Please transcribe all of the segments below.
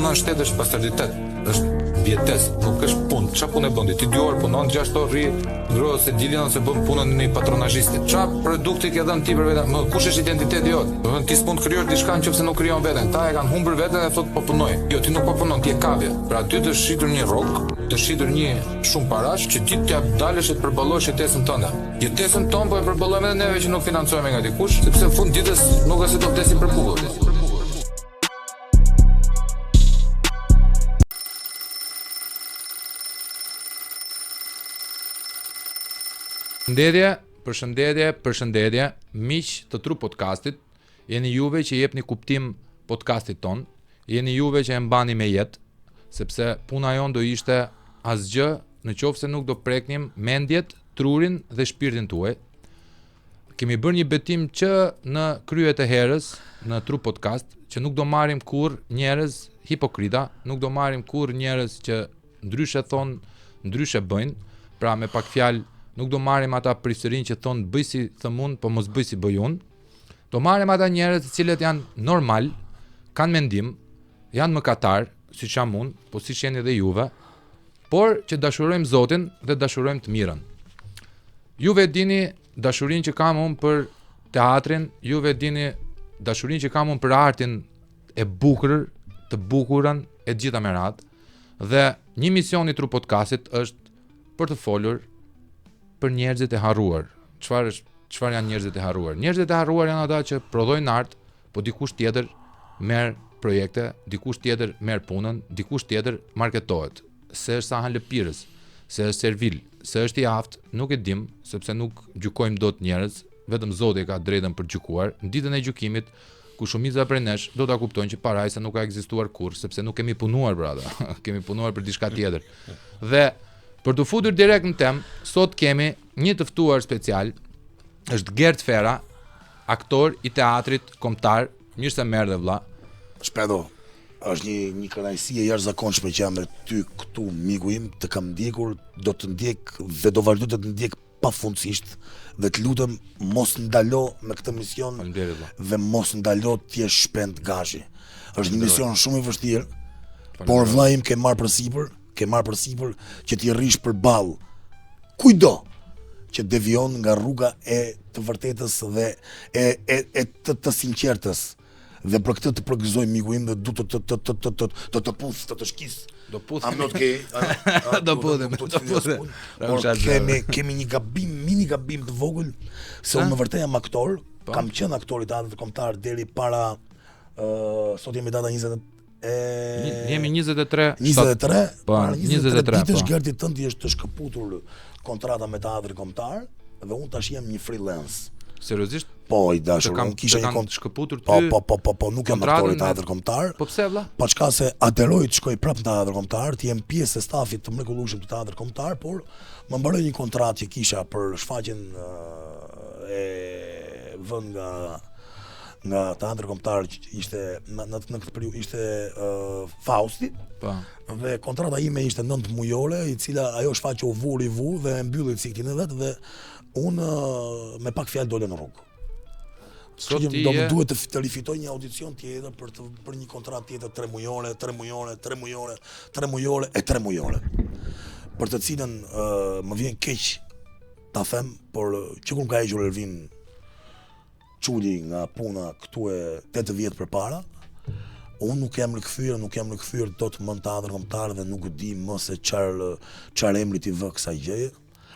punon në shtet është pastarditet, është vjetesë, nuk është punë. Çfarë punë bën ti? 2 orë punon, 6 orë rri, ndrohet se dilën ose bën punën në një patronazhisti. Çfarë produkti ke dhënë ti për veten? Më kush është identiteti jot? Do të thonë ti s'mund të krijosh diçka nëse nuk krijon veten. Ta e kanë humbur veten dhe thotë po punoj. Jo, ti nuk po punon, ti e kapje. Pra aty të shitur një rrok, të shitur një shumë parash që ti t'ja dalësh të përballosh jetesën tënde. Jetesën tonë po e përballojmë edhe neve që nuk financohemi nga dikush, sepse në fund ditës nuk është se do vdesim për bukull. Përshëndetje, miq të Tru Podcastit, jeni juve që jepni kuptim podcastit ton, jeni juve që e mbani me jetë, sepse puna jon do ishte asgjë në qoftë se nuk do preknim mendjet, trurin dhe shpirtin tuaj. Kemi bërë një betim që në kryet e herës në Tru Podcast që nuk do marrim kur njerëz hipokrita, nuk do marrim kur njerëz që ndryshe thon, ndryshe bëjnë, pra me pak fjalë nuk do marrim ata prisërin që thonë bëj si thëmun, po mos bëj si bëj unë. Do marrim ata njerëz të cilët janë normal, kanë mendim, janë mëkatar, siç jam unë, po siç jeni edhe juve, por që dashurojmë Zotin dhe dashurojmë të mirën. Juve dini dashurinë që kam unë për teatrin, juve dini dashurinë që kam unë për artin e bukur, të bukurën e gjitha me radhë. Dhe një mision i Tru Podcastit është për të folur për njerëzit e harruar. Çfarë janë njerëzit e harruar? Njerëzit e harruar janë ata që prodhojnë art, po dikush tjetër merr projekte, dikush tjetër merr punën, dikush tjetër marketohet. Se është sahan lëpirës, se është servil, se është i aftë, nuk e dim, sepse nuk gjykojmë dot njerëz, vetëm Zoti ka drejtën për gjykuar. Në ditën e gjykimit, ku shumica prej nesh do ta kuptojnë që parajsa nuk ka ekzistuar kurrë, sepse nuk kemi punuar për atë. Kemi punuar për diçka tjetër. Dhe për të futur direkt në temë, sot kemi një të ftuar special, është Gert Fera, aktor i teatrit kombëtar. Mirë se merr dhe vlla. Shpedo, është një kënaqësi e jashtëzakonshme që jam me ty këtu, miku im, të kam ndjekur, do të ndjek dhe do vazhdoj të ndjek pafundësisht dhe të lutem mos ndalo me këtë mision dhe mos ndalo të jesh shpend gashi. Është një mision shumë i vështirë, por vlla im ke marrë përsipër që t'i rrish përballë kujdo që devion nga rruga e të vërtetës dhe e të sinqertës. Dhe për këtë të përgëzoj miku im dhe du të puth, të shkis. Do puth. I'm not gay. Do puthem. Por kemi një mini gabim të vogël, se unë më vërtet jam aktor, kam qenë aktor i teatrit kombëtar deri para sot jemi data 20 jemi 23. Po, 23 ditësh Gerti tëndi është të shkëputur kontrata me teatrin kombëtar dhe unë tash jam një freelance. Seriozisht? Po, i dashur, unë kisha një shkëputur ty. Po, nuk jam aktor i teatrit kombëtar. Po pse vlla? Pa çka se aderoj të shkoj prapë në teatrin kombëtar, të jem pjesë e stafit të mrekullueshëm të teatrit kombëtar, por më mbaroi një kontratë që kisha për shfaqjen e vënë nga teatri kombëtar që ishte në këtë periudhë ishte Fausti. Po. Dhe kontrata ime ishte 9 mujore, i cila ajo shfaqe u vu dhe mbylli ciktin e vet dhe unë me pak fjalë dole në rrugë. Do më duhet të rifitoj një audicion tjetër për një kontratë tjetër 3 mujore. Për të cilën më vjen keq ta them, por që kur ka hequr Elvin Çuli nga puna këtu e 8 vjet përpara, unë nuk jam rikthyer dot më në teatrin kombëtar dhe nuk di më se çfarë emri ti vë kësaj gjëje.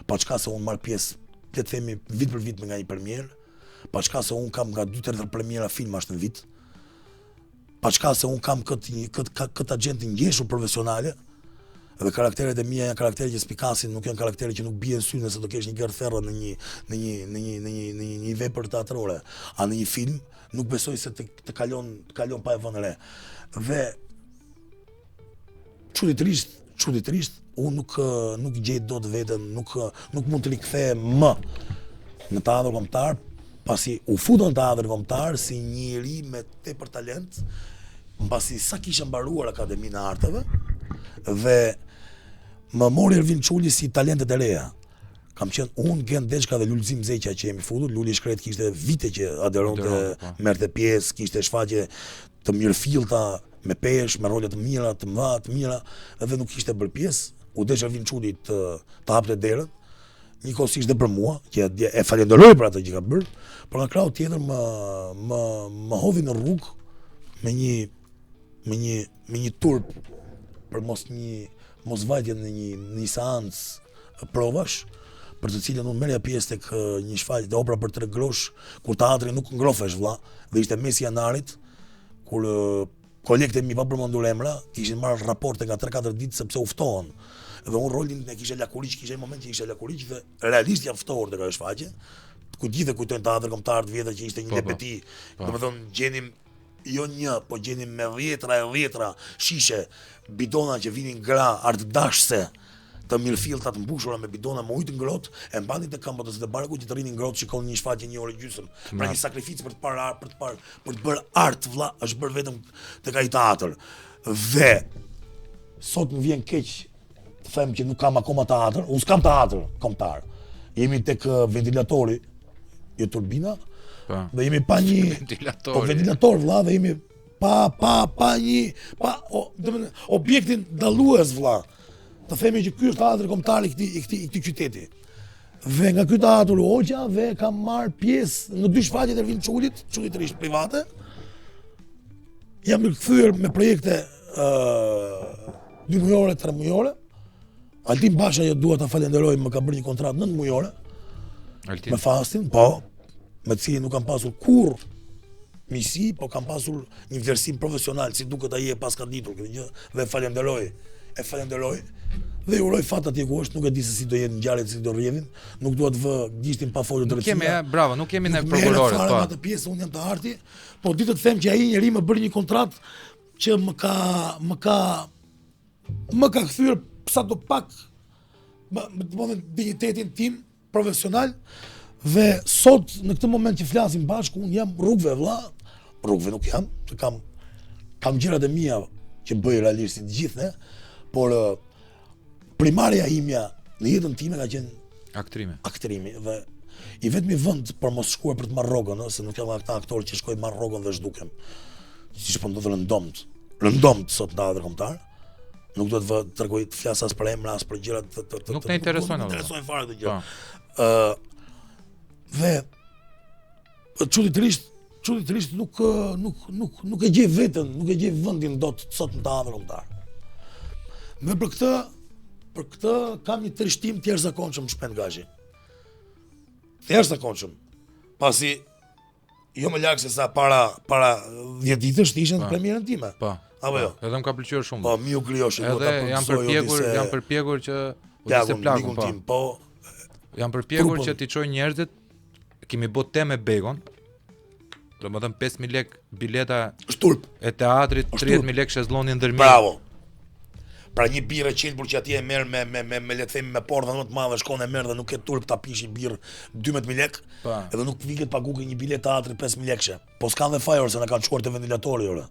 Pa çka se unë marr pjesë, le të themi vit për vit me nga një premierë. Pa çka se unë kam nga 2-3 premiera filmash në vit. Pa çka se unë kam këtë agent ngjeshur profesionale. Dhe karakteret e mia janë karaktere që spikasin, nuk janë karaktere që nuk bien sy nëse do kesh një Gert Ferra në një vepër teatrore, a në një film, nuk besoj se të kalon pa e vënë re. Dhe çuditërisht unë nuk gjej dot veten, nuk mund të rikthehem më në teatrin kombëtar, pasi u futa në teatrin kombëtar si njëri me tepër talent, mbasi sa kisha mbaruar Akademinë e Arteve dhe më mori Elvin Çuli si talentet e reja. Kam qenë unë, Gent Deçka dhe Lulzim Zeqa që jemi futur. Luli Shkret kishte vite që aderonte, merrte pjesë, kishte shfaqje të mirëfillta me pesh, me role të mira, të mira, edhe nuk ishte bërë pjesë, u desha Ervin Çudi të hapte derën, njëkohësisht dhe për mua, që e falenderoj për atë që ka bërë, por nga krau tjetër më hodhi në rrugë me një turp për mos vajtje në një seancë provash, për të cilën unë merja pjesë tek një shfaqje të opera për 3 grosh, kur teatri nuk ngrofesh vlla, dhe ishte mesi janarit, kur kolegët e mi pa përmendur emra, ishin marrë raporte nga 3-4 ditë sepse u ftohen. Dhe unë rolin e kisha Lakuriq, kisha një moment që kisha Lakuriq dhe realisht jam ftohur tek ajo shfaqje. Ku gjithë kujtojnë teatr kombëtar të vjetër që ishte një depeti, domethënë gjenim jo një, po gjenim me 10 shishe bidona që vinin gra artdashse të mirëfillta të mbushura me bidona me ujë të ngrohtë, e mbanin te kampotësit e barku që të rrinin ngrohtë, shikonin një shfaqje 1 orë gjysmë. Pra një sakrificë për të bërë art vlla, është bërë vetëm tek ai teatr. Dhe sot më vjen keq të them që nuk kam akoma teatr, unë s'kam teatr kombëtar. Jemi tek ventilatori, jo turbina, dhe jemi pa një ventilator vlla, dhe jemi pa një objektin dallues vlla. Të themi që ky është teatri kombëtar i këtij qyteti. Dhe nga ky teatr Hoxha dhe kam marr pjesë në 2 shfaqje të Ervin Çudit, çuditërisht private. Jam rikthyer me projekte 2 mujore, 3 mujore. Altin Basha jo dua ta falenderoj, më ka bërë një kontratë 9 mujore. Me Fastin, po, me të cilin nuk kam pasur kurrë misi, po kam pasur një vlerësim profesional, si duket ai e pas ka ditur këtë gjë, dhe falenderoj. Dhe uroj fat atje ku është, nuk e di se si do jenë ngjarjet, si do rrjedhin, nuk dua të vë gishtin pa folur drejt. Bravo, nuk kemi ne prokurorët, po. Atë pjesë unë jam të arti, po ditë të them që ai njeri më bëri një kontratë që më ka kthyer sa do pak më dignitetin tim profesional, dhe sot në këtë moment që flasim bashkë unë jam rrugëve vlla, rrugëve nuk jam, se kam gjërat e mia që bëj realisht si të gjithë ne, por primarja imja në jetën time ka qenë aktrimi dhe i vetmi vend për mos shkuar për të marrë rrogën, se nuk jam nga këta aktorë që shkojnë marrë rrogën dhe zhdukem. Siç po ndodh rëndomt sot në teatrin kombëtar. Nuk do të tregoj të flas as për emra, as për gjëra të nuk na interesojnë. Nuk interesojnë fare këtë gjë. Dhe çuditërisht nuk e gjej veten, nuk e gjej vendin dot sot në teatrin kombëtar. Dhe për këtë kam një trishtim të jashtëzakonshëm Shpend Gashi. Të jashtëzakonshëm. Pasi jo më lart se sa para 10 ditësh ishin në premierën time. Po. Apo jo. Edhe më ka pëlqyer shumë. Po, miu krijosh do ta përksoj. Jam përpjekur që ose plagun, po. Jam përpjekur që t'i çoj njerëzit. Kemi bot temë Begon. Domethënë 5000 lekë bileta shturp e teatrit, 30000 lekë shezlloni ndërmjet. Bravo. Pra një birë qelbur që atje e merr me le të themi me portën më të madhe, shkon e merr dhe nuk ke turp ta pishi birë 12000 lekë. Edhe nuk viket paguke një biletë teatri 5000 lekë. Po s'kan dhe fajor se na kanë çuar te ventilatori ore.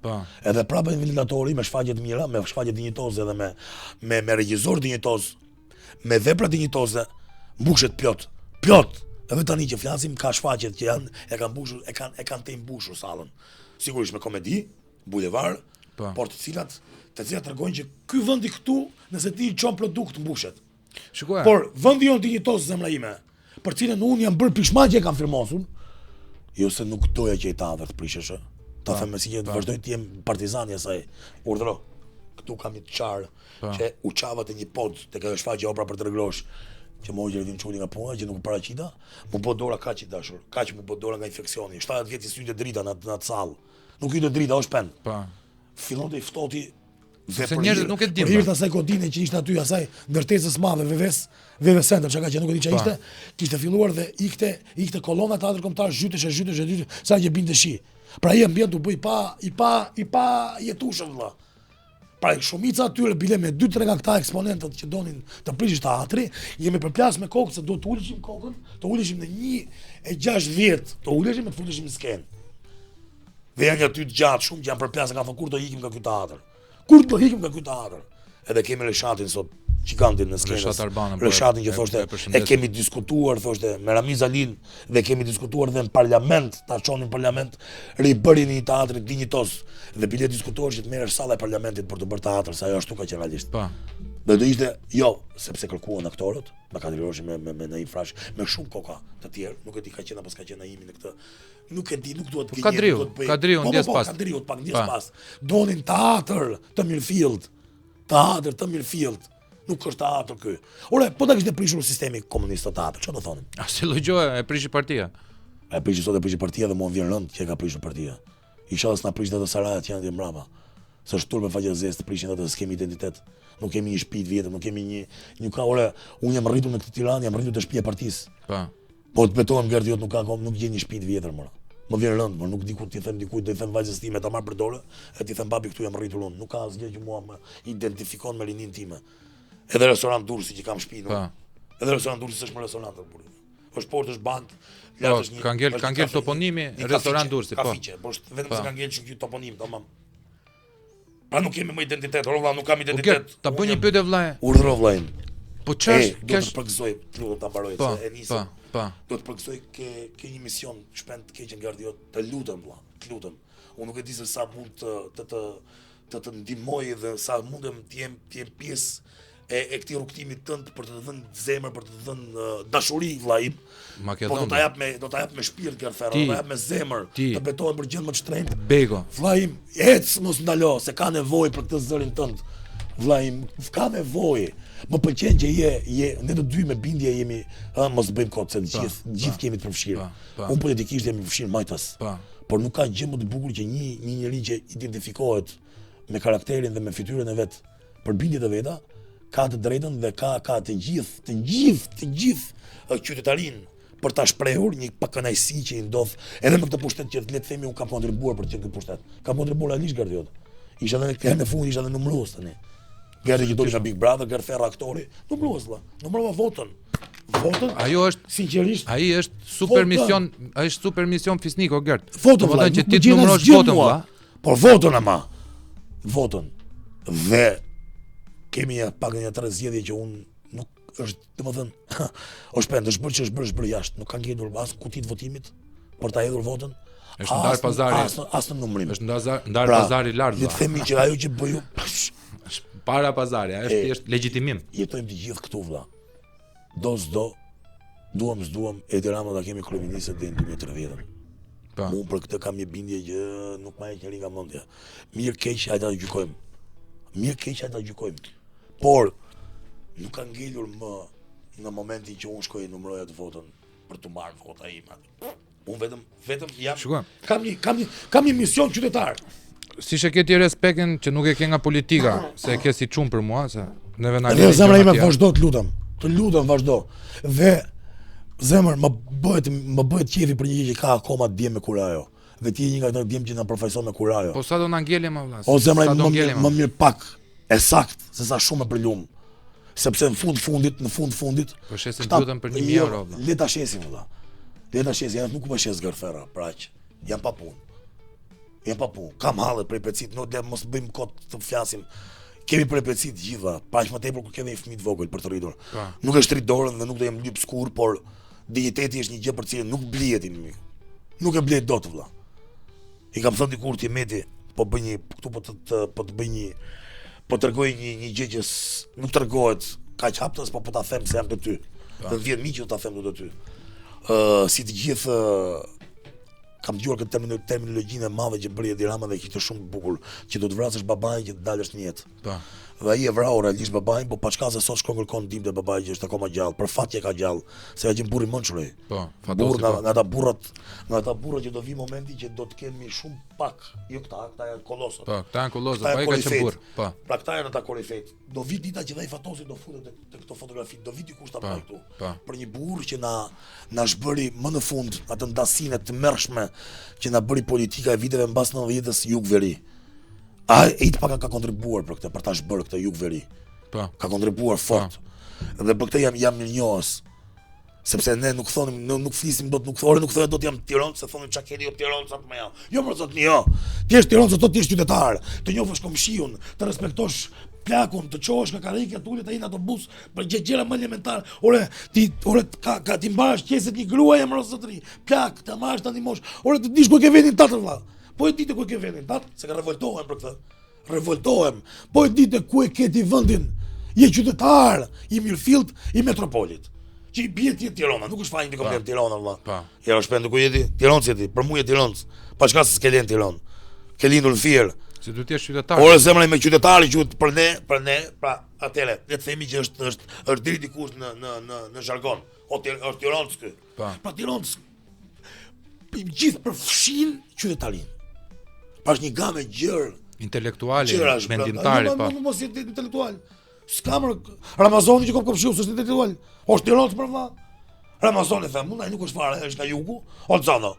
Edhe prapë ventilatori me shfaqje të mira, me shfaqje dinjitoze dhe me regjisor dinjitoz, me vepra dinjitoze, mbushet plot. Edhe tani që flasim ka shfaqjet që e kanë mbushur, e kanë të mbushur sallën. Sigurisht me komedi, bulevard, por të cilat tregojnë që ky vendi këtu, nëse ti i çon produkt mbushet. Shikoj. Por vendi jon dinjitoz zemra ime, për cilën unë jam bërë pishmaqje kam firmosur, jo se nuk doja që i teatr të prishesh, ta them si që vazhdoj të jem partizani i saj. Urdhëro. Këtu kam një çar që u çava te një pod tek ajo shfaqje opera për 3 grosh, që më ujë Ervin Çudi nga puna, që nuk paraqita, më bë dora kaq i dashur. Kaq më bë dora nga infeksioni. 70 vjet i syte drita në atë sallë. Nuk hyte drita, o Shpend. Po. Fillonte i ftohti. Se njerëzit nuk e dinë. Për hir të asaj kodine që ishte aty asaj ndërtesës madhe VV Center, çka që nuk e di ç'a ishte, kishte filluar dhe ikte kolona teatrit kombëtar zhytesh, sa që binte shi. Pra ai ambient u bë i pa jetueshëm vëlla. Pra shumica atyre bile me 2-3 nga këta eksponentët që donin të prishin teatri, jemi përplas me kokë se do të uleshim kokën, të uleshim në 1:60, të uleshim e të futeshim në skenë. Dhe janë aty të gjatë shumë që janë përplas, kanë thënë kur do ikim nga ky teatr. Kur do ikim nga ky teatr? Edhe kemi Reshatin sot Gigantin në skenës. Reshatin që thoshte e kemi diskutuar, thoshte me Ramiz Alin dhe kemi diskutuar dhe në parlament, ta çonin në parlament, ribërin një teatrit dinjitos dhe bile diskutuar që të merresh salla e parlamentit për të bërë teatr, se ajo ashtu ka qenë realisht. Po. Dhe do ishte jo, sepse kërkuan aktorët, me Kadriroshi me Naim Frash, me shumë koka të tjerë, nuk e di ka qenë apo s'ka qenë Naimi në këtë. Nuk e di, nuk duhet të gënjej. Kadriu ndjes pas. Kadriu pak ndjes pas. Donin teatr të Mirfield. Teatr të Mirfield. Nuk është teatr ky. Ore, po ta kishte prishur sistemi komunist të teatr, çfarë do thonim? Si lloj e prishi partia. E prishi sot e prishi partia dhe mua vjen rënd që e ka prishur partia. Inshallah s'na prish ato sarajat që janë dhe mbrapa. Se shtur me faqe zezë të prishin ato, s'kemi identitet. Nuk kemi një shtëpi të vjetër, nuk kemi një ka ore, unë jam rritur në këtë Tiranë, jam rritur te shtëpia e partisë. Po të betohem Gerdiot nuk ka nuk gjen një shtëpi të vjetër më. Më vjen rënd, më nuk di ku ti them dikujt, do i them vajzës time ta marr për dorë, e ti them babi këtu jam rritur unë. Nuk ka asgjë që mua më identifikon me rinin time. Edhe restorant Durrësi që kam shtëpi nuk. Edhe restorant Durrësi s'është më restorant të bukur. Është portë, është bank, lart është një. Ka ngel toponimi restorant Durrësi, po. Po vetëm se ka ngel çu toponim, tamam. Pra nuk kemi më identitet, vëlla, nuk kam identitet. Ta bëj një pyetje vëllai. Urdhëro vëllain. Po ç'është? Do të përgëzoj, lutem ta mbaroj se e nisem. Po. Do të përgëzoj ke një mision shpend të keqën Gardiot, të lutem vëlla, të lutem. Unë nuk e di se sa mund të ndihmoj dhe sa mundem të jem pjesë e këtij rrugtimit tënd për të dhënë zemër, për të dhënë dashuri vëllai. Po do ta jap me shpirt Gerferra, do ta jap me zemër, të betohem për gjë më të shtrenjtë. Bego. Vllai, ec mos ndalo, se ka nevojë për këtë zërin tënd. Vllai, ka nevojë. Më pëlqen që ne të dy me bindje jemi, mos bëjmë kot se gjithë kemi të përfshirë. Unë politikisht jam i përfshirë majtas. Por nuk ka gjë më të bukur që një njerëz që identifikohet me karakterin dhe me fytyrën e vet për bindjet e veta, ka të drejtën dhe ka të gjithë qytetarin për ta shprehur një pakënaqësi që i ndodh edhe me këtë pushtet që le të themi unë kam kontribuar për këtë pushtet. Kam kontribuar realisht Gardiot. Isha edhe në fund isha edhe numërues tani. Gerdi që doli nga Big Brother, Gerferra aktori, numërues vëlla. Numërova votën. Ajo është sinqerisht. Ai është super mision, është super mision fisnik o Gert. Domethënë që ti numërosh votën vëlla. Por votën ama. Votën. Dhe kemi pak një 3 zgjedhje që unë nuk është, domethënë, o shpend, është bërë që është bërë jashtë, nuk ka ngjitur as kuti të votimit për ta hedhur votën. Është ndar pazari. As në numërim. Është ndar pazari lart. Le të themi që ajo që bëju është para pazari, është thjesht legjitimim. Jetojmë të gjithë këtu vëlla. Do s'do, duam s'duam, Edi Rama ta kemi kryeministër deri në 2030. Unë për këtë kam një bindje që nuk ma e qëri nga mendja. Mirë keq hajde ta gjykojmë. Mirë keq hajde ta gjykojmë. Por nuk ka ngelur më në momentin që unë shkoj numëroja të votën për të marrë vota ime. Unë vetëm jam kam një mision qytetar. Si she ke ti respektin që nuk e ke nga politika, se e ke si çum për mua, se neve na le. Zemra ime vazhdo të lutem vazhdo. Dhe zemër më bëhet qefi për një gjë që ka akoma djem me kurajo. Dhe ti je një nga ato djem që na përfaqëson me kurajo. Po sa do na ngjelë më vëlla? O zemra ime më mirë pak e sakt se sa shumë për lum. Sepse në fund fundit po shesin lutem për 1000 euro vëlla. Le ta shesim vëlla. Le ta shesim, janë nuk po shes Gerferra, praq. Jam pa punë. Kam hallet prej pecit, nuk le mos bëjmë kot të flasim. Kemi prej pecit gjitha, pa që më tepër kur kemi një fëmijë të vogël për të rritur. Nuk e shtrit dorën dhe nuk do jem lyp skur, por dinjiteti është një gjë për cilën nuk blihet i mik. Nuk e blihet dot vëlla. I kam thënë dikur ti Meti, po bëj një këtu po të bëj një po tregoj një gjë që nuk tregohet kaq haptas, po ta them se jam te ty. Dhe vjen miq që ta them te ty. Si të gjithë kam dëgjuar këtë terminologjinë e madhe që bëri Edi Rama dhe ishte shumë e bukur, që do të vrasësh babain që të dalësh në jetë. Po. Dhe ai e vrau realisht babain, po pa çka se sot shkon kërkon ndihmë te babai që është akoma gjallë. Për fat që ka gjallë, se ka qenë burr i mençur ai. Po, fatosi. Nga ata burrat që do vi momenti që do të kemi shumë pak. Jo këta janë kollosat. Po, këta janë kollosat, po ai ka qenë burr. Po. Pra këta janë ata korifet. Do vi dita që ai fatosi do futet te këto fotografi, do vi dikush ta bëj këtu. Për një burr që na zhbëri më në fund atë ndasinë të mërshme që na bëri politika e viteve mbas 90-s jug-veri. Ai të pak ka kontribuar për këtë, për ta zhbërë këtë jug-veri. Po. Ka kontribuar fort. Dhe për këtë jam mirënjohës. Sepse ne nuk thonim, nuk flisim dot, nuk thonë dot jam Tiranë, se thonim çka keni jo Tiranë sa më ja. Jo për zot jo. Ti je Tiranë, sot ti je qytetar. Të njohësh komshiun, të respektosh plakun, të çohesh nga karrika, tulet ai në autobus për gjëra më elementare. Ore, ti mbash qeset një gruaje më zotëri. Plak, të marrësh tani mosh. Ore, të dish ku ke vendin tatër valla. Po e ditë ku ke vendin tat, se ka revoltohem për këtë. Revoltohem. Po e ditë ku e ke ti vendin. Je qytetar i Mirfield i metropolit. Që i bie ti Tirana, nuk është fajin ti komplet Tirana valla. Po. Ja është pendu ku jeti? Tiranci ti, për mua je Tiranc. Pa çka se s'ke lën Tiranë. Ke lindur në Fier. Si duhet të jesh qytetar. Ore zemra me qytetari quhet për ne, pra atëre, le të themi që është deri dikush në jargon. Është Tiranc ky. Pra Tiranc gjithë përfshin qytetarin. Pra është një gamë gjërë intelektuale, mendimtare, po. Mos jetë intelektual. S'kam Ramazani që kopshiu s'është intelektual. Është Tiranc për valla. Ramazani them, ai nuk është fare, është nga jugu, o Zana.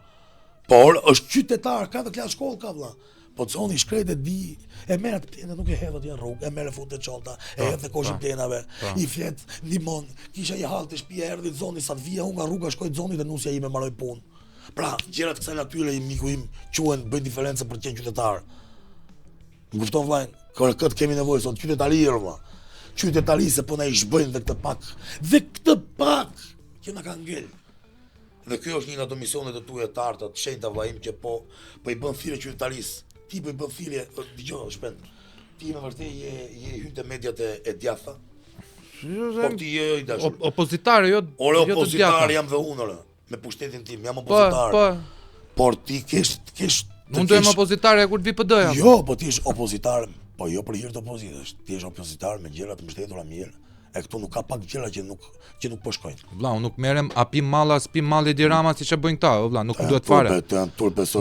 Por është qytetar, ka të klasë shkollë ka valla. Po Zoni shkret e di, e merr atë nuk e hedhët janë rrugë, e merr e futet çonta, e hedh të koshën tenave, i flet ndihmon. Kisha një hall të shtëpia erdhi Zoni sa të vija unë nga rruga shkoj Zoni te nusja ime mbaroj punë. Pra, gjërat kësaj natyre i miku im quhen bëjnë diferencë për të qenë qytetar. Më kupton vllajën? Këtë kemi nevojë sot qytetari valla. Qytetari se po na i zhbëjnë dhe këtë pak. Dhe këtë pak që na ka ngel. Dhe kjo është një nga ato misionet e tuaja të arta, të shenjta vllai im që po i bën thirrje qytetarisë. Ti po i bën thirrje, dëgjoj shpend. Ti me vërtet je hyn te mediat e djatha. Po ti je i dashur. Opozitar, jo. Ore opozitar jam dhe unë ore. Me pushtetin tim, jam opozitar. Po. Por ti kesh Unë do jem opozitar kur të vi PD-ja. Jo, po ti je opozitar, po jo për hir të opozitës. Ti je opozitar me gjëra të mbështetura mirë. E këtu nuk ka pak gjëra që nuk po shkojnë. Vlla, unë nuk merrem a pi mall as pi mall e dirama siç e bëjnë këta, vlla, nuk duhet fare.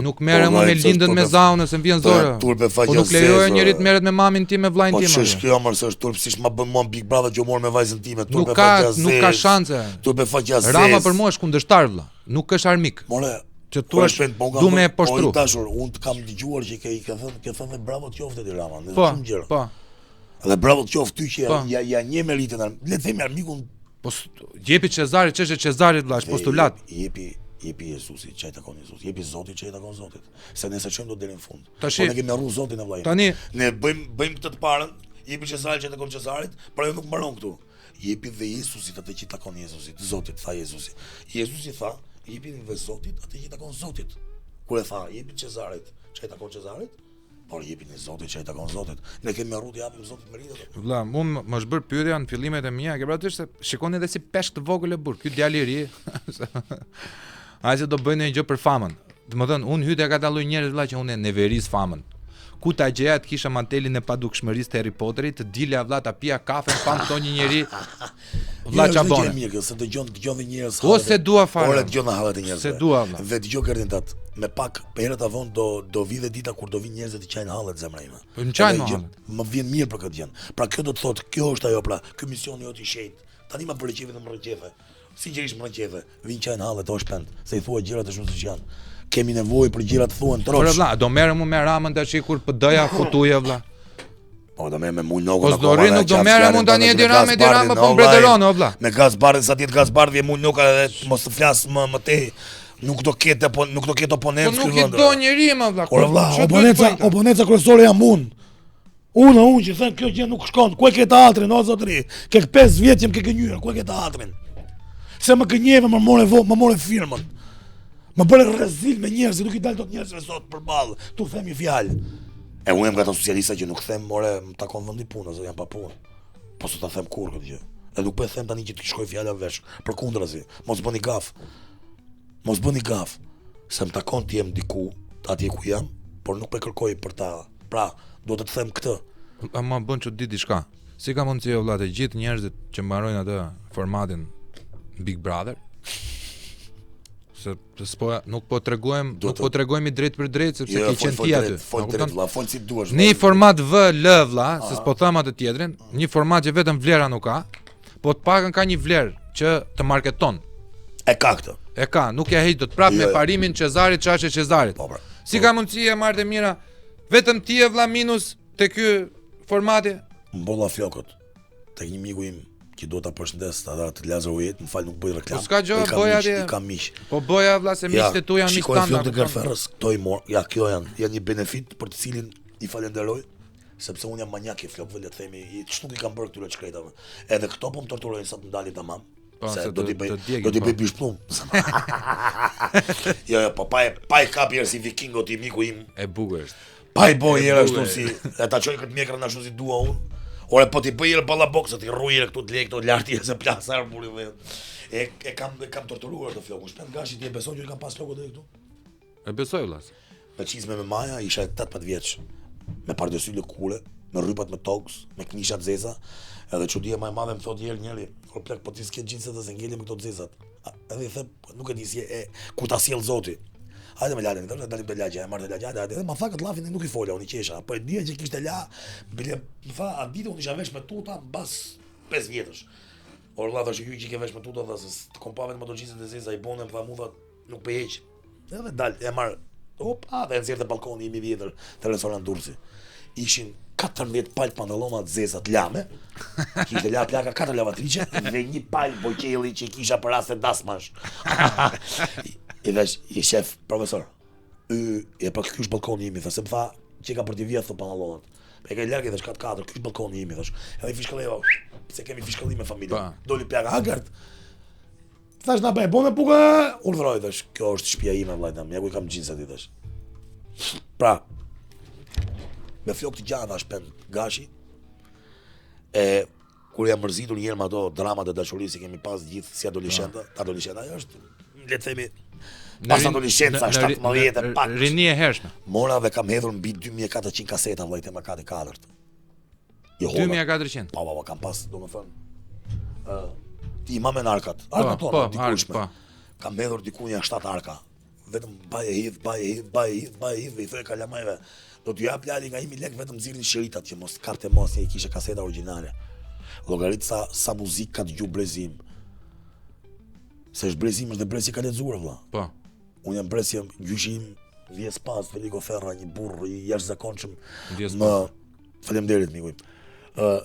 Nuk merrem me lindën me zaun se më vjen zora. Po nuk lejoja njëri të merret me mamin tim me vllajin tim. Po ç'është kjo më se është turp siç ma bën mua Big Brother që u mor me vajzën time, turp e faqja. Nuk ka shanse. Turp e faqja. Rama për mua është kundërshtar vlla, nuk është armik. More, që tu është du me poshtru. Po dashur, unë të kam dëgjuar që ke thënë bravo qoftë ti Rama, po, shumë gjëra. Po. Dhe bravo qoftë ty që ja një meritën. Le të themi armikun. Po jepi Cezarit, ç'është Cezarit vllash postulat. Jepi Jezusi, çaj takon Jezusi. Jepi Zotit, çaj takon Zotit. Se nëse çojmë do deri në fund. Po ne kemi harruar Zotin e vllai. Tani ne bëjmë këtë të parën, jepi Cezarit, çaj takon Cezarit, por ajo nuk mbaron këtu. Jepi dhe Jezusit atë që takon Jezusit, Zotit tha Jezusi. Jezusi tha, jepi dhe Zotit atë që takon Zotit. Kur e tha, jepi Cezarit, çaj takon Cezarit, por jepi në Zotit që i takon Zotit. Ne kemi harruar të japim Zotit meritat. Vlla, unë më zbër pyetja në fillimet e mia, ke parasysh se shikoni edhe si peshk të vogël e burr. Ky djalë i ri. Ai se do bëjnë një gjë për famën. Domethënë, unë hyj te ata lloj njerëz vlla që unë neveris famën. Ku ta gjeja të kisha mantelin e padukshmërisë të Harry Potterit, të dilja vlla ta pija kafe, pam këto një njeri vlla çabon. Se dëgjon dhe njerëz. Po se dua fare. Ora dëgjon hallet e njerëzve. Se dua vlla. Dhe dëgjoj gardintat. Me pak herët avon do vi dhe dita kur do vi njerëz të qajnë hallet zemra ime. Po në qajnë hallet. Më vjen mirë për këtë gjë. Pra kjo do të thotë, kjo është ajo pra, ky misioni jot i shenjtë. Tani ma përqeve dhe më rëqeve. Sinqerisht më rëqeve. Vin qajnë hallet o shpend, se i thua gjërat e shumë siç janë. Kemi nevojë për gjëra të thuan trosh. Po vlla, do merrem me Ramën tash kur PD-ja futuja vlla. Po do merrem me Munoku. Po do rri nuk do merrem unë tani e Dirama po mbretëron o vlla. Me Gazbardhin sa ti Gazbardhi e Munoka edhe mos të flas më tej. Nuk do ketë oponent këtu. Po nuk do njëri më vlla. Por vlla, oponenca kryesore jam unë. Unë që them kjo gjë nuk shkon. Ku e ke teatrin o zotëri? Ke 5 vjet që më ke gënjur. Ku e ke teatrin? Se më gënjeve më morë firmën. Më bëre rrezil me njerëz, nuk i dal dot njerëzve sot përballë. Tu them një fjalë. E unë jam nga ata socialista që nuk them, more, më takon vendi punës, jam pa punë. Po s'ta them kurrë këtë gjë. E nuk po e them tani që të shkoj fjala vesh. Përkundrazi, mos bëni gaf. Mos bëni gaf. Se më takon të jem diku, atje ku jam, por nuk po kërkoj për ta. Pra, do të them këtë. A më bën çudi diçka. Si ka mundësi vëlla të gjithë njerëzit që mbarojnë atë formatin Big Brother? Se nuk po tregojmë drejt për drejt sepse ke qenë ti aty. Fol si duash. Në format VL vlla, se s'po them atë tjetrin, një format që vetëm vlera nuk ka, po të pakën ka një vlerë që të marketon. E ka këtë. E ka, nuk ja heq dot prap me parimin Cezarit, çashë Cezarit. Si ka mundësi e marrë të mira vetëm ti e vlla minus te ky formati? Mbolla flokët. Tek një miku im që do ta përshëndes ata të Lazar Ujet, më fal nuk bëj reklam. Po s'ka gjë, bëj atje. I kam miq. Po bëja vlla se miqtë tu janë miq standard. Shikoj të Garferës, këto i mor. Ja, kjo janë një benefit për të cilin i falenderoj, sepse unë jam manjak i flokëve, le të themi, ç'tuk i kam bërë këtyre çkretave. Edhe këto po më torturojnë sa të ndalin tamam. Se do t'i djegin, bëj bish plum. Jo, po pa e kap herë si vikingo ti miku im. E bukur është. Pa i boj herë ashtu si e ta çoj këtë mjekrën ashtu si dua unë. Ore po ti bëj herë balla boksa ti rruj herë këtu të lek këtu lart se plas arburi vet. E kam torturuar të flokun. Shpend gashi ti e beson që i kam pas flokut deri këtu? E besoj vëlla. Me qizme me maja, isha 18 vjeç. Me pardesy lëkure, me rrypat me toks, me knisha të zeza. Edhe çudia më e madhe më thotë njëri, "O plak, po ti s'ke xhinset se ngeli me këto të zezat." Edhe i them, "Nuk e di si ku ta sjell Zoti." Hajde me lalën, dalim te lagja, e marr te lagja, edhe ma tha këtë llafin nuk i fola, unë i qesha. Po e dija që kishte la, bile më tha, "A ditë unë isha vesh me tuta mbas 5 vjetësh." Or vlla thash ju që ke vesh me tuta tha se kom pa vetëm ato xhinset e zeza i bonë, më tha mua nuk po heq. Edhe dal, e marr. Opa, dhe nxjerrte balkoni im i vjetër te restorant Durrësi. Ishin 14 palë pantallona të zeza të lame. Kishte la plaka 4 lavatriçe dhe një palë boqelli që kisha për raste dasmash. I thash, "Je shef, profesor. E pa ky është balkoni im", thashë, më tha, "Që ka për të vjedhur pantallonat." E ka larg i thash, "4, ky është balkoni im", thash. Edhe fishkëlleva, pse kemi fishkëllim me familjen. Doli plaka hagart. Thash, "Na bëj, bonë puka." Urdhroi thash, "Kjo është shtëpia ime vllajta, ja ku i kam xhinsat i thash." Pra, me flok të gjata shpend gashi. E kur jam mërzitur një herë me ato dramat e dashurisë që kemi pas gjithë si adoleshenta, ajo është, le të themi, pas adoleshenca 17 pak. Rini e hershme. Mora dhe kam hedhur mbi 2400 kaseta vllajtë me kati 4. 2400. Pa, kam pas, domethënë. Ti ima me narkat. Arka tona, dikushme. Kam hedhur diku një 7 arka. Vetëm baje hidh, i thoj kalamajve. Do t'ju jap lali nga 1000 lekë vetëm nxirrni shiritat që mos karte mos e kishe kaseta origjinale. Llogarit sa muzikë ka dëgju brezim. Se është brezim, është dhe brez që ka lexuar vëlla. Po. Unë jam brez jam gjyshim Vjes Pas, Feligo Ferra, një burr i jashtëzakonshëm. Faleminderit miku im.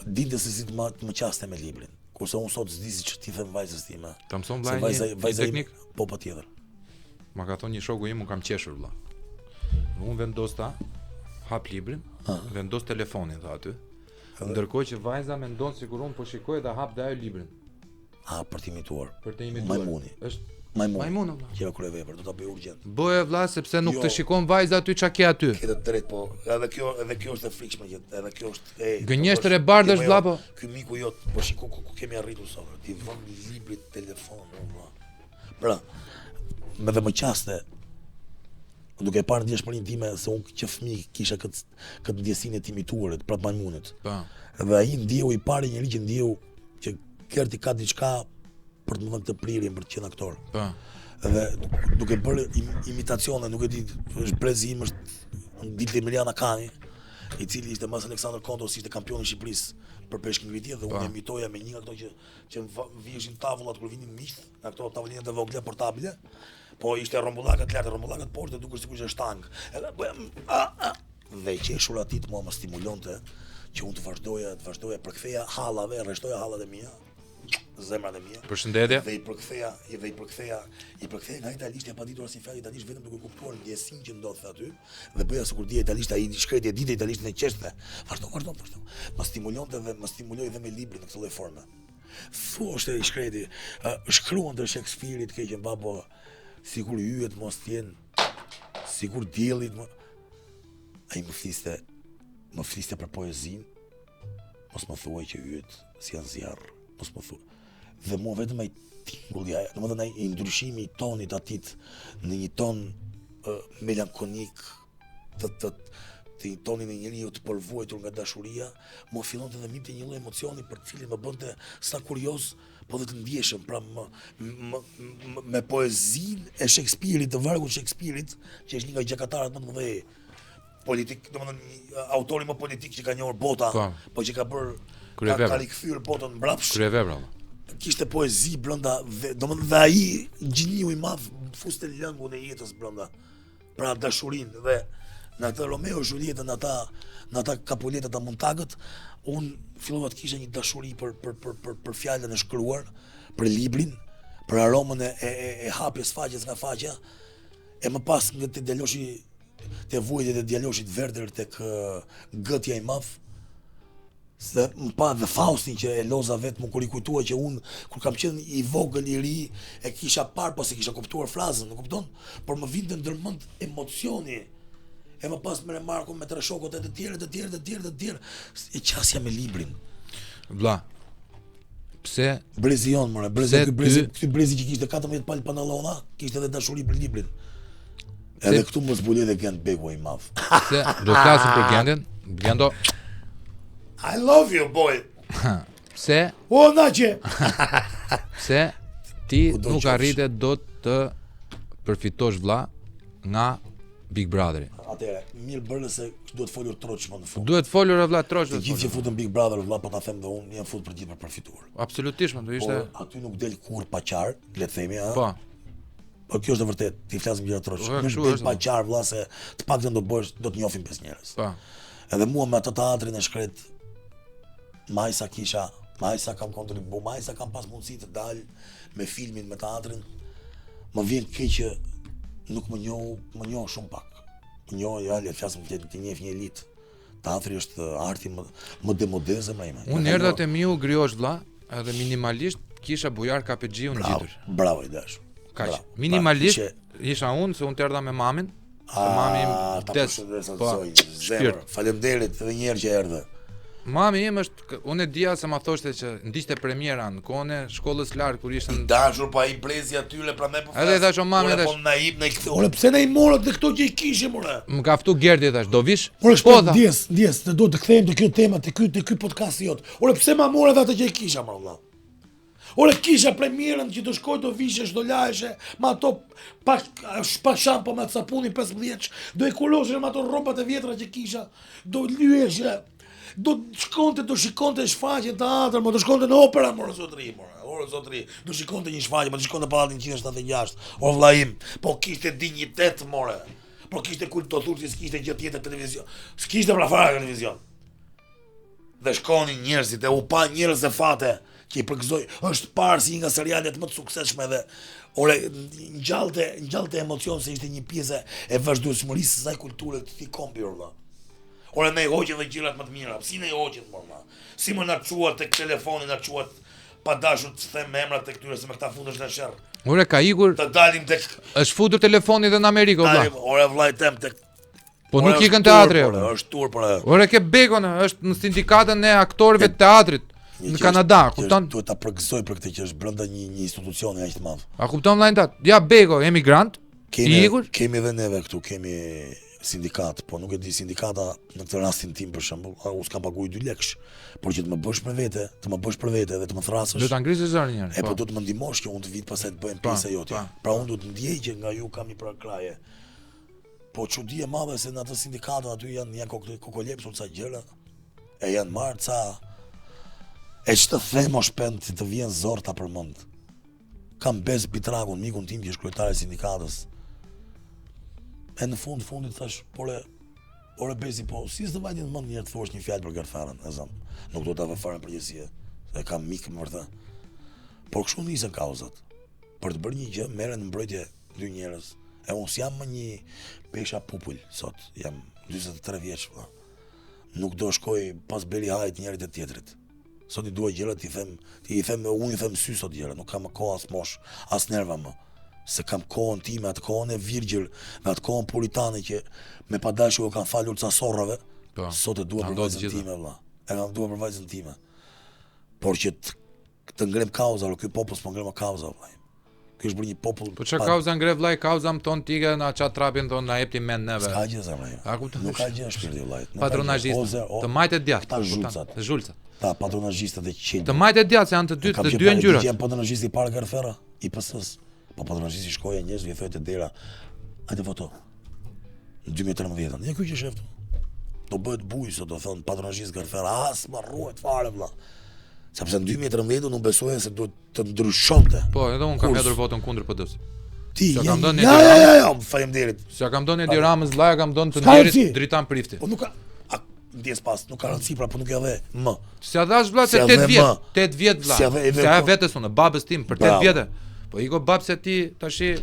Dinte se si të më qaste me librin. Kurse unë sot s'di si që ti them vajzës time. Ta mëson vllai një teknik? Po patjetër. Ma ka thonë një shoku im, unë kam qeshur vëlla. Unë vendosta hap librin, vendos telefonin tha aty. Ndërkohë që vajza mendon sikur unë po shikoj dhe hap dhe ajo librin. Për të imituar. Për të imituar. Majmuni. Është Majmuni vëlla. Qeva kur e vepër, do ta bëj urgjent. Bëje vëlla sepse nuk të shikon vajza aty çka ke aty. Ke të drejt, po. Edhe kjo është e frikshme që edhe kjo është gënjeshtër e bardhësh vëlla po. Ky miku jot, po shiko ku kemi arritur sot. Ti vën librit telefon vëlla. Pra, me dhe më qaste duke parë ndjeshmërinë time se unë që fëmijë kisha këtë ndjesinë e të imituarit, pra majmunit. Po. Dhe ai ndjeu i pari njëri që ndjeu që kerti ka diçka për të më dhënë të prirjen për të qenë aktor. Po. Dhe duke bërë imitacione, nuk e di, është brezi im, është Dilte Emiliana Kani, i cili ishte mas Aleksandr Kontos, ishte kampioni i Shqipërisë për peshkngritje dhe unë imitoja me një nga ato që viheshin tavullat kur vinin miqt, nga ato tavolinat e vogla portabile. Po ishte rrombullakat lart, rrombullakat poshtë, dukur sikur ishte shtang. Edhe bëjmë dhe i qeshur atit mua më stimulonte që unë të vazhdoja përktheja hallave, rreshtoja hallat e mia, zemrat e mia. Përshëndetje. Dhe i përktheja nga italisht, pa ditur asnjë fjalë italisht, vetëm duke kuptuar ndjesinë që ndodhte aty dhe bëja sikur di italisht, ai shkreti di italisht në qeshte. Vazhdo. Më stimuloi dhe me librin në këtë lloj forme. Thoshte i shkreti, shkruan të Shakespeare-it keqen babo, sikur yjet mos t'jen, sikur diellit më. Ai më fliste për poezinë. Mos më thuaj që yjet si janë zjarr, mos më thuaj. Dhe mua vetëm ai tingulli, domethënë ai ndryshimi i tonit atit në një ton melankolik, të tonin e njeriu të përvojtur nga dashuria, më fillonte dhe mimte një lloj emocioni për të cilin më bënte sa kurioz, po dhe të ndjeshëm, pra me poezinë e Shakespeare-it, të vargut Shakespeare-it, që është një nga gjakatarët më të mëdhenj politik, domethënë autori më politik që ka njohur bota, po që ka bërë ka rikthyer botën mbrapsht. Kryevepra. Kishte poezi brenda, domethënë dhe ai gjiniu i madh fuste lëngun e jetës brenda. Pra dashurinë dhe në atë Romeo e Julieta, në ata Capuletat e Montagët, unë fillova të kisha një dashuri për fjalën e shkruar, për librin, për aromën e hapjes faqes nga faqja, e më pas nga të djaloshi, të vujtjet e djaloshit Verder tek gëtja i madh, Se më pa dhe Faustin që e loza vetë më kur i kujtua që unë, kur kam qenë i vogël i ri, e kisha parë, pas e kisha kuptuar frazën, në kupton? Por më vinte ndërmend emocioni. E më pas me Marko me tre shokët e të tjerë, e qasja me librin. Vlla. Pse Brezi jon, more, ky brezi që kishte 14 palë panallona, kishte edhe dashuri për librin. Edhe këtu mos zbuloi edhe Gent Begu i madh. Se do flasim për Gentin. Gendo. I love you, boy. Pse O naçe. Pse ti do nuk qofsh. arrite do të përfitosh vlla nga Big Brotheri. Atëre, mirë bërë se duhet folur troç më në fund. Duhet folur e vlla troç. Të gjithë që futën Big Brother, vëlla, po ta them dhe unë, jam fut për gjithë për përfituar. Absolutisht, do ishte. Por aty nuk del kurrë pa qarë, le të themi, ha. Po. Po kjo është e vërtet, ti flasim gjëra troç. Po, Nuk kështu del është, pa po. qarë, vëlla, se të paktën do të njohin 5 njerëz. Po. Edhe mua me atë teatrin e shkret, majsa kisha, majsa kam kontribu, majsa kam pas mundësi të dal me filmin, me teatrin, më vjen keq që nuk më njoh shumë pak. Më njoh, ja, le të flasim të njeh një elit. Teatri është arti më demodeze më ime. Unë erdha te miu Griosh vlla, edhe minimalisht kisha Bujar KPG unë Bravo, gjitur. bravo i dash. Kaq. Bravo, Minimalisht bravo, isha unë se unë të erdha me mamin. Se mami im ta des. përshëndes atë Po. zonjë, zemër. Faleminderit edhe një herë që erdhe. Mami im është, unë e dija se ma thoshte që ndiqte premieran, kohën e shkollës larg kur ishte Dashur pa i brezi atyre prandaj po. Edhe i thash o mami, Ore, thash. po naib ne kthe. Ore pse ne i morët dhe këto që i kishim ore? më ka ftu Gerdi thash, do vish? Ore Po shpo, tha. ndjes, të do të kthehemi te kjo tema, te ky podcast jot. Ore pse ma morë atë që i kisha më valla? Ore kisha premierën që do shkoj do vishesh, do lajeshe, me ato pa shampo me sapuni 15, do e kuloshe me ato rrobat e vjetra që kisha, do lyeshe, do shikonte shfaqje në teatr, do shkonte në opera, more zotri, do shikonte një shfaqje, do shikonte pallatin 176. O vlla im, po kishte dinjitet, more. Po kishte kultur që s'kishte gjë tjetër televizion. S'kishte pra fare televizion. Dhe shkonin njerëzit e u pa njerëz e fate që i përgëzoj, është parë si një nga serialet më të suksesshme dhe ore ngjallte emocion se ishte një pjesë e vazhdueshmërisë së saj kulture të këtij kombi valla. Ore ne hoqën dhe gjërat më të mira, si ne hoqën valla. Si më na çuat tek telefoni, na çuat pa dashur të them emrat tek tyre se me këta fundesh në sherr. Ore ka ikur, Të dalim tek është futur telefoni dhe në Amerikë o vlla. ore vllai tem tek. Po nuk Ore, ikën është teatri. tur, o. Është tur për. Ore ke Bekon, është në sindikatën e aktorëve të teatrit në Kanada, kupton? Duhet ta përgëzoj për këtë që është brenda një institucioni aq të madh. A kupton vllai tat? Ja Beko, emigrant. I ikur? Kemi edhe neve këtu, kemi sindikat, po nuk e di sindikata në këtë rastin tim për shembull, u s'kam paguaj 2 lekësh, por që të më bësh për vete dhe të më thrasësh. Do ta ngrisësh zërin një E herë. po Po. do të më ndihmosh që unë të vit pastaj të bëjmë Po, pjesë jote. po. Pra unë do të ndjej që nga ju kam një prakraje. Po çudi e madhe se në atë sindikatën aty janë kokolepsur ca gjëra. E janë marrë ca. E ç'të them o shpend që të vjen zor ta përmend. Kam Bez Bitragun, mikun tim që është kryetari i sindikatës. E në fundit thash, ore Bezi, po si s'të vajti në mend një herë të thuash një fjalë për Garfarën, e zëm. Nuk do ta vë fare në përgjithësi, se kam mik më vërtet. Por kështu nisën kauzat. Për të bërë një gjë, merren në mbrojtje 2 njerëz. E unë s'jam më një pesha popull sot, jam 43 vjeç, valla. Nuk do shkoj pas beli hajt njërit e tjetrit. Sot i dua gjërat unë i them sy sot gjëra, nuk kam më kohë as mosh, as nerva më. Se kam kohën time, atë kohën e virgjël, dhe atë kohën puritane që me padashur u kanë falur ca sorrave. Po, Sot e dua ta për ndodh vajzën gjitha. time, valla. E kam dua për vajzën time. Por që të ngrem kauza, ky popull s'po ngrem kauza, valla. Ky është bërë një popull. Po çka kauza ngre vllai, kauza më ton tige na çat trapin ton na jepti mend neve. Ka gjë zemra ime. A kupton? Nuk ka gjë në shpirtin e vllajt. Patronazhist. Të majtë djathtë. Ta kupton? zhulcat. Të zhulcat. Ta patronazhistët e qenë. Të majtë djathtë janë të dy janë ngjyrat. Kam patronazhist i parë Garfera, i PS-s. Po patronazhisti shkoja njerëzve i thotë te dera. Hajde foto. Në 2013. Ja ky që shef. Do bëhet buj sot, do thon patronazhist Garfera, as më rruhet fare vëlla. Sepse në 2013 unë besoja se do të ndryshonte. Po, edhe unë kam hedhur votën kundër PD-s. Ti, Sa kam dhënë ja, faleminderit. Sa kam dhënë Edi Ramës vllai, kam dhënë të S'ka nderit rëndsi. Dritan Prifti. Po nuk ka ndjes pas, nuk ka rëndësi pra, po nuk ja dhe më. Si a dash vlla se Si a 8 dhe vjet, më. 8 vjet vlla. Si a dhe edhe Se a po. vetes unë, babës tim për 8 Bravo. vjetë. Po iko babse ti tashi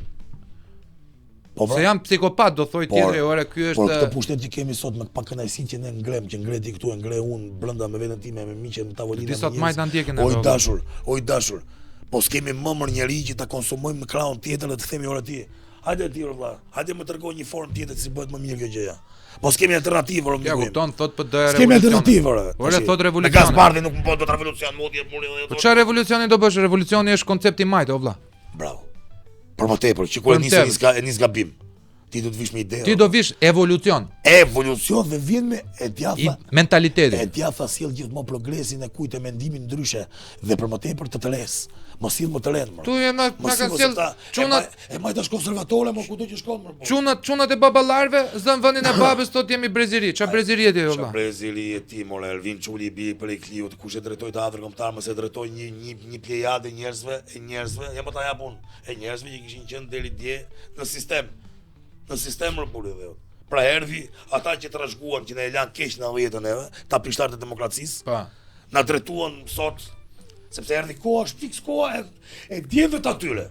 Se jam psikopat, do thoj tjetri, ore ky është. Por këtë pushtet që kemi sot me pak kënaqësi që ne ngrem, që ngre ti këtu, e ngre unë brenda me veten time, me miqe në tavolinë. Ti sot majta ndjekin Oj dashur. Po s'kemi mëmër njeri që ta konsumojmë në krahun tjetër dhe të themi ora ti. Hajde ti vëlla, hajde më tregoj një formë tjetër si bëhet më mirë kjo gjëja. Po s'kemi alternativë, ora. Ja kupton, thot PD revolucion. S'kemi alternativë, ora. Ora thot revolucion. Ne Gazbardi nuk më do të revolucion, modi muri. Po çfarë revolucioni do bësh? Revolucioni është koncepti i majt, o vëlla. Bravo. Por më tepër, që kur nis gabim. Ti do të vish me ide. Ti do vish evolucion. Evolucion dhe vjen me e djatha mentaliteti. E djatha sjell gjithmonë progresin e kujt e mendimin ndryshe dhe për më tepër të tëres. Mos sill më të rënd. Tu je na ka sjell çunat e majtash konservatore, më kudo që shkon më. Çunat e baballarëve zën vendin e babës, thot jemi breziri. Ç'a breziri e ti valla? Ç'a breziri e ti, more Elvin Çuli bi për Kliut, kush e drejtoi teatrin kombëtar, mos e drejtoi një plejadë njerëzve, jam ta japun. E njerëzve që kishin qenë deri dje në sistem. Në sistem rëpulli dhe pra erdhi ata që trashëguan që ne e lanë keq në vjetën eve, ta prishtarët e demokracisë, na drejtuan sot, sepse erdhi koha, është fiks koha e djemve të atyre.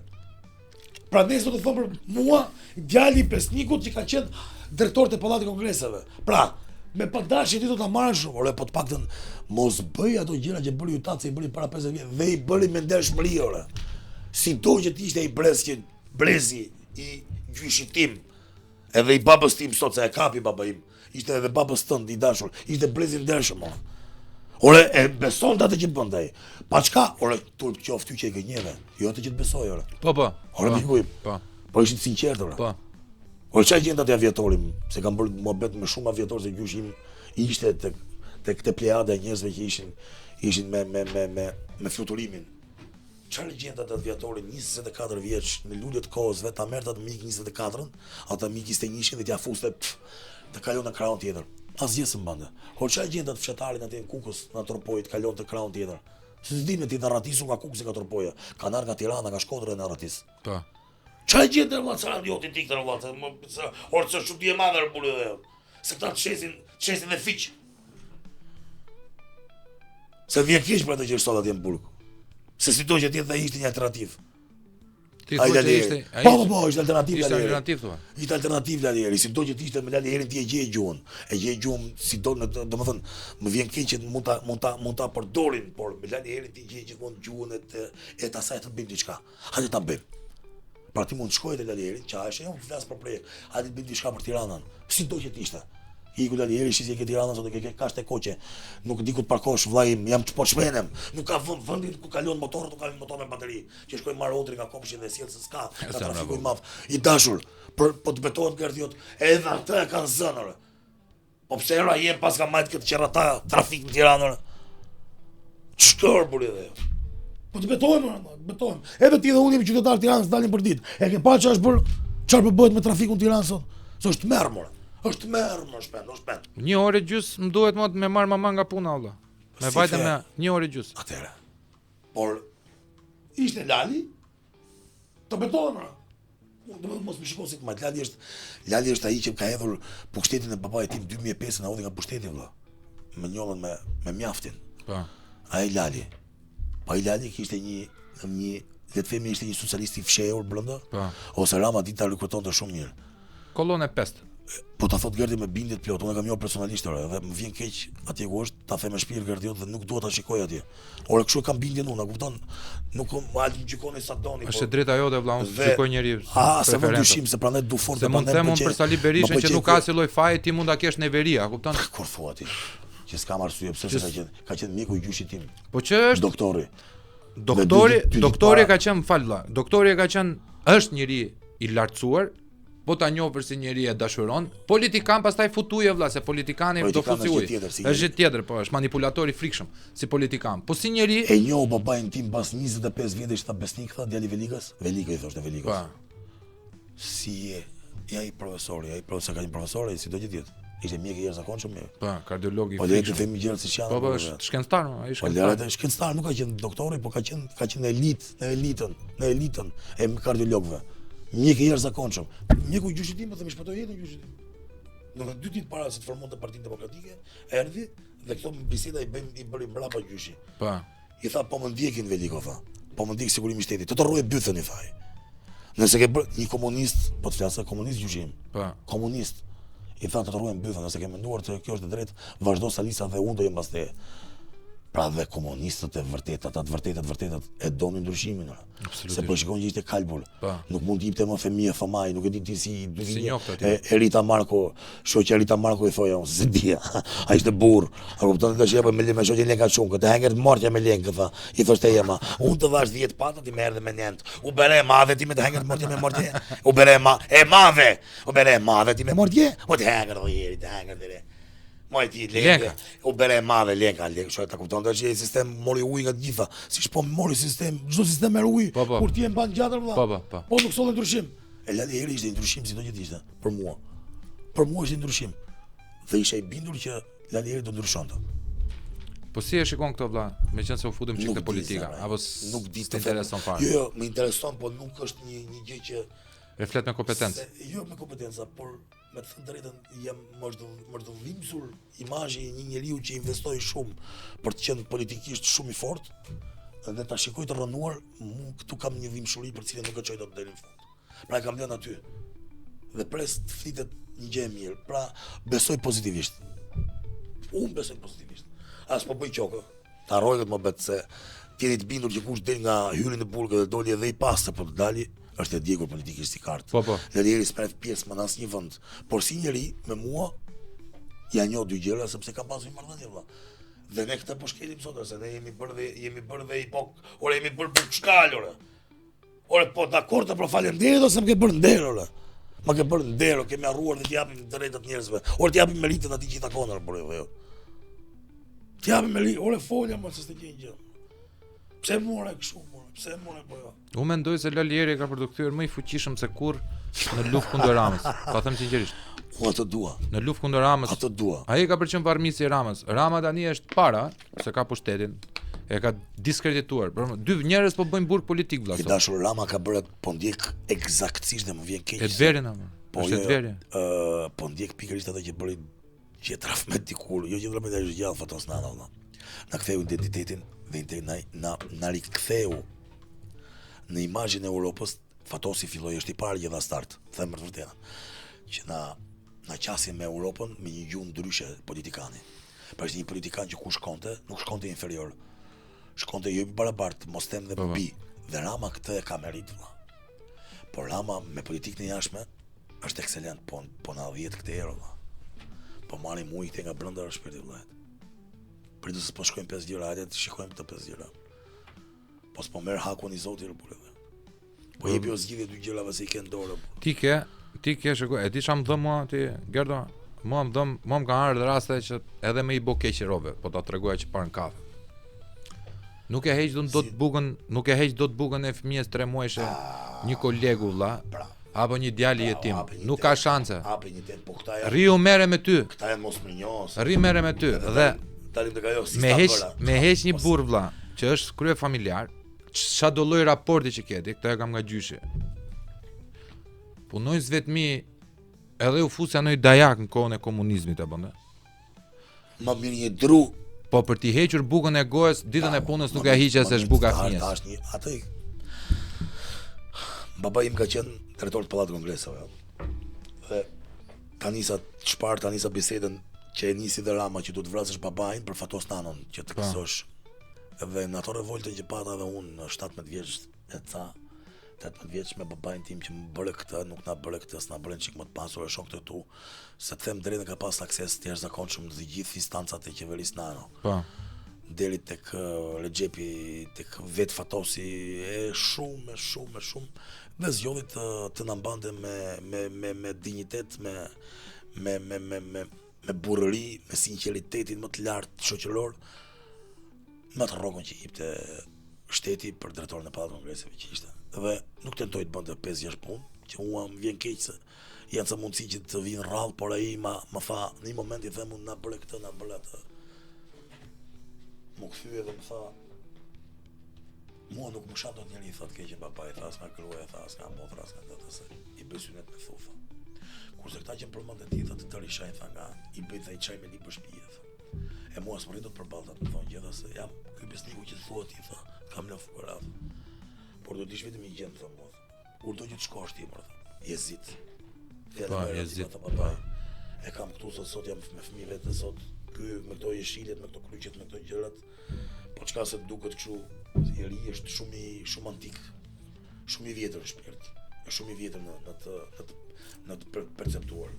Pra ne sot të thonë për mua, djali i pesnikut që ka qenë drejtor të pallatit kongreseve. Pra, me padashje ti do ta marrësh, ore po të paktën mos bëj ato gjëra që bëri Utaci, i bëri para 50 vjet dhe i bëri me ndershmëri ore. Sido që ti ishte i brezi i gjyshit tim. Edhe i babës tim sot, se e kapi baba im, ishte edhe babës tënd i dashur, ishte brezi ndershëm. Ore, e beson atë që bën ai. Pa çka, ore, turp qoft ty që e gënjeve, jo atë që të besoj ore. Po. Ore mikuim. Po. Po ishit sinqert ore. Po. Ore çaj gjend atë aviatorim, se kam bërë mohabet me shumë aviatorë se gjyshim ishte tek këtë plejade e njerëzve që ishin me fluturimin. Çfarë gjend atë aviatorin 24 vjeç në lulje të kohës vet, ta merrte atë mik 24-ën, ata mik 21-shin dhe t'ia fuste të kalon në krahun tjetër. Asgjë s'm bante. Por çfarë gjend atë fshatarin atje në Kukës, në Tropojë, të kalon të krahun tjetër. Se di me ti të rratisu nga Kukës nga Tropojë, ka ndar nga Tirana, nga Shkodra në rratis. Po. Çfarë gjend atë çfarë idiotin tik të vllatë, or ç'është shumë e madhe rbullë dhe. Se këta çesin dhe fiq. Se vjen keq për atë që është sot atje në burg. Se si do që tjetë dhe ishte një alternativ. Ti thua që ishte... Po, ishte alternativ Ishte Lalieri. alternativ, thua. Ishte alternativ Lalieri, si do që t'ishte me Lalierin ti e gje gjuhën. E gje gjuhën, si do në, do më thënë, më vjen keq që mund ta përdorin, por me Lalierin ti gje gjithmonë gjuhën e të asaj të bëjmë diçka. Hajde ta bëjmë. Pra ti mund të shkojë te Lalierin, qashe, unë flas për projekt. Hajde të bëjmë diçka për Tiranën. Si do që t'ishte. Iku Lalieri shisi ke Tirana sot ke kashte koqe. Nuk di ku të parkosh vllai im, jam po çmenem. Nuk ka vendi ku kalon motorët, nuk ka motor me bateri. Që shkoj marr otrin nga kopshi dhe sjell se s'ka. Ka trafiku i madh. I dashur, po të betohet gardiot, edhe ata kanë zënë. Po pse era jem pas ka majt këtë qerrata trafik në Tiranë. Ç'kor buri dhe. Po të betohem. Edhe ti dhe unë jemi qytetar Tiranës, dalim për ditë. E ke pa ç'është bër, çfarë bëhet me trafikun në Tiranë sot? Se është merr more. Është merr më shpend. Një orë gjys më duhet me marr mama nga puna valla. Me vajte me një orë gjys. Atëre. Por ishte Lali të betohem. Do mos më shikoj si të majt. Lali është ai që ka hedhur pushtetin e babait tim 2005 na hodhi nga pushteti valla. Me njollën me mjaftin. Po. Ai Lali. Po ai Lali kishte një le të themi ishte një socialist i fshehur brenda. Po. Ose Rama ditë ta rikujtonte shumë mirë. Kolon e pest. Po ta thot Gerdi me bindje të plot, unë kam njohur personalisht edhe më vjen keq atje ku është, ta them me shpirt Gerdiot dhe nuk dua ta shikoj atje. Ora kështu kam bindjen unë, a kupton? Nuk mal gjykoni sa doni. Është drejta jote vëlla, unë gjykoj njeriu. Se më dyshim se prandaj du fort se mund të them unë për Sali Berishën që nuk ka asnjë lloj faje, ti mund ta kesh në veri, a kupton? Kur thua ti? Që s'kam arsye pse ka qenë mjeku i gjyshit tim. Po që është doktori. Doktori ka qenë fal vëlla. Doktori ka qenë është njëri i lartësuar. Po ta njohur si njëri e dashuron, politikan pastaj futuje vëlla, se politikani do fusi ujë. Është gjë tjetër, po është manipulator i frikshëm si politikan. Po si njëri e njoh babain tim pas 25 vjetësh ta besnik tha djali Velikës. Velikë i thoshte Velikës. Po. Si e ai profesori, ka një profesor, si do të jetë. Ishte mjek i jashtëzakonshëm. Po, kardiolog i frikshëm. Po le të themi gjëra si janë. Po, është shkencëtar, ai është shkencëtar. Po le shkencëtar, nuk ka qenë doktori, po ka qenë në elitën e kardiologëve. Mjek i jashtëzakonshëm. Mjeku i gjyshit tim, po themi shpëtoi jetën gjyshit tim. Do të 2 ditë para se të formonte Partinë Demokratike, erdhi dhe këto biseda i bëri mbrapa gjyshi. Po. I tha po më ndjekin Veliko tha. Po më ndjek sigurimi i shtetit. Të rrojë bythën i thaj. Nëse ke bërë një komunist, po të flasë komunist gjyqim. Po. Komunist. I tha të rruajmë bytha, nëse ke menduar se kjo është e drejtë, vazhdo Salisa dhe unë do jem pas teje. Pra dhe komunistët e vërtetë, ata të vërtetët e donin ndryshimin. Se po shikon që ishte kalbul. Nuk mund të jepte më fëmijë famaj, nuk e di ti si Rita Marko, shoqja Rita Marko i thoja unë se dia. Ai ishte burr. A kupton tash apo me shoqën Lenka Çunka, të hangër të mortja me Lenka tha. I thoshte jema, unë të vash 10 pata ti më erdhe me nent. U bëre madhe ti me të hangër të mortja me mortje. U bëre madhe. U bëre madhe ti me mortje. O të hangër do jeri, të hangër dire. Moj ti Lenka, u bëre madhe Lenka, shoqja ta kupton tash ai sistem mori ujë nga të gjitha. Siç po mori sistem, çdo sistem merr ujë. Kur ti e mban gjatër vëlla. Po nuk solli ndryshim. E Lali Eri ishte ndryshim si do që ishte për mua. Për mua ishte ndryshim. Dhe isha i bindur që Lali Eri do ndryshonte. Po si e shikon këto vëlla, meqense u futëm çik te politika, apo nuk di të intereson fare? Jo, më intereson, po nuk është një gjë që reflet me kompetencë. Jo me kompetenca, por me të thënë drejtën jam mërdhëllimsur imazhi i një njeriu që investoi shumë për të qenë politikisht shumë i fortë dhe ta shikoj të rënuar, mu këtu kam një dhimbshuri për cilën nuk e çoj dot deri në fund. Pra e kam lënë aty. Dhe pres të flitet një gjë e mirë. Pra besoj pozitivisht. Unë besoj pozitivisht. As po bëj qokë. Ta harroj këtë mëbet se t'jeni të bindur që kush del nga hyri në burgë dhe doli edhe i pastë po të dali, është e djegur politikisht si kartë. Po. Lalieri s'pref pjesë më në asnjë vend, por si njeri me mua ja njoh dy gjëra sepse kam pasur marrëdhënie vëlla. Dhe ne këtë po shkelim sot, se ne jemi bërë dhe ore jemi bërë për shkallë, ore. Ore po dakord të falënderit ose më ke bërë nder, ore. Ma ke bërë nder, kemi harruar dhe t'japim drejtat njerëzve. Ore t'japim meritën atij që i takon por jo. T'japim meritën, ore folja më se s'të gjë. Pse more kështu, pse more po jo? Unë mendoj se Lalieri ka për të kthyer më i fuqishëm se kurrë në luftë kundër Ramës. Pa them sinqerisht. Unë atë dua. Në luftë kundër Ramës. Atë dua. Ai ka përqen varrëmisi i Ramës. Rama tani është para se ka pushtetin. E ka diskredituar. Dy njerëz po bëjnë burg politik vëlla. I dashur Rama ka bërë po ndjek eksaktësisht dhe më vjen keq. E dverin apo? Po është dverje. Po ndjek pikërisht atë që bëri që Rahmet dikur, jo që Rahmet është gjallë fotos nana vëlla. Na ktheu identitetin dhe na riktheu në imazhin e Europës. Fatosi filloi është i parë që dha start, them për të vërtetën, që na qasin me Europën me një gjuhë ndryshe politikani. Pra është një politikan që ku shkonte, nuk shkonte inferior. Shkonte jo i barabartë, mos them dhe mbi. Dhe Rama këtë e ka merit vëlla. Por Rama me politikën e jashtme është ekselent, po na 10 këtë herë vëlla. Po marrim ujë këtej nga brenda shpirtit vëlla. Pritë se po shkojmë 5 gjëra, hajde të shikojmë këto 5 gjëra. Po s'po merr hakun i Zotit por edhe. Po jepi o zgjidhje dy gjërave se i kanë dorë. Ti ke shikoj, e di çam dhëm mua ti, Gerdo. Mua më ka ardhur raste që edhe më i bë keq rove, po ta tregoja që para në kafe. Nuk e heq dot bukën e fëmijës 3 muajshe, një kolegu vëlla, apo një djalë jetim. Nuk ka shanse. Hapi një temp, po këta janë. Riu merre me ty. Këta janë mos minjos. Ri merre me ty dhe dalim tek ajo si me heq një burr vëlla, që është krye familjar. Qa do lloj raporti që keti, këtë e kam nga gjyshi. Punoj vetëmi edhe u fusja në dajak në kohën e komunizmit e bënde. Ma mirë një dru. Po për t'i hequr bukën e gojës, ditën e punës nuk e hiqe se është buka fëmijës. Atë baba im ka qenë drejtor të Pallatit Kongresave. Dhe ta nisa bisedën që e nisi dhe Rama që du të vrasësh babain për fatos nanon që të kësosh. Dhe në ato revoltën që pata dhe unë në 17 vjeç e ca 18 vjeç me babain tim që më bërë këtë, nuk na bërë këtë, s'na bërën çik më të pasur e shokët e tu, se të them drejtën ka pas akses të jashtëzakonshëm në të gjithë instancat e qeverisë nano. Po. Deri tek Rexhepi, tek vet Fatosi e shumë dhe zgjodhi të na mbante me dinjitet, me burrëri, me sinqeritetin më të lartë shoqëror. Më të rrogën që jepte shteti për drejtorin e Pallatit Kongreseve që ishte. Dhe nuk tentoj të bënte 5-6 punë, që mua më vjen keq se janë ca mundësi që të vinë rrallë, por ai më tha, në një moment i them unë na bëre këtë, na bëre atë. Më kthye dhe më tha, mua nuk më shat dot njëri, thotë keq baba, i tha s'ka kruaj, tha s'ka motra, s'ka këtë se i bëj synet me thufa. Kurse këta që përmendën ti thotë të rishajnë tha nga i bëj thaj çaj me libër shtëpie. E mua s'më rritot për baltat, më thonë gjitha se jam ky besniku që të thua ti, tha, kam në fukarat. Por do t'ish vetëm i gjendë, thonë mua. Kurdo që të shkosh ti, më jezit. Jezit. E kam këtu sot jam me fëmijë vetë sot, ky me këto jeshiljet, me këto kryqet, me këto gjërat. Po çka se duket kështu, i ri është shumë antik. Shumë i vjetër shpirti. Është shumë i vjetër në të perceptuar.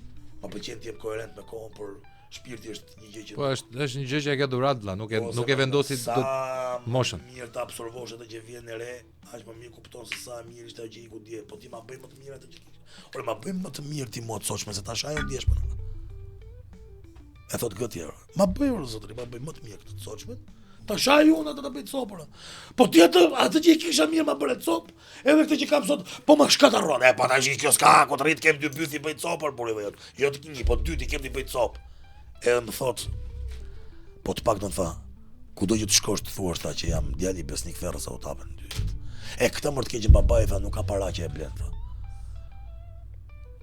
Ma pëlqen të jem koherent me kohën, por shpirti është një gjë që Po është një gjë që e ke durat vlla, nuk e vendosi moshën. Mirë ta absorbosh atë që vjen e re, aq më mirë kupton se sa e mirë ishte ajo që i ku dje, po ti ma bëj më të mirë atë që. Ore ma bëj më të mirë ti mo të soçme se tash ajo ndjesh më. E thot gëtjer. Ma bëj o zotri, ma bëj më të mirë këtë të soçme. Tash ajo unë atë të bëj copër. Po ti atë që i kisha mirë ma bëre cop, edhe këtë që kam sot, po më shkatarron. E po tash kjo s'ka, ku të rrit kem 2 byth i bëj copër, por jo të kinji, po 2 ti kem të bëj cop. Edhe më thot, po të pak do të tha, kudo që të shkosh të thuash tha që jam djali besnik ferrës sa u tapen. E këtë më të keqë babai tha nuk ka para që e blen tha.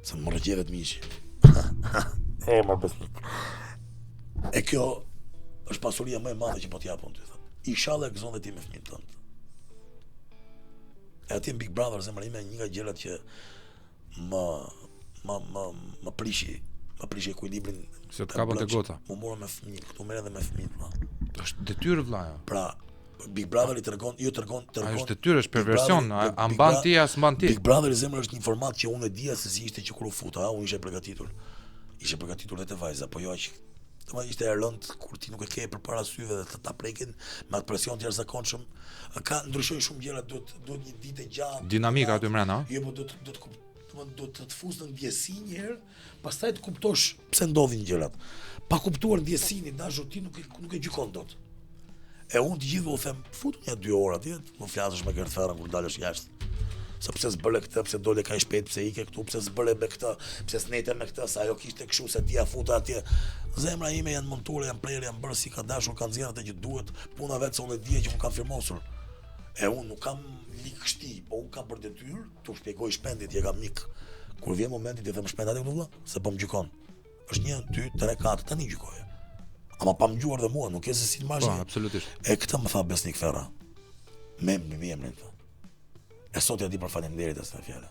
Se më rëgjevet miqi. E më besnik. E kjo është pasuria më e madhe që po t'japon ty, thot. Inshallah e gëzon dhe ti me fëmijën tënd. E aty në Big Brother zemra ime një nga gjërat që më prishi ekuilibrin. Se të kapën të gota. Më morën me fëmijë, këtu merren edhe me fëmijë. Është detyrë vlla. Pra, Big Brother i tregon. Ai është detyrë, është perversion, a mban ti as mban ti. Big Brother i zemra është një format që unë e dija se si ishte që kur u futa, unë isha përgatitur. Isha përgatitur edhe te vajza, po jo aq. Domethënë ishte e rënd kur ti nuk e ke përpara syve dhe ta prekin me atë presion të jashtëzakonshëm. Ka ndryshojnë shumë gjëra, duhet një ditë e gjatë. Dinamika aty mbrana, Jo, po do të fus në ndjesi një herë, pastaj të kuptosh pse ndodhin gjërat. Pa kuptuar ndjesinë, dashur ti nuk e gjykon dot. E unë të gjithë u them, futu një 2 orë atje, më flasësh me kërtherën kur dalësh jashtë. Se pse s'bële këtë, pse dole kaq shpejt, pse ike këtu, pse s'bële me këtë, pse s'nete me këtë, sa ajo kishte kështu se ti ja futa atje. Zemra ime janë montuar, janë prerë, janë bërë si ka dashur, kanë nxjerrë atë që duhet, puna vetë se unë e dije që unë kam firmosur. E unë nuk kam lik kështi, po unë kam për detyrë, tu shpjegoj shpendit, je kam mik. Kur vjen momenti ti them shpend atë këtu vëlla, se po më gjykon. Është 1, 2, 3, 4, tani gjykoje. Ama pa më gjuar dhe mua, nuk e se si të marrë. Po, absolutisht. E këtë më tha besnik ferra. Me emrin tha. E sot ja di për faleminderit asaj fjale.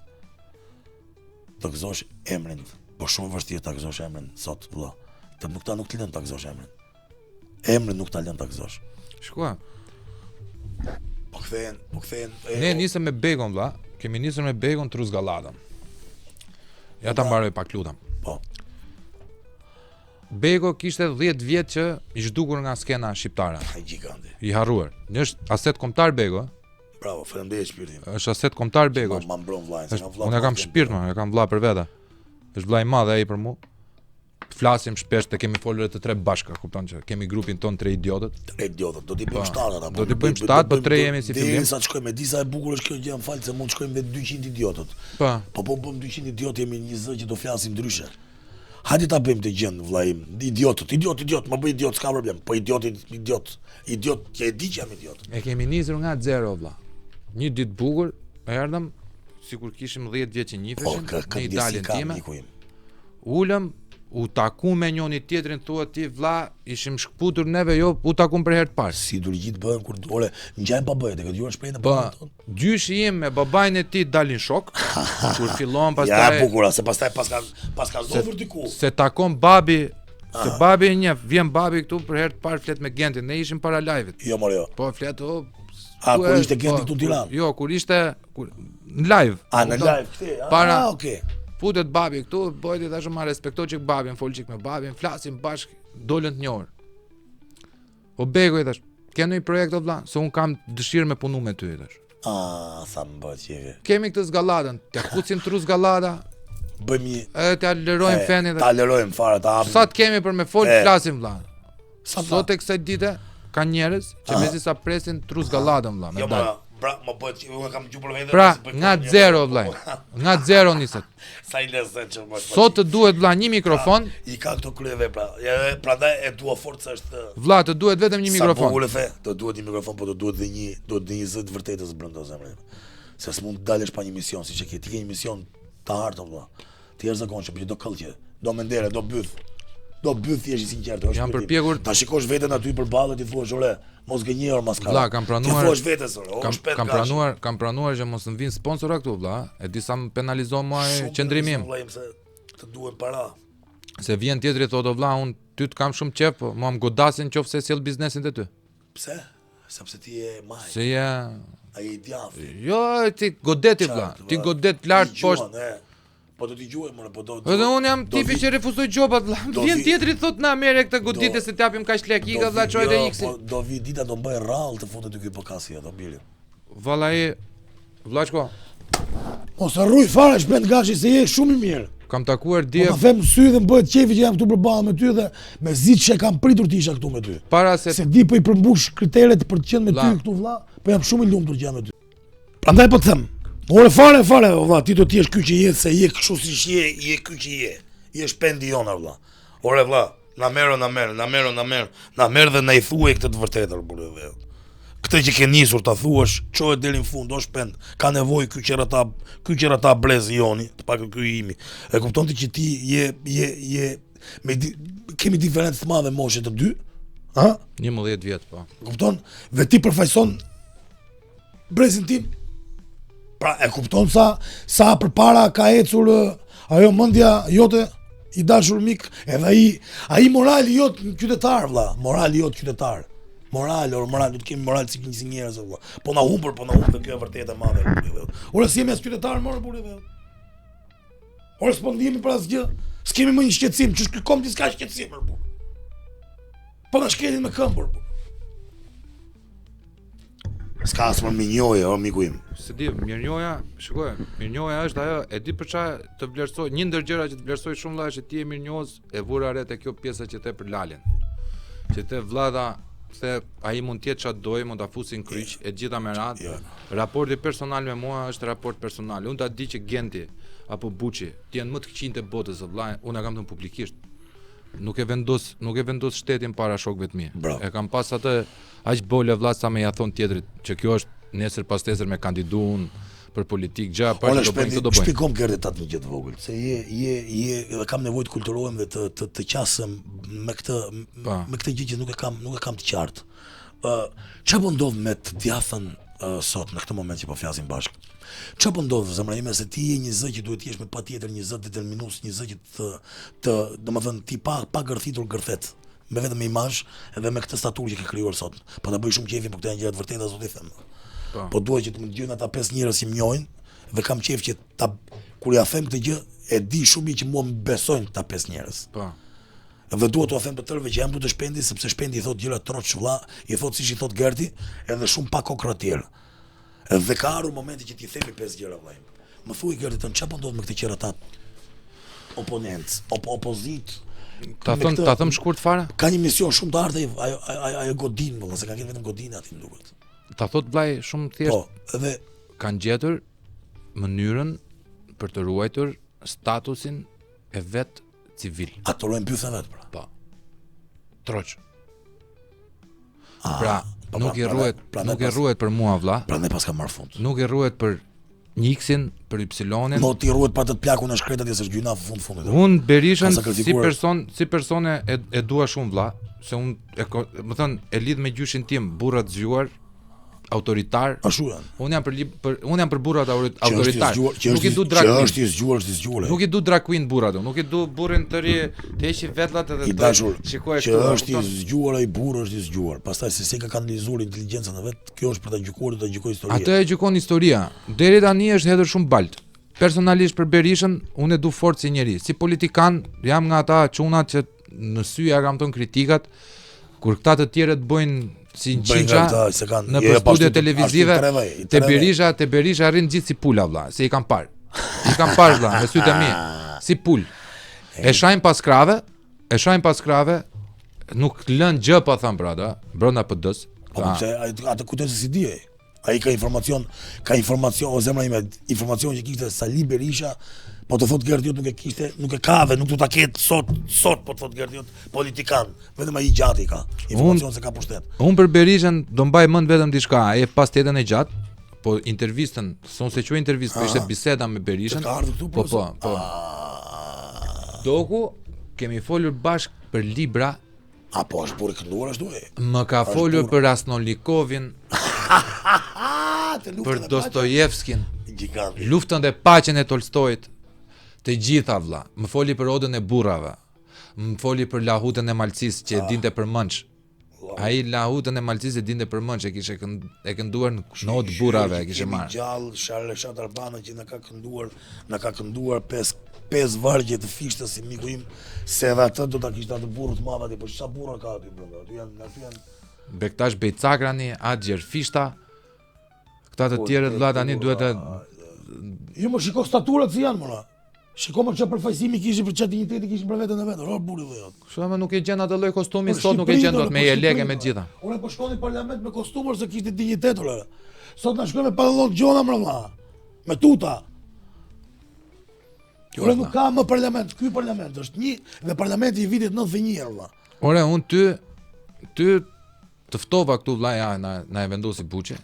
Të gëzosh emrin, po shumë vështirë ta gëzosh emrin sot vëlla. Të nuk të lën ta gëzosh emrin. Emrin nuk ta lën ta gëzosh. Shkua. Po kthehen. Ne nisëm me Begon vlla. Kemi nisur me Begon Truz Galladën. Ja ta mbaroj pak lutem. Po. Bego kishte 10 vjet që i zhdukur nga skena shqiptare. Ai gigante. I harruar. Një është aset kombëtar Bego. Bravo, faleminderit shpirtin. Është aset kombëtar Bego. Ma mbron vllajën, se kam vllaj. Unë kam shpirt, e kam vlla për vete. Është vllai i madh ai për mua. Flasim shpesh, të kemi folur të 3 bashkë, kupton që kemi grupin ton 3 idiotët. 3 idiotët, do t'i bëjmë 7 ata. Do t'i bëjmë 7, po 3 jemi si fillim. Sa të shkojmë, disa e bukur është kjo gjë, më fal se mund të shkojmë vetë 200 idiotët. Po bëm 200 idiotë, jemi një zë që do flasim ndryshe. Hajde ta bëjmë të gjën vllai, idiotët, idiot, më bëj idiot, s'ka problem. Po idiot, që e di që jam idiot. E kemi nisur nga 0 vlla. Një ditë bukur, erdhëm sikur kishim 10 vjet që njiheshim, në idealin time. Ulëm, u taku me njëri tjetrin, thua ti vlla, ishim shkputur neve, jo, u takum për herë të parë. Si durigjit bëhen kur ore, ngjajmë babait, e ke dëgjuar shprehjen e babait ton? Gjyshi im me babain e tij dalin shok, kur fillon pastaj. Ja, bukura, se pastaj paska zovur diku. Se takon babi, se babi e njeh, vjen babi këtu për herë të parë flet me Gentin, ne ishim para live-it. Jo, more jo. Po flet o. Kur ishte Genti këtu në Tiranë? Jo, kur ishte në live. Në live këtej. Para, okay. Futet babi këtu, bojti tash ma respektoj çik babin, fol çik me babin, flasim bashk, dolën të një orë. O Bego i thash, ke ndonjë projekt o vlla? Se un kam dëshirë me punu me ty tash. Sa më bëhet qeve. Kemi këtë zgalladën, t'ja kucim Truz Gallada. Bëjmë një. Edhe t'ja lërojmë fenin. Ta lërojmë fare, ta hapim. Sa të kemi për me fol, flasim vlla. Sot e kësaj dite ka njerëz që mezi sa presin Truz Galladën vlla, me dal. Më bëhet, unë kam gjuar për vete. Pra, nga 0 vllai. Nga 0 niset. Sa i lezet që më. Sot të duhet vlla një mikrofon. I ka këto kryeve pra. Prandaj e dua fort se është. Vlla, të duhet vetëm një mikrofon. Sa po the, të duhet një mikrofon, po të duhet një zë të vërtetës brenda zemrës. Se s'mund të dalësh pa një mision, siç e ke. Ti ke një mision të hartë vlla. Ti je zakonshëm, po do këllqe, do mendere, do byth. Do byth thjesht i sinqert. Jam përpjekur ta shikosh veten aty përballë ti thuash, "Ore, mos gënjeur maskara." Vlla, kam pranuar. Ti thuash vetes, "Ore, kam pranuar që mos më vinë sponsora këtu, vlla. E di sa më penalizon mua qendrimi im. Se të duhen para. Se vjen tjetri thotë, vlla, unë ty të kam shumë qef, po mua më godasin qoftë se sjell biznesin te ty. Pse? Sepse ti je maj. Se je ai i djathtë. Jo, ti godeti vlla. Ti godet lart poshtë. Po do t'i gjuaj, more, po do. Edhe unë jam tipi që refuzoj jobat, vlla. Vjen tjetri thotë na merre këtë goditje se t'japim kaq lek, ika vlla çoj te X. Po do vi dita do bëj rrall të futet ty ky pokasi ato bili. Vallai, vllachko. Mos harruj fare shpend gashi se je shumë i mirë. Kam takuar dje. Po ta them sy dhe më bëhet qefi që jam këtu përballë me ty dhe me zit që kam pritur të isha këtu me ty. Para se di po i përmbush kriteret për të qenë me ty këtu vlla, po jam shumë i lumtur që jam me ty. Prandaj po të them. Ore fare, valla, ti do të jesh ky që je, se je kështu siç je ky që je. Je shpendi jona valla. Ore vlla, na merr dhe na i thuaj këtë të vërtetën burrë vet. Këtë që ke nisur ta thuash, çohet deri në fund, o shpend. Ka nevojë ky qerata brez joni, të pak ky imi. E kupton ti që ti je kemi diferencë të madhe moshe të dy? Ha? 11 vjet po. Kupton? Dhe ti përfaqëson brezin tim. Pra e kupton sa përpara ka ecur ajo mendja jote i dashur mik, edhe ai morali jot qytetar vlla, morali jot qytetar. Moral, do të kemi moral si njerëz valla. Po na humbur, kjo e vërtetë e madhe. Ora si jemi as qytetar morë burrë vet. Ora s'po ndihemi për asgjë. S'kemi më një shqetësim, ç'është ky kom diçka shqetësim burrë. Po na shkelin me këmbur. S'ka as më mirënjohje, o miku im. Se di, mirënjohja, shikoj, mirënjohja është ajo, e di për çfarë të vlerësoj, një ndër gjëra që të vlerësoj shumë vëlla është që ti je mirënjohës e vura re te kjo pjesa që the për Lalin. Që te vllada se ai mund të jetë çfarë doj, mund ta fusin kryq, e gjitha me radhë. Raporti personal me mua është raport personal. Unë ta di që Genti apo Buçi janë më të këqinjtë të botës vëlla, unë e kam thënë publikisht. Nuk e vendos shtetin para shokëve të mi. E kam pas atë aq bole vëlla sa me ja thon tjetrit që kjo është nesër pas nesër me kandiduun për politik gjë pa që do bëjnë këtë do bëjnë. Shpikom Gerti ta të gjë të vogël, se je kam nevojë të kulturohem dhe të qasëm me këtë gjë që nuk e kam të qartë. Çfarë po ndodh me të djathën sot në këtë moment që po flasim bashkë? Çfarë po ndodh zemra ime se ti je një zë që duhet të jesh me patjetër një zë determinues, një zë që domethënë ti pa gërthitur gërthet, me vetëm imazh edhe me këtë staturë që ke krijuar sot. Po ta bëj shumë qefin, por këto janë gjëra të vërteta zoti them. Po duhet që të më dëgjojnë ata 5 njerëz që më njohin dhe kam qejf që kur ja them këtë gjë e di shumë që mua më besojnë ta 5 njerëz. Po. Dhe duhet t'u them të tërëve që jam këtu të Shpendi sepse Shpendi i thot gjëra troç vëlla, i thot siç i thot Gerti, edhe shumë pa kokra të tjerë. Dhe ka ardhur momenti që ti themi 5 gjëra vëllai. Më thuaj Gerti ton çfarë po ndodh me këtë gjëra ta oponent, opozit. Ta them shkurt fare? Ka një mision shumë të artë ajo godin vëlla, se ka vetëm godin aty më duket. Ta thot vllai shumë thjesht. Po, edhe kanë gjetur mënyrën për të ruajtur statusin e vet civil. Ato ruajnë pyetën vet pra. Po. Troç. Pra, nuk i ruhet për mua vlla. Prandaj pas ka marr fund. Nuk i ruhet për X-in, për Y-in. Mo ti ruhet për atë të plakun në shkretat e s'është gjyna fundit. Unë Berishën si persone e dua shumë vlla, se unë më thën e lidh me gjyshin tim, burrat zgjuar, autoritar. Ashtu janë. Unë jam për burrat autoritar. Nuk i du drag queen. Është i zgjuar. Nuk i du drag queen burrat, nuk i du burrin të ri të heqë vetlat edhe të shikoj ashtu. Që është i zgjuar ai burr është i zgjuar. Pastaj se ka kanalizuar inteligjencën e vet, kjo është për ta gjykuar, do ta gjykoj historia. Atë e gjykon historia. Deri tani është hedhur shumë balt. Personalisht për Berishën, unë e du fort si njeri. Si politikan, jam nga ata çunat që në sy ja kam thënë kritikat, kur këta të tjerët bëjnë si Xhinxha në studio televizive, te Berisha arrin gjithë si pula vlla, se i kam parë. I kam parë vlla, me sytë e mi, si pul. E shajm pas krave, nuk lën gjë pa thënë për ata, brenda PD-s. Po pse atë kujton se si di ai. Ai ka informacion o zemra ime, informacion që kishte Sali Berisha, po të thot Gerti nuk e kishte, nuk e ka dhe nuk do ta ketë sot po të thot Gerti politikan, vetëm ai gjati ka. Informacion se ka pushtet. Unë për Berishën do mbaj mend vetëm diçka, ai pas tetën e gjatë, po intervistën, son se quaj intervistë, ishte biseda me Berishën. Po. Doku kemi folur bashk për libra. A po është burë kënduar ashtu e? Më ka folur për Raskolnikovin, për Dostojevskin, Luftën dhe Paqen e Tolstojit, të gjitha vlla. Më foli për Odën e burrave. Më foli për Lahutën e Malcis që e dinte për mënç. Ai Lahutën e Malcis e dinte për mënç, e kishte kënduar në Odë burrave, e kishte marrë. Gjallë Charles Shatarbana që na ka kënduar pesë vargje të fishtës si miku im, se edhe atë do ta kishte atë burrë të madh aty, po sa burra ka aty brenda. Aty janë Bektash Bejcakrani, Axher Fishta, këta të tjerët vlla tani duhet të Jo më shiko staturat si janë mëna. Shiko më çfarë përfaqësimi kishin për çfarë digniteti kishin për veten e vet. Ro burri dhe jot. Kështu më nuk e gjen atë lloj kostumi sot, nuk e gjen dot me lege me gjitha. Unë po shkoj në parlament me kostumër se kishte dignitet ora. Sot na shkojmë me pantallon gjona më valla. Me tuta. Ora nuk ka më parlament, ky parlament është një dhe parlamenti i vitit 91 valla. Ore unë ty të ftova këtu vlla ja na e vendosi buçi.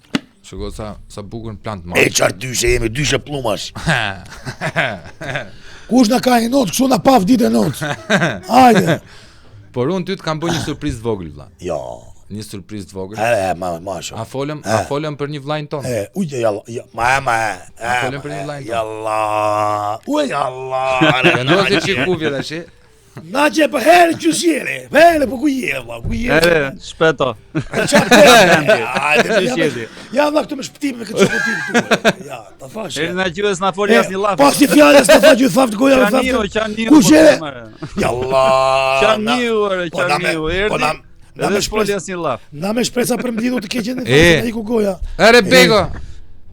Shiko sa bukur në plant E çfarë dyshe jemi, dyshe plumash. Kush na ka i not, kështu na paf ditë not. Hajde. Por unë ty të kam bërë një surprizë të vogël vlla. Jo. Një surprizë të vogël. Masha. A folëm për një vllajën ton. Ujë jalla, ma. folëm për një vllajën ton. Jalla. Ujë jalla. Vendosi çikuvje tash. Na që për herë që sjere, herë për ku je, valla, ku je. Shpeto. Hajde, ja valla këtu me shpëtim me këtë çokotin këtu. Ja, ta fash. Na qyes na foli asnjë llaf. Pas i fjalës ta fash ju thaft goja me thaft. Ku je? Jalla. Qaniu, erdhi. Na me foli asnjë llaf. Na me shpresa për mditur të keqen e ai ku goja. Ere Bego.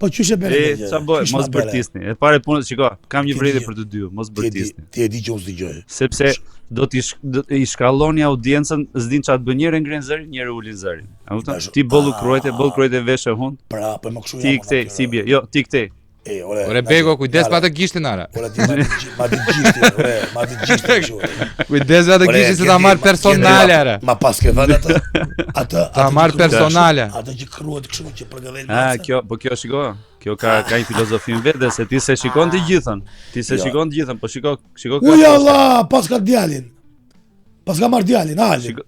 Po çuçi bën. Sa bëj, mos bërtisni. E pare punës, shiko, kam një vërejtje për të dy, mos bërtisni. Ti e di që unë s'dëgjoj. Sepse do t'i shkalloni audiencën, s'din çfarë të bën, njëri ngren zërin, njëri ulin zërin. A kupton? Ti bollu krojte veshë hund. Pra, po më kshu Ti këtej, si bie. Jo, ti këtej. Ore Bego, kujdes pa të gishtin ara. Ore ti ma di gishtin kështu. Kujdes pa të gishtin se ta marr personale ara. Ma pas ke vënë atë Ta marr personale. Atë që kruhet kështu që përgathen. Kjo shiko. Kjo ka një filozofi në vetë se ti se shikon të gjithën. Po shiko. Uj Allah, pas ka djalin. Pas ka marr djalin, hajde.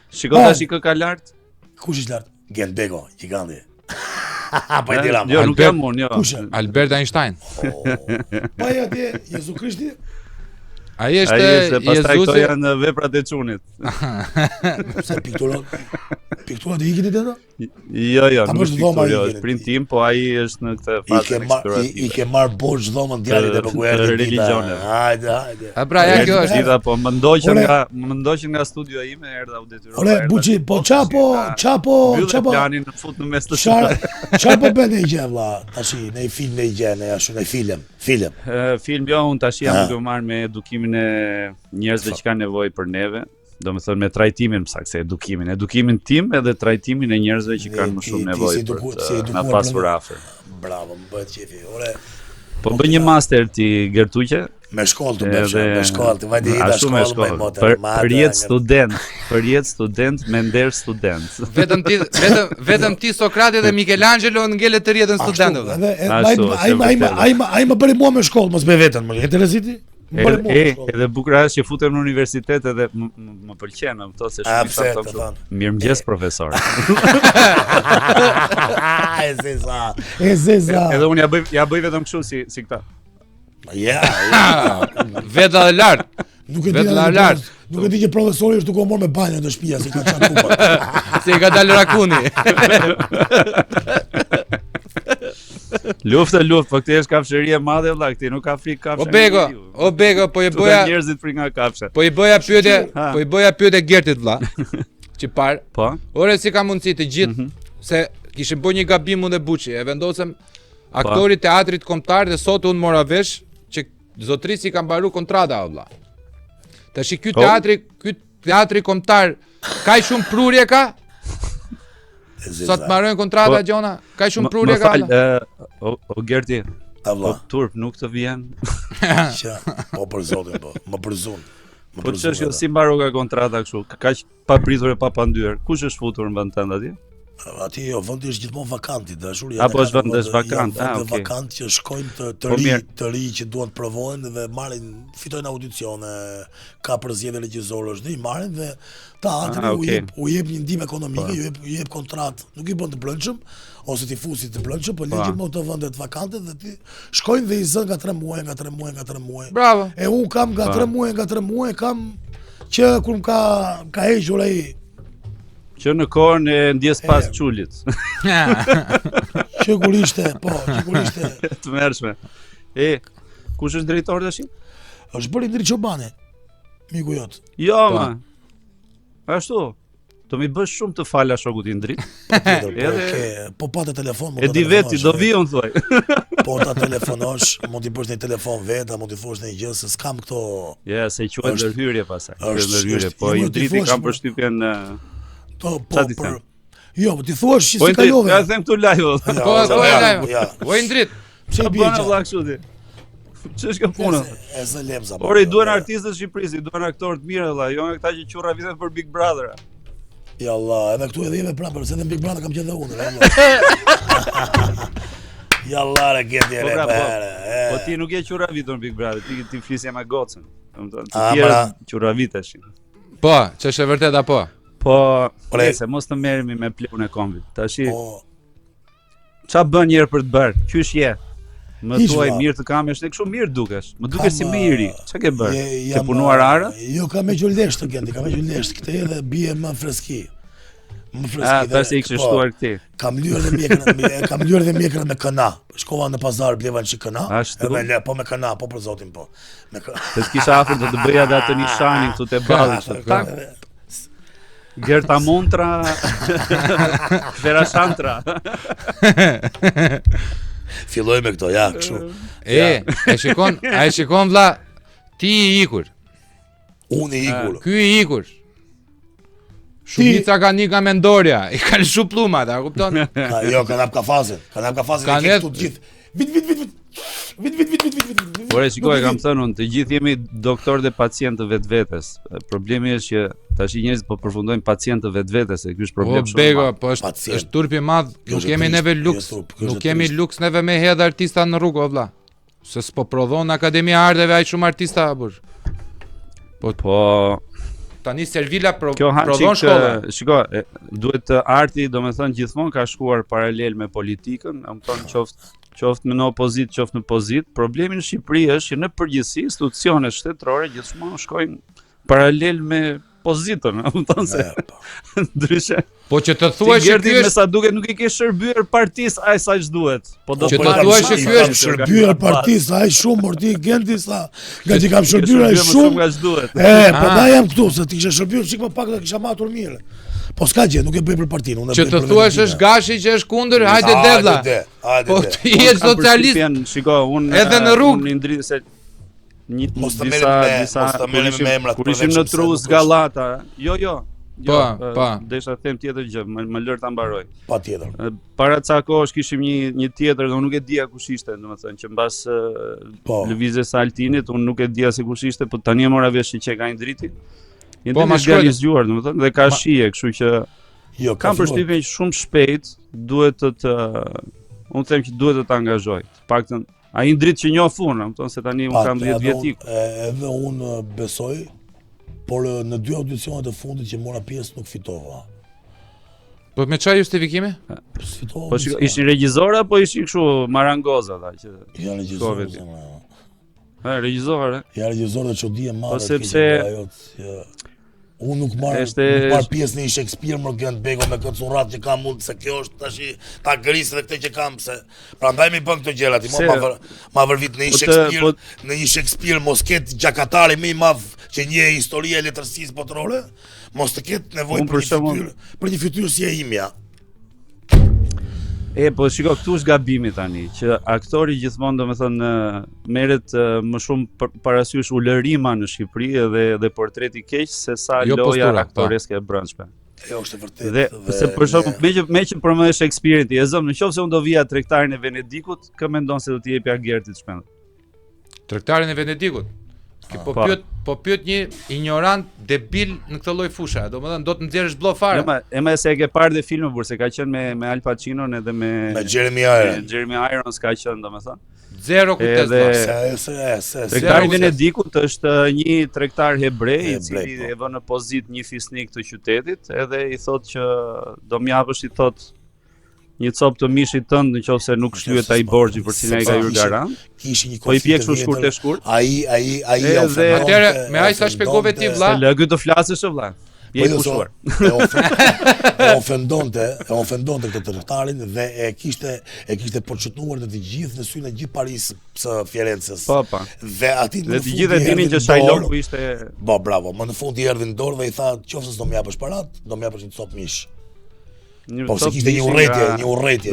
Shiko tash kë ka lart. Kush është lart? Gen Bego, giganti. Po e dira. Jo, nuk jam unë, jo. Albert Einstein. Po ja ti, Jezu Krishti. Ai është Jezusi. Këto Jezusi. janë veprat e çunit. Se pikturat e ikit ato? Jo, nuk është piktur, është printim, po ai është në këtë fazë eksplorative. I ke marr borxh dhomën djalit e po ku erdhi religione. Hajde. A pra ja kjo është. Gjitha po më ndoqën nga studioja ime erdha u detyrova. Ore buçi, po çapo. Planin në fut në mes të Çfarë po bën ai gjë vlla? Tash në një film në gjë, në ashtu në film. Film jo, unë tash jam duke marr me edukimin e njerëzve që kanë nevojë për neve. Do më thënë me trajtimin, sakse edukimin tim edhe trajtimin e njerëzve që kanë më shumë nevojë për na pasur afër. Bravo, më bëhet qefi. Ore, po bëj një master ti Gertuqe. Me shkollë të bësh, me shkollë, të vajte ida shkollë me motor. Për jetë student me nder student. Vetëm ti Sokrati dhe Michelangelo ngele të rjetën studentëve. Ai më bëri mua me shkollë, mos bëj veten, më interesiti. Edhe bukur është që futem në universitet edhe më pëlqen, më thosë se shumë. Mirëmëngjes profesor. E zeza. Edhe unë ja bëj vetëm kështu si këta. Ja. Vetë dhe lart. Nuk e di që profesori është duke u marrë me banjën të shtëpia si ka çan kupa. Si ka dalë rakuni. Luftë, po këtë është kafshëri e madhe vëlla, këti nuk ka frikë kafshë. O Bego, po i bëja njerëzit frikë nga kafshë. Po i bëja pyetje Gertit vëlla. Që parë. Po. Ore si ka mundësi të gjithë se kishim bërë një gabim unë dhe Buçi, e vendosëm aktori teatrit kombëtar dhe sot unë mora vesh që zotrisi ka mbaru kontrata vëlla. Tash ky teatri kombëtar kaq shumë prurje ka? Sa të marrojnë kontrata gjona, ka shumë prurje ka. O Gerti, po turp nuk të vjen. Po për zotin po, më përzun. Po ç'është si mbaro ka kontrata kështu, kaq pa pritur e pa pandyer. Kush është futur në vend tënd atje? Ati jo, vendi është gjithmonë vakanti, dashuri. Apo është vend është vakant, vende okay. vakant që shkojnë të ri që duan të provojnë dhe marrin, fitojnë audicione, ka përzgjedhje regjizorësh, dhe i marrin dhe ta atri okay. u jep një ndihmë ekonomike, ju jep kontratë, nuk i bën të brendshëm ose tifusit të brendshëm, po lejnë gjithmonë të vendet vakante dhe ti shkojnë dhe i zën nga 3 muaj, nga 3 muaj, nga 3 muaj. Bravo. E unë kam nga 3 muaj, kam që kur ka hequr ai që në kohën e ndjes pas çulit. Që kur ishte. Të mërshme. Kush është drejtori tash? Është bërë Indri Çobani, miku jot. Jo, ma. Ashtu. Do mi bësh shumë të fala shokut Indrit. Po pa të telefon. E di veti, do vi unë thuaj. Po ta telefonosh, mund t'i bësh një telefon vetë, mund t'i thosh një gjë se s'kam këto. Ja, se quhet ndërhyrje pasaj. Ndërhyrje, po Indriti kam përshtypjen. Jo, po ti thuash që si kalove. Ja them këtu live. Po live. O Indrit. Pse bie valla kështu ti? Ç'është kjo puna? E zë lemza. Ore, i duan artistët e Shqipërisë, i duan aktorë të mirë valla, jo nga këta që qurra vitet për Big Brother. Ja Allah, edhe këtu edhe jemi pranë, se edhe Big Brother kam qenë dhe unë. Ja Allah, regjeti e repere. Po ti nuk je qurra vitur në Big Brother, ti flisje me gocën. Të tjerë qurra viteshin. Po, ç'është e vërtet apo? Po, se mos të merremi me plehun e kombit. Tashi. Ça bën njëherë për të bërë? Qysh je? Më thuaj mirë të kamesh, ne kështu mirë dukesh. Më dukesh si më i ri. Ç'a ke bërë? Ke punuar ara? Jo, kam me gjullesh të kendi, kam me gjullesh këtë edhe bie më freski. Më freski. Tash i kishe shtuar këti. Kam lyer dhe mjekrën me këna. Shkova në pazar, bleva një këna. Edhe po me këna, po për zotin po. Me këna. Se t'kisha afër do të bëja dhe atë nishanin këtu te balli. Gerta Montra, Vera Shantra. Filloj me këto, ja, kështu. E shikon vlla, ti i ikur. Unë i ikur. Ky i ikur. Shumica kanë një mendorja, i kanë shu plumat, a kupton? Jo, kanë hap kafazën, e këtu të gjithë. Vit. Por e shikoj, kam thënë unë, të gjithë jemi doktor dhe pacient të vetvetes. Problemi është që tash njerëzit po përfundojnë pacient të vetvetes, e ky është problem shumë. Bego, po është turpi i madh, nuk kemi neve luks, nuk kemi luks neve me hedh artista në rrugë o vlla. Se s'po prodhon Akademia e Arteve aq shumë artista burr. Po tani Servila prodhon shkolla. Shikoj, duhet arti, domethënë gjithmonë ka shkuar paralel me politikën, domethënë qoftë në opozit, qoftë në pozit. Problemi në Shqipëri është që në përgjithësi institucionet shtetërore gjithmonë shkojnë paralel me pozitën, domethënë se ndryshe. Po që të thuash që ky është me sa duket nuk i ke shërbyer partisë aq sa ç'duhet. Po do të thuash që ky është shërbyer partisë aq shumë, por ti Genti sa gati kam shërbyer aq shumë nga ç'duhet. Po da jam këtu se ti kishe shërbyer çik më pak dhe kisha matur mirë. Po s'ka gjë, nuk e bëj për partinë, unë e bëj. Që të thuash është Gashi që është kundër, hajde devlla. Po ti je socialist. Shikoj, unë edhe në rrugë unë ndri se disa kur ishim në Trus Gallata. Jo. Po. Desha të them tjetër gjë, më lër ta mbaroj. Patjetër. Para ca kohësh kishim një tjetër, unë nuk e dija kush ishte, domethënë që mbas lëvizjes së Altinit, unë nuk e dija se kush ishte, po tani e mora vesh që ka Indriti. Po më realizuar, domethënë, dhe ka shije, kështu që kam përshtypjen që shumë shpejt duhet unë them që duhet të angazhoj. Paktën ai Indrit që njoh unë, domethënë se tani unë kam 10 vjet ik. Edhe unë besoj, por në 2 audicionet e fundit që mora pjesë nuk fitova. Po me çfarë justifikimi? Fitova. Po ishin regjizor apo ishin kështu marangoza ata që janë regjizor. Regjizor. Ja regjizor dhe çudi e madhe. Po sepse unë nuk marr pjesë në një Shakespeare Morgan Bego me këtë surrat që kam mund se kjo është tash ta gris edhe këtë që kam se prandaj më bën këto gjëra ti ma vër vit në një Shakespeare mos ket gjakatari më i madh që një histori e letërsisë botërore mos të ketë nevojë për një fytyrë si e imja. Po shiko, këtu është gabimi tani, që aktori gjithmonë domethënë merret më shumë parasysh ulërima në Shqipëri dhe portreti keq se sa loja aktoreske e brendshme. Jo, është vërtet. Dhe se për shembull, me që përmendesh Shakespeare-in ti, e zëm, nëse unë do vija tregtarin e Venedikut, kë mendon se do t'i jepja Gertit shpend? Tregtarin e Venedikut? Po po pyet një ignorant debil në këtë lloj fushe. Domethënë do të nxjerrësh bllok fare. Jo, ma se e ke parë dhe filmin burse ka qenë me Al Pacino edhe me Jeremy Irons. Jeremy Irons ka qenë domethënë. Zero kujdes. Tregtari Venedikut është një tregtar hebrej i cili e vën në pozitë një fisnik të qytetit, edhe i thotë që do m'japësh i thotë një copë të mishit tënd nëse nuk shlyhet ai borxhi për cilin ai ka hyrë garant. Kishin një po i pjek shkurt e shkurt. Ai atëre me ai sa shpjegove ti vlla. Se lëgë të flasësh vlla. Je i pushuar. E ofendonte këtë tregtarin dhe e kishte përçutnuar të gjithë në syrin e gjithë Parisë së Firencës. Po. Dhe aty në të gjithë e dinin që Shajloku ishte. Po, bravo. Më në fund i erdhi në dorë dhe i tha, "Qofse s'do më japësh parat, do më japësh një copë mish." Po se kishte një urrëtie.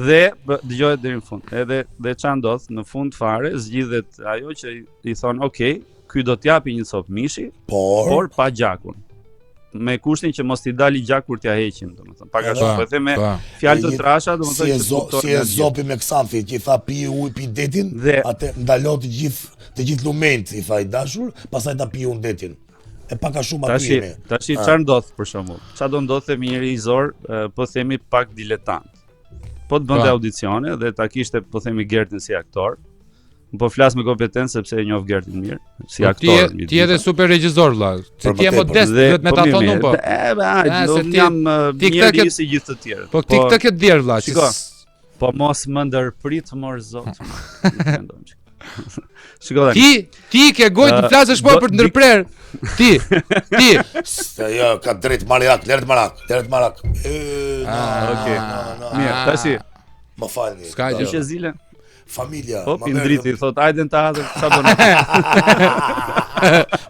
Dhe dëgjohet deri në fund. Edhe ç'a ndodh, në fund fare zgjidhet ajo që i thon, "Okej, ky do t'japi një copë mishi, por pa gjakun. Me kushtin që mos t'i dali gjak kur t'ja heqim, domethënë. Pak a shumë, po them me fjalë të trasha, domethënë që si e zopi me Ksanfi, që i tha pi ujë, pi detin, atë ndalo të gjithë lumenjt, i tha i dashur, pastaj ta pi unë detin. E pak a shumë aty jemi. Tash çfarë ndodh për shembull? Çfarë do ndodhte me një regjisor, po themi pak diletant. Po të bënte audicione dhe ta kishte po themi Gertin si aktor. Po flas me kompetencë sepse e njoh Gertin mirë, si aktor. Ti je super regjisor vlla. Se ti je modest, duhet me ta thonë unë po. Se ti jam njëri si gjithë të tjerë. Po ti këtë ke djer vlla. Shiko. Po mos më ndërprit mor zot. Shiko tani. Ti ke gojë të flasësh po për të ndërprer. Ti. Jo, ka drejt marak, lert marak. Okej. Mirë, tash. Më falni. Ska gjë. Ishte zile. Familja. Po pindriti thot, "Hajde në teatr, çfarë bën?"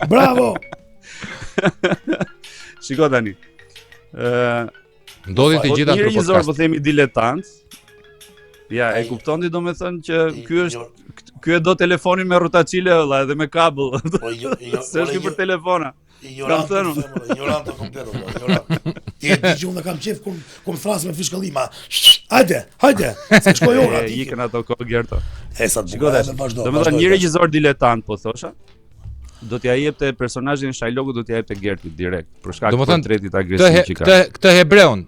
Bravo. Shiko tani. Ndodhin të gjitha në podcast. Një po themi diletant. Ja, e kuptoni domethënë që ky e do telefonin me rotacile valla edhe me kabel. Se është për telefona. Ignorant komplet. Ti e dëgjoj në kam qef kur thras me fishkëllima. Hajde. Se shkoj ora aty. Ikën ato kohë Gerto. Sa të vazhdo. Domethënë një regjisor diletant po thosha. Do t'ja jepte personazhin Shajloku, do t'ja jepte Gertit direkt për shkak të portretit agresiv që ka. Këtë hebreun.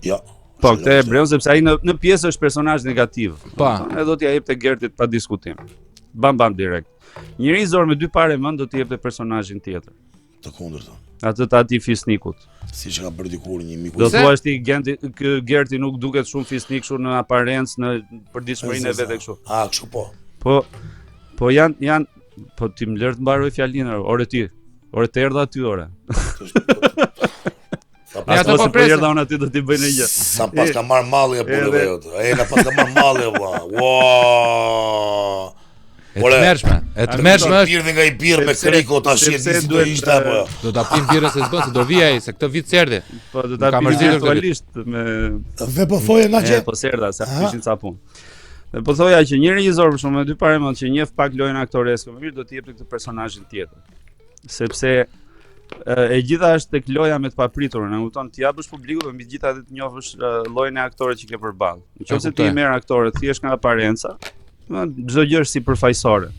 Jo. Po, këtë hebreun sepse ai në pjesë është personazh negativ. Po. Ne do t'ja jepte Gertit pa diskutim. Bam direkt. Një regjisor me dy parë mend do t'i jepte personazhin tjetër. Të kundërtën. Atë të ati fisnikut. Siç ka bërë dikur një miku. Do thuash ti Gerti nuk duket shumë fisnik kështu në aparencë në përditshmërinë e vet kështu. Kështu po. Po janë po ti më lër të mbaroj fjalinë, ore ti. Ore të erdha aty ore. Ja ato po presë. Erdha unë aty do t'i bëjnë gjë. Sa pas ka marr malli apo vetë. Na pas ka marr malli valla. Wow. E të mërshme është. Pirë nga i birë me kriko tash e disi do ishte apo. Do ta pim birën se s'bën, se do vi ai, se këtë vit serdhi. Po do ta pim virtualisht me dhe po thoje na që po serda se kishin ca punë. Dhe po thoja që një regjisor për shkak me dy parë mend që njeh pak lojën aktoreske më mirë do t'i jepte këtë personazhin tjetër. Sepse e gjitha është tek loja me të papriturën, e kupton, ti japësh publikut dhe mbi gjitha të njohësh llojin e aktorit që ke përballë. Nëse ti merr aktorët thjesht nga aparenca, çdo gjë është si përfaqësore.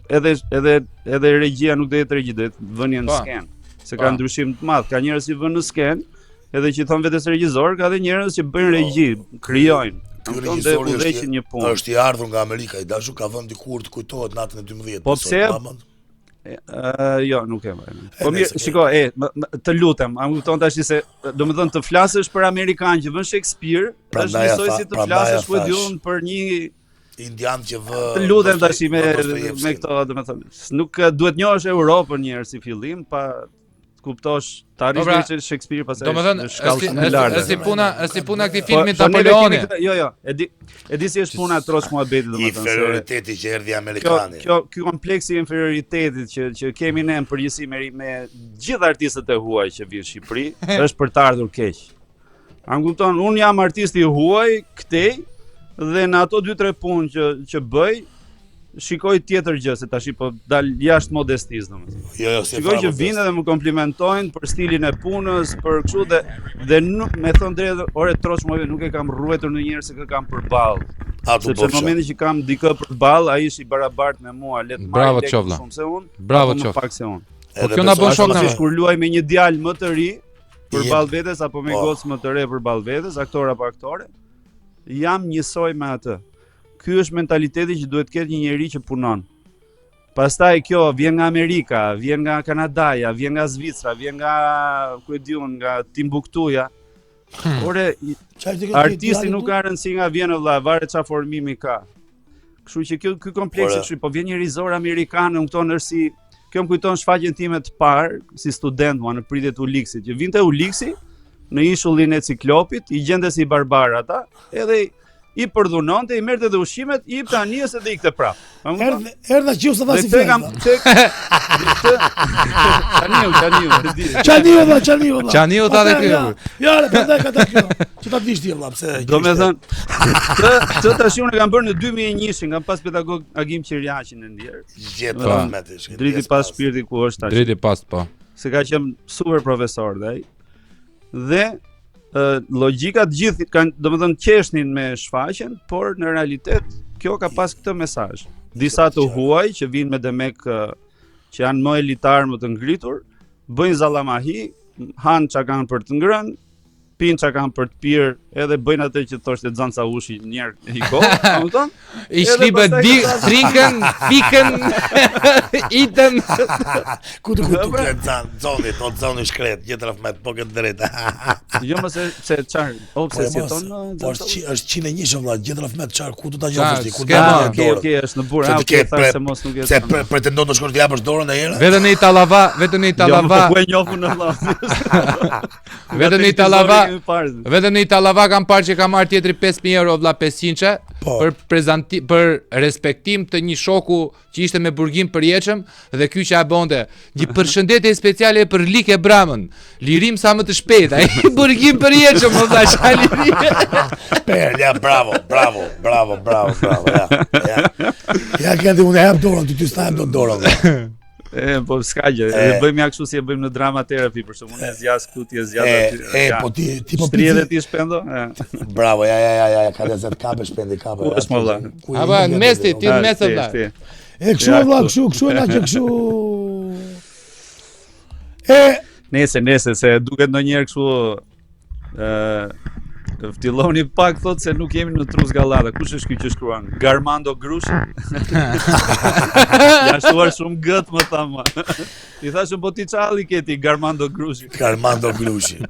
Edhe regjia nuk do jetë regji, do jetë vënia në sken. Se ka ndryshim të madh, ka njerëz që vënë në sken, edhe që thon vetes regjisor, ka edhe njerëz që bëjnë regji, krijojnë. Ky regjisor është i ardhur nga Amerika, i dashur ka vënë dikur të kujtohet natën e 12. Po pse? Jo, nuk e mbaj. Po mirë, shiko, të lutem, a kupton tash se domethënë të flasësh për amerikan që vën Shakespeare, është njësoj si të flasësh ku diun për një indian që vë. Të lutem tash me këto, domethënë, nuk duhet njohësh Europën një herë si fillim pa kuptosh të arrish që Shakespeare pastaj në shkallë më lartë. Është si puna këtij filmi Napoleoni. Jo, e di si është puna troç muhabeti domethënë. Inferioriteti që erdhi amerikani. Ky kompleksi i inferioritetit që kemi ne në përgjithësi me gjithë artistët e huaj që vinë në Shqipëri, është për të ardhur keq. A kupton, un jam artist i huaj këtej dhe në ato 2-3 punë që bëj shikoj tjetër gjë se tash po dal jashtë modestisë domethënë. Jo, shikoj që vinë dhe më komplimentojnë për stilin e punës, për kështu dhe nuk me thon drejtë, ore troç më nuk e kam rruetur ndonjëherë se kë kam përballë. Sepse në momentin që kam dikë përballë, ai është i barabart me mua, le të marrë lek shumë se unë, bravo më qoftë. pak se unë. Po kjo na bën shok na. Kur luaj me një djalë më të ri përballë vetes apo me gocë më të re përballë vetes, aktor apo aktore, jam njësoj me atë. Ky është mentaliteti që duhet ketë një njeri që punon. Pastaj kjo vjen nga Amerika, vjen nga Kanadaja, vjen nga Zvicra, vjen nga ku e diun, nga Timbuktuja. Ore, artisti nuk ka rëndësi nga vjen vëlla, varet çfarë formimi ka. Kështu që ky kompleksi kështu, po vjen një rizor amerikan, në këto është si kjo më kujton shfaqjen time të parë si student mua në pritjet Ulixit, që vinte Ulixi në ishullin e Ciklopit, i gjente si barbar ata, edhe i përdhunonte, i merrte dhe ushqimet, i jepte anijes dhe ikte prap. Erdha qiu sa thasi fjalë. Çaniu ta dhe kjo. Ja, prandaj ka ta kjo. Që ta dish ti vëlla, pse. Domethënë, këtë tash unë kam bërë në 2001, kam pas pedagog Agim Qiriaqin në ndjer. Gjet rrafmetesh. Driti pas shpirti ku është tash. Driti pas po. Se ka qenë super profesor dhe ai. Dhe logjika të gjithë kanë, domethënë qeshnin me shfaqjen, por në realitet kjo ka pas këtë mesazh. Disa të huaj që vinë me demek që janë më elitar, më të ngritur, bëjnë zallamahi, han çka kanë për të ngrënë, pinë çka kanë për të pirë, edhe bëjnë atë që thoshte Xanca Ushi një herë i kohë, kupton? I shlibe trinkën, fikën, itën. Ku të zoni shkret, gjithë rrafmet, po këtë drejtë. Jo më se çfarë, pse si ton? Po është 101 vëlla, gjithë rrafmet çfarë, ku do ta gjosh ti? Okej, është në burr, se mos nuk e. Se pretendon të shkosh të japësh dorën e herë? Vetëm në Italava. Po e njohun në vëlla. Vetëm në Italava kam parë që ka marrë tjetri 5.000 euro vëlla 500 për respektim të një shoku që ishte me burgim përjetshëm dhe ky që e bonte një përshëndetje speciale për Like Bramën. Lirim sa më të shpejt, ai burgim përjetshëm vëlla çali. Ja, bravo. Ja që unë jap dorën, ti s'ta jap dorën. Po s'ka gjë, e bëjmë ja kështu si e bëjmë në drama terapi, për shembull, unë zgjas këtu, ti zgjas aty. Po ti po shtri edhe ti shpendo? Bravo, ja, ka lezet kape shpendi kape. Ku është më vëlla? Aba në mes ti në mes vëlla. Kështu vëlla, kështu na që kështu. Nese se duket ndonjëherë kështu filloni pak thot se nuk jemi në Truz Gallata. Kush është ky që shkruan? Garmando Grushi. Ja shtuar shumë gët më thamë. I thashë po ti çalli ke ti Garmando Grushi.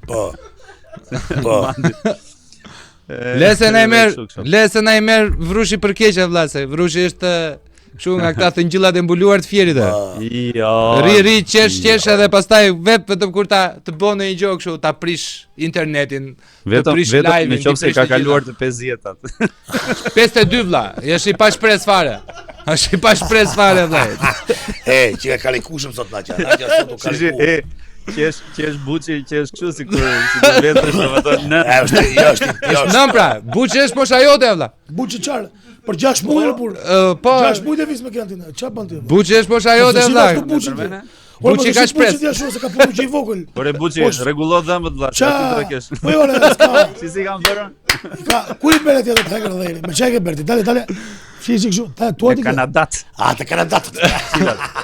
Po. Lese na i merr Vrushi për keqe vëlla se Vrushi është kështu nga këta të ngjyllat e mbuluar të fjerit. Jo. Ri qesh edhe pastaj vetëm kur të bën një gjë kështu ta prish internetin, të prish live-in, nëse ka kaluar të 50-at. 52 vëlla, është i pa shpresë fare. Është i pa shpresë fare vëlla. Që ka kalikushëm sot na sot u kaliku. Që është buçi, që është kështu si vetësh domethënë në. Jo. Nën pra, buçi është posha jote vëlla. Buçi çfarë? Për 6 muaj apo? Po. 6 muaj vis me kantin. Çfarë bën ti? Buçi është posha jote vëlla. Buçi ka shpresë. Buçi ashtu se ka punë i vogël. Ore Buçi, rregullo dhëmbët vëlla, ti do të kesh. Po jo, s'ka. Si kanë bërë? Ku i bëre ti ato të hekër dhëri? Me çka ke bërti? Dale. Fizik kështu. Ta tuati. Kanadat. Te Kanadat.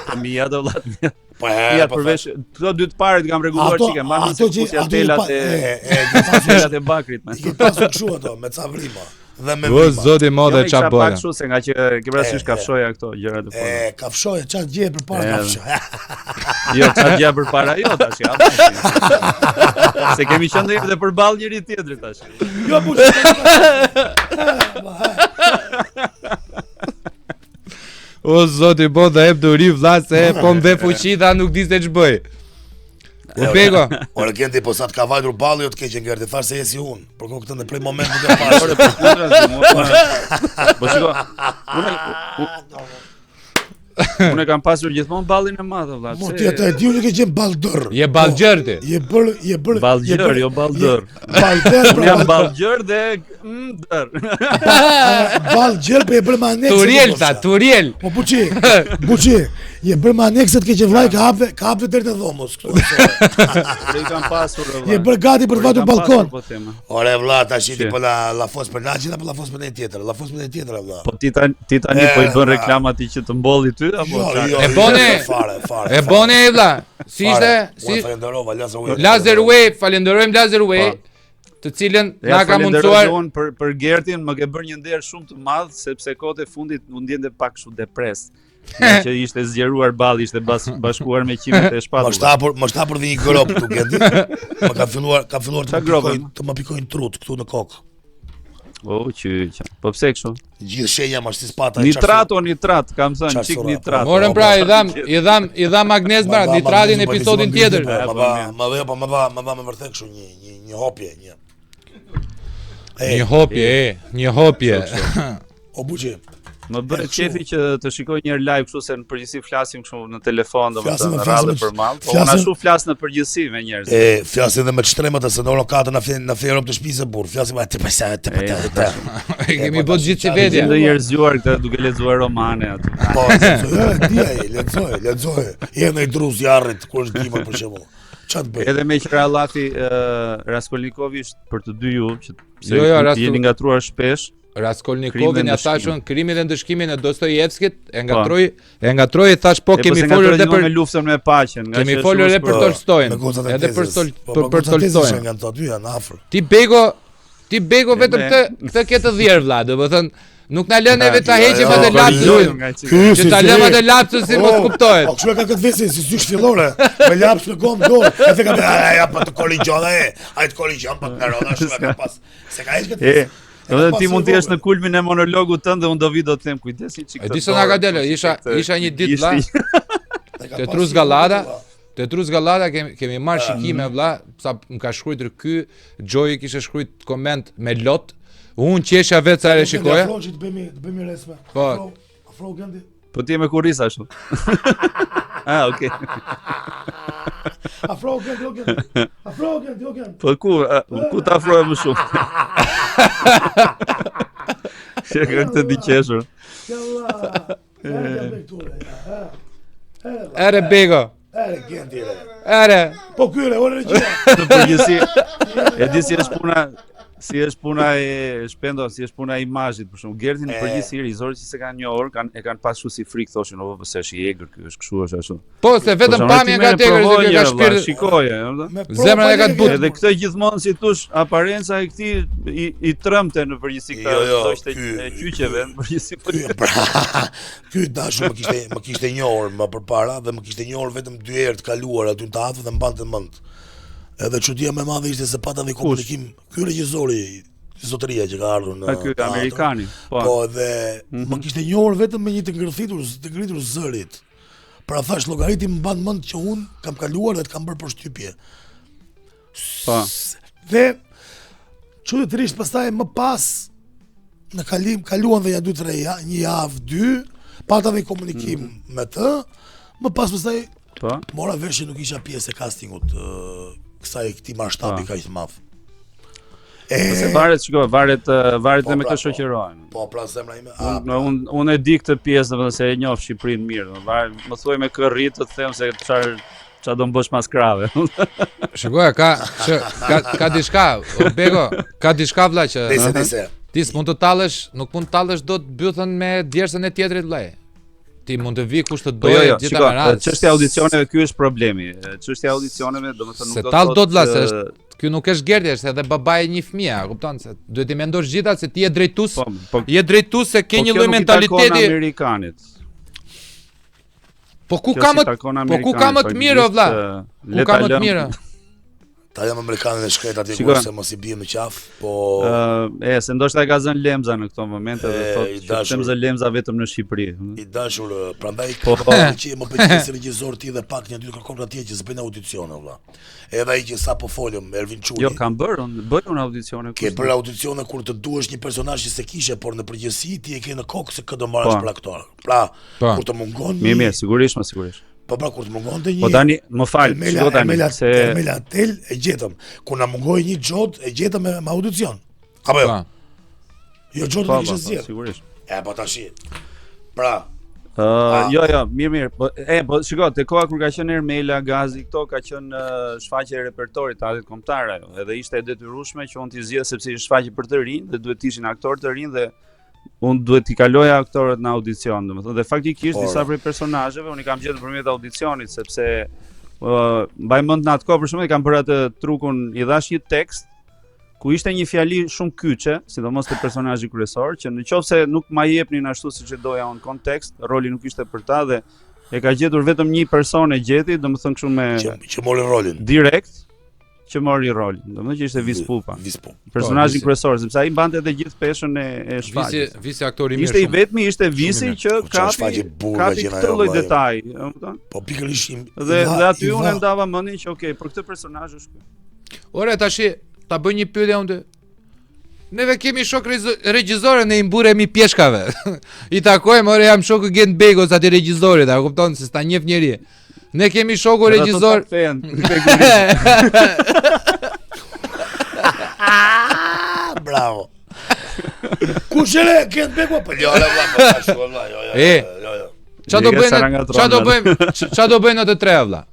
Po mia do vëlla. Po ja përveç këto dy të parët kam rregulluar çike, mbani se pusja telat e bakrit me. Ti ke pasur kështu ato me ca vrima. Dhe me vrima. O zoti modhe ç'a bëra. Pak kështu se nga që ke parasysh kafshoja këto gjërat e fortë. Kafshoja ç'a gjë përpara kafshoja. Jo, ç'a gjë përpara jo tash, ja. Se kemi qenë edhe përballë njëri tjetrit tash. Jo buçi. O zoti bo dhe ep duri vlla se po mbe fuqi dha nuk di se ç'bëj. U pego. Ora kenti po sa të ka vajtur balli o të keqë ngjerti thash se jesi unë. Por këtë në prej moment nuk e pash. Po shiko. Unë e kam pasur gjithmonë ballin e madh vëlla. Mo ti atë e di unë që qenë ballgër. Je ballgjër ti. Je bër Ballgjër, jo balldër. Ballgër. Unë jam ballgjër dhe dër. Ballgjër po e bër me aneks. Turiel. Po buçi. Je bër me anekset ke që vllai ka hapë deri te dhomos këtu. Unë i kam pasur vëlla. Je bër gati për të vajtur balkon. Ore vlla, tash ti po la fos për laçin apo la fos për një tjetër? La fos për një tjetër vlla. Po ti tani po i bën reklam atij që të mbolli ty apo Jo, E bone. fare. E bone vlla. Si ishte? Si falenderova Lazerway, falenderojmë Lazerway, të cilën na ka mundsuar për Gertin, më ke bërë një nder shumë të madh sepse kohët e fundit u ndjente pak kështu depres. Që ishte zgjeruar balli, ishte bashkuar me qimet e shpatullës. Më shta për dhe një grop këtu Gerti. Më ka filluar të më pikojnë trut këtu në kokë. O, qyqa. Po pse kështu? Gjithë shenja më ashtë si spata. Nitrat, kam thënë, çik nitrat. Morën pra, i dham magnez bra, nitratin episodin tjetër. Më dha me vërtet kështu një hopje, Një hopje. O buçi. Më bëhet qefi që të shikoj një live kështu se në përgjithësi flasim kështu në telefon, domethënë radhë për mall, po unë ashtu flas në përgjithësi me njerëz. Flasim edhe me çtremat se në orën 4 na Europë të shtëpisë burr. Flasim atë pasa. Kemi bërë gjithë si vetja. Do jerëzuar këtë duke lexuar romane aty. Po, lexoj. Jemi druz jarrit kur është dimër për shembull. Çat bëj. Edhe me qira Allafi Raskolnikovi është për të dy ju që jeni ngatruar shpesh. Raskolnikovin ja thashun krimin dhe ndëshkimin e Dostojevskit, e ngatroi thash po kemi folur edhe për luftën me paqen, kemi folur edhe për Tolstojin, edhe për Tolstojin. Janë aty janë afër. Ti bego vetëm këtë ke të dhier vlla, domethënë nuk na lën neve ta heqim atë lapsus. Që ta lëm atë lapsus si mos kuptohet. Po kështu e ka këtë vesi si sysh fillore, me laps në gomë dorë. Edhe ka ja pa të kolegjon ai të kolegjon pa të rona shumë ka pas. Se ka heq këtë. Domethënë ti mund të jesh në kulmin e monologut tënd dhe unë do vi do të them kujdesi çik. E di se na ka dalë, isha një ditë vlla. Te Trus Gallada kemi marrë shikime vlla, sa më ka shkruar ky Joy kishte shkruar koment me lot. Unë qesha vetë sa e shikoja. Afro që të bëjmë resme. Po. Afro Gendi. Po ti me kurris ashtu. Okay. Afro Gendi. Po ku ta afroje më shumë? Shekë këtë diqeshur. Ere bego. Ere Gendi. Ere. Po kyre, ore regjia. Në përgjithësi, e di si është puna e shpendo, si është puna e imazhit, për shembull, Gertin në përgjithësi rizorët që se kanë një orë, e kanë pasur si frikë, thoshin, "O, pse është i egër ky, është kështu, është ashtu." Po, se vetëm pamja nga tegër se ka shpirt. Shikoje, zemra e ka të butë. Edhe këtë gjithmonë si thosh, aparenca e këtij i trëmte në përgjithësi këtë thoshte e qyqeve, në përgjithësi. Ky dashur më kishte një orë më përpara dhe më kishte një orë vetëm 2 herë të kaluar aty në teatr dhe mbante mend. Edhe çudia më e madhe ishte se pata dhe komunikim. Ky regjisori, zotëria që ka ardhur në ky amerikani. Po dhe më kishte një orë vetëm me një të ngritur zërit. Pra thash llogariti më mban mend që un kam kaluar dhe të kam bërë përshtypje. Po. Dhe çuditërisht pastaj më pas në kaluan dhe ja 2-3 një javë 2, pata dhe komunikim me të. Më pas pastaj mora vesh që nuk isha pjesë e castingut këtij mashtati kaq të madh. Se varet edhe me kë shoqërohen. Po, pra zemra ime. Unë e di këtë pjesë, domethënë se e njoh Shqipërinë mirë, më thuaj me kë rrit të them se çfarë do bësh mas krave. Shikoj, ka diçka, o bego, ka diçka vlla që ti s'mund të tallesh, nuk mund të tallesh dot bythën me djersën e tjetrit vllai. Ti mund të vi kush të dojë gjithë me radhë. Çështja e audicioneve ky është problemi. Çështja e audicioneve, domethënë nuk do të thotë dot vlla se ky nuk është Gerti, është edhe babai i një fëmie, kupton se duhet i mendosh gjithatë se ti je drejtues. Je drejtues se ke një lloj mentaliteti amerikanit. Po ku ka më të mirë vlla? Ku ka më të mirë? Ta jam amerikanin e shkret atje Shiko. se mos I bie në qaf, po Se ndoshta e ka zënë lemza në këto momente dhe I thotë dashur. them zë lemza vetëm në Shqipëri. I dashur, prandaj Po. më pëlqen si regjisor ti dhe pak një dy kërkon atje që s'bën audicione valla. Edhe ai që sapo folëm Ervin Çuli. Jo, kam bërë, bëj unë audicione. Ke bërë audicione kur të duhesh një personazh që se kishe, por në përgjithësi ti e ke në kokë se kë do marrësh për aktor. Pra, Po. kur të mungon Mirë, sigurisht, sigurisht. Po pra kur të mungonte një Po tani, më fal, shiko tani se Ermela Tel e gjetëm. Kur na mungoi një xhot e gjetëm me audicion. Apo jo? Pa. Jo xhot po, nuk ishte zgjedh. sigurisht. Po tash. Pra, Jo, mirë. Po shiko, te koha kur ka qenë Ermela, Gazi, këto ka qenë shfaqje e repertorit të artit kombëtar ajo. Edhe ishte e detyrueshme që unë t'i zgjedh sepse ishte shfaqje për të rinj dhe duhet të ishin aktorë të rinj dhe unë duhet t'i kaloja aktorët në audicion, domethënë. Dhe faktikisht disa prej personazheve unë I kam gjetur përmjet audicionit sepse mbaj mend në atë kohë për shembull I kam bërë atë trukun I dhash një tekst ku ishte një fjali shumë kyçe, sidomos te personazhi kryesor, që nëse nuk ma jepnin ashtu siç e doja unë kontekst, roli nuk ishte për ta dhe e ka gjetur vetëm një person e gjeti, domethënë kështu me që mori rolin. direkt që mori rolin. Domethënë që ishte Vispupa. Personazhi kryesor, sepse ai mbante edhe gjithë peshën e shfaqjes. Visi aktor I mirë. Ishte I vetmi, ishte Visi që kapi këtë lloj detaj, e kupton? Po pikërisht Dhe aty unë ndava mendin që okay, për këtë personazh është ky. Ore tash ta bëj një pyetje unë. Neve kemi shok regjizore ne I mburemi pjeshkave. I takojmë, ore jam shoku Gent Begos aty regjizorit, a kupton se sta njeh njëri. Ne kemi shoku regjizor. Bravo. Kush e Gent Bego? Po jo, jo. Ç'a do bëjnë atë tre vlla?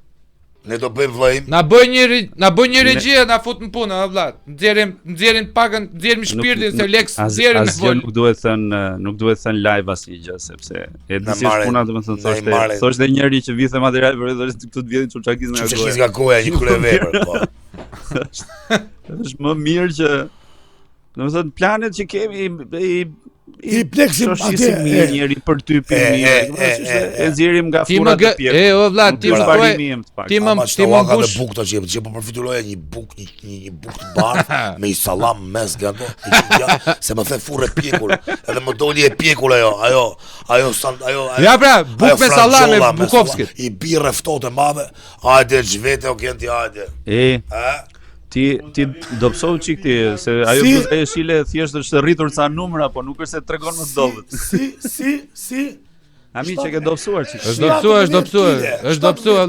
Ne do bëjmë vllajim. Na bëj një regji, na fut në punë, vlla. Nxjerrin pakën, nxjerrim shpirtin se Lex nxjerrin me fol. Nuk duhet thënë live asnjë gjë sepse e di si është puna, domethënë thoshte njëri që vite material për thoshte këtu të vjedhin çuçakizën nga goja. Çuçakizën nga goja, një kule vepër, po. Është më mirë që domethënë planet që kemi I pleksim atje njëri për ty e nxjerrim nga fura të pjekur. O vlla, ti më buk tash që po përfituroja një buk të bardhë me I sallam mes gato, se më the furrë pjekur, edhe më doli e pjekur ajo. Ja pra, buk me sallam me Bukovskit. I birre ftohtë e madhe. Hajde zhvete o Genti, hajde. Ti do psohu çik ti se ajo e shile thjesht është rritur ca numra, po nuk është se tregon më dobët. Si. Ami që ke dobësuar çik. Është dobësuar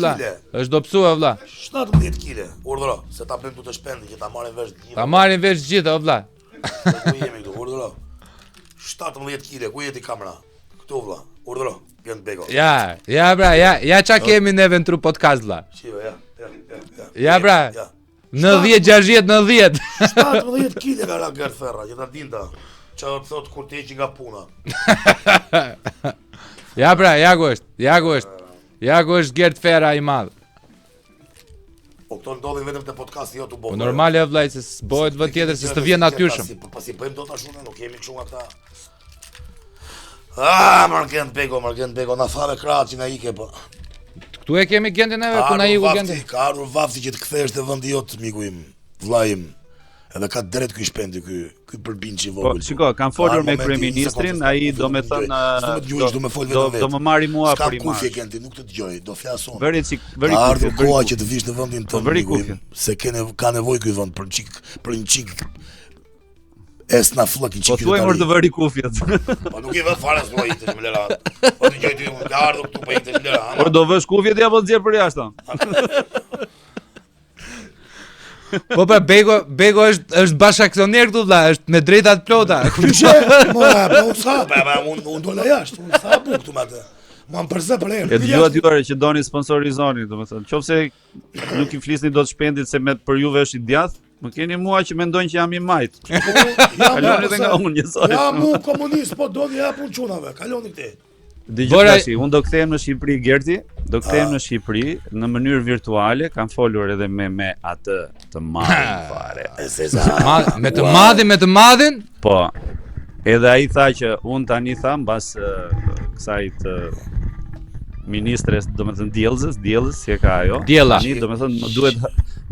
vlla. Është dobësuar vlla. 17 kg. Urdhëro, se ta bëjmë tu të shpendë që ta marrin vesh gjithë. Ta marrin vesh gjithë vlla. Ku jemi këtu? Urdhëro. 17 kg, ku jeti kamera? Këtu vlla. Urdhëro. Gent Bego. Ja bra, ja ç'a kemi neve në tru podcast vlla. Shijo, ja. Ja bra. 90-60-90. 17 kg ka la Gert Ferra, që ta dinta. Çfarë thot kur të heqi nga puna. Ja bra, ja është Gert Ferra I madh. Po këto ndodhin vetëm te podcasti jo tu bëj. Po normale vllai se s'bëhet vë tjetër se të vjen natyrshëm. Pas I bëjmë dot ashtu ne, nuk kemi kështu nga këta. Gent Bego na fave krahas që na ike po. Këtu e kemi Gentin neve, ku na iku Genti. Ka ardhur vafti që të kthehesh te vendi jot, miku im, vllai im. Edhe ka drejt ky shpendi ky përbinçi I vogël. Po, shiko, kam folur me kryeministrin, ai do më thënë do më marri mua për imazh. Kufje Genti, nuk të dëgjoj, do flas unë. Bëri kufje. Ka ardhur koha që të vish në vendin tënd, miku im, se ka nevojë ky vend për një çik esna flak I çik. Po thuaj më të vëri kufjet. Po nuk I vë fare s'do I të më lëra. Po dëgjoj ti unë ka ardhur këtu po I të lëra. Po do vësh kufjet apo nxjerr për jashtë? Po pra Bego është bashkaksioner këtu vlla, është me drejta të plota. Unë dola jashtë, unë sa buk këtu me atë. Ma më përse për erë. E dëgjuat juare që doni sponsorizoni, domethënë. Qofse nuk I flisni dot shpendit se për juve është I djathtë, më keni mua që mendojnë që jam I majt. Kaloni edhe nga unë njësoj. Ja mu komunist, po do një hapun çunave. Kaloni këtej. Dëgjoj tash, unë do kthehem në Shqipëri Gerti, do kthehem në Shqipëri në mënyrë virtuale, kam folur edhe me atë të madhin fare. Me të madhin? Po. Edhe ai tha që unë tani tham mbas kësaj të ministre, domethënë diellës, si e ka ajo. Diella. Tani domethënë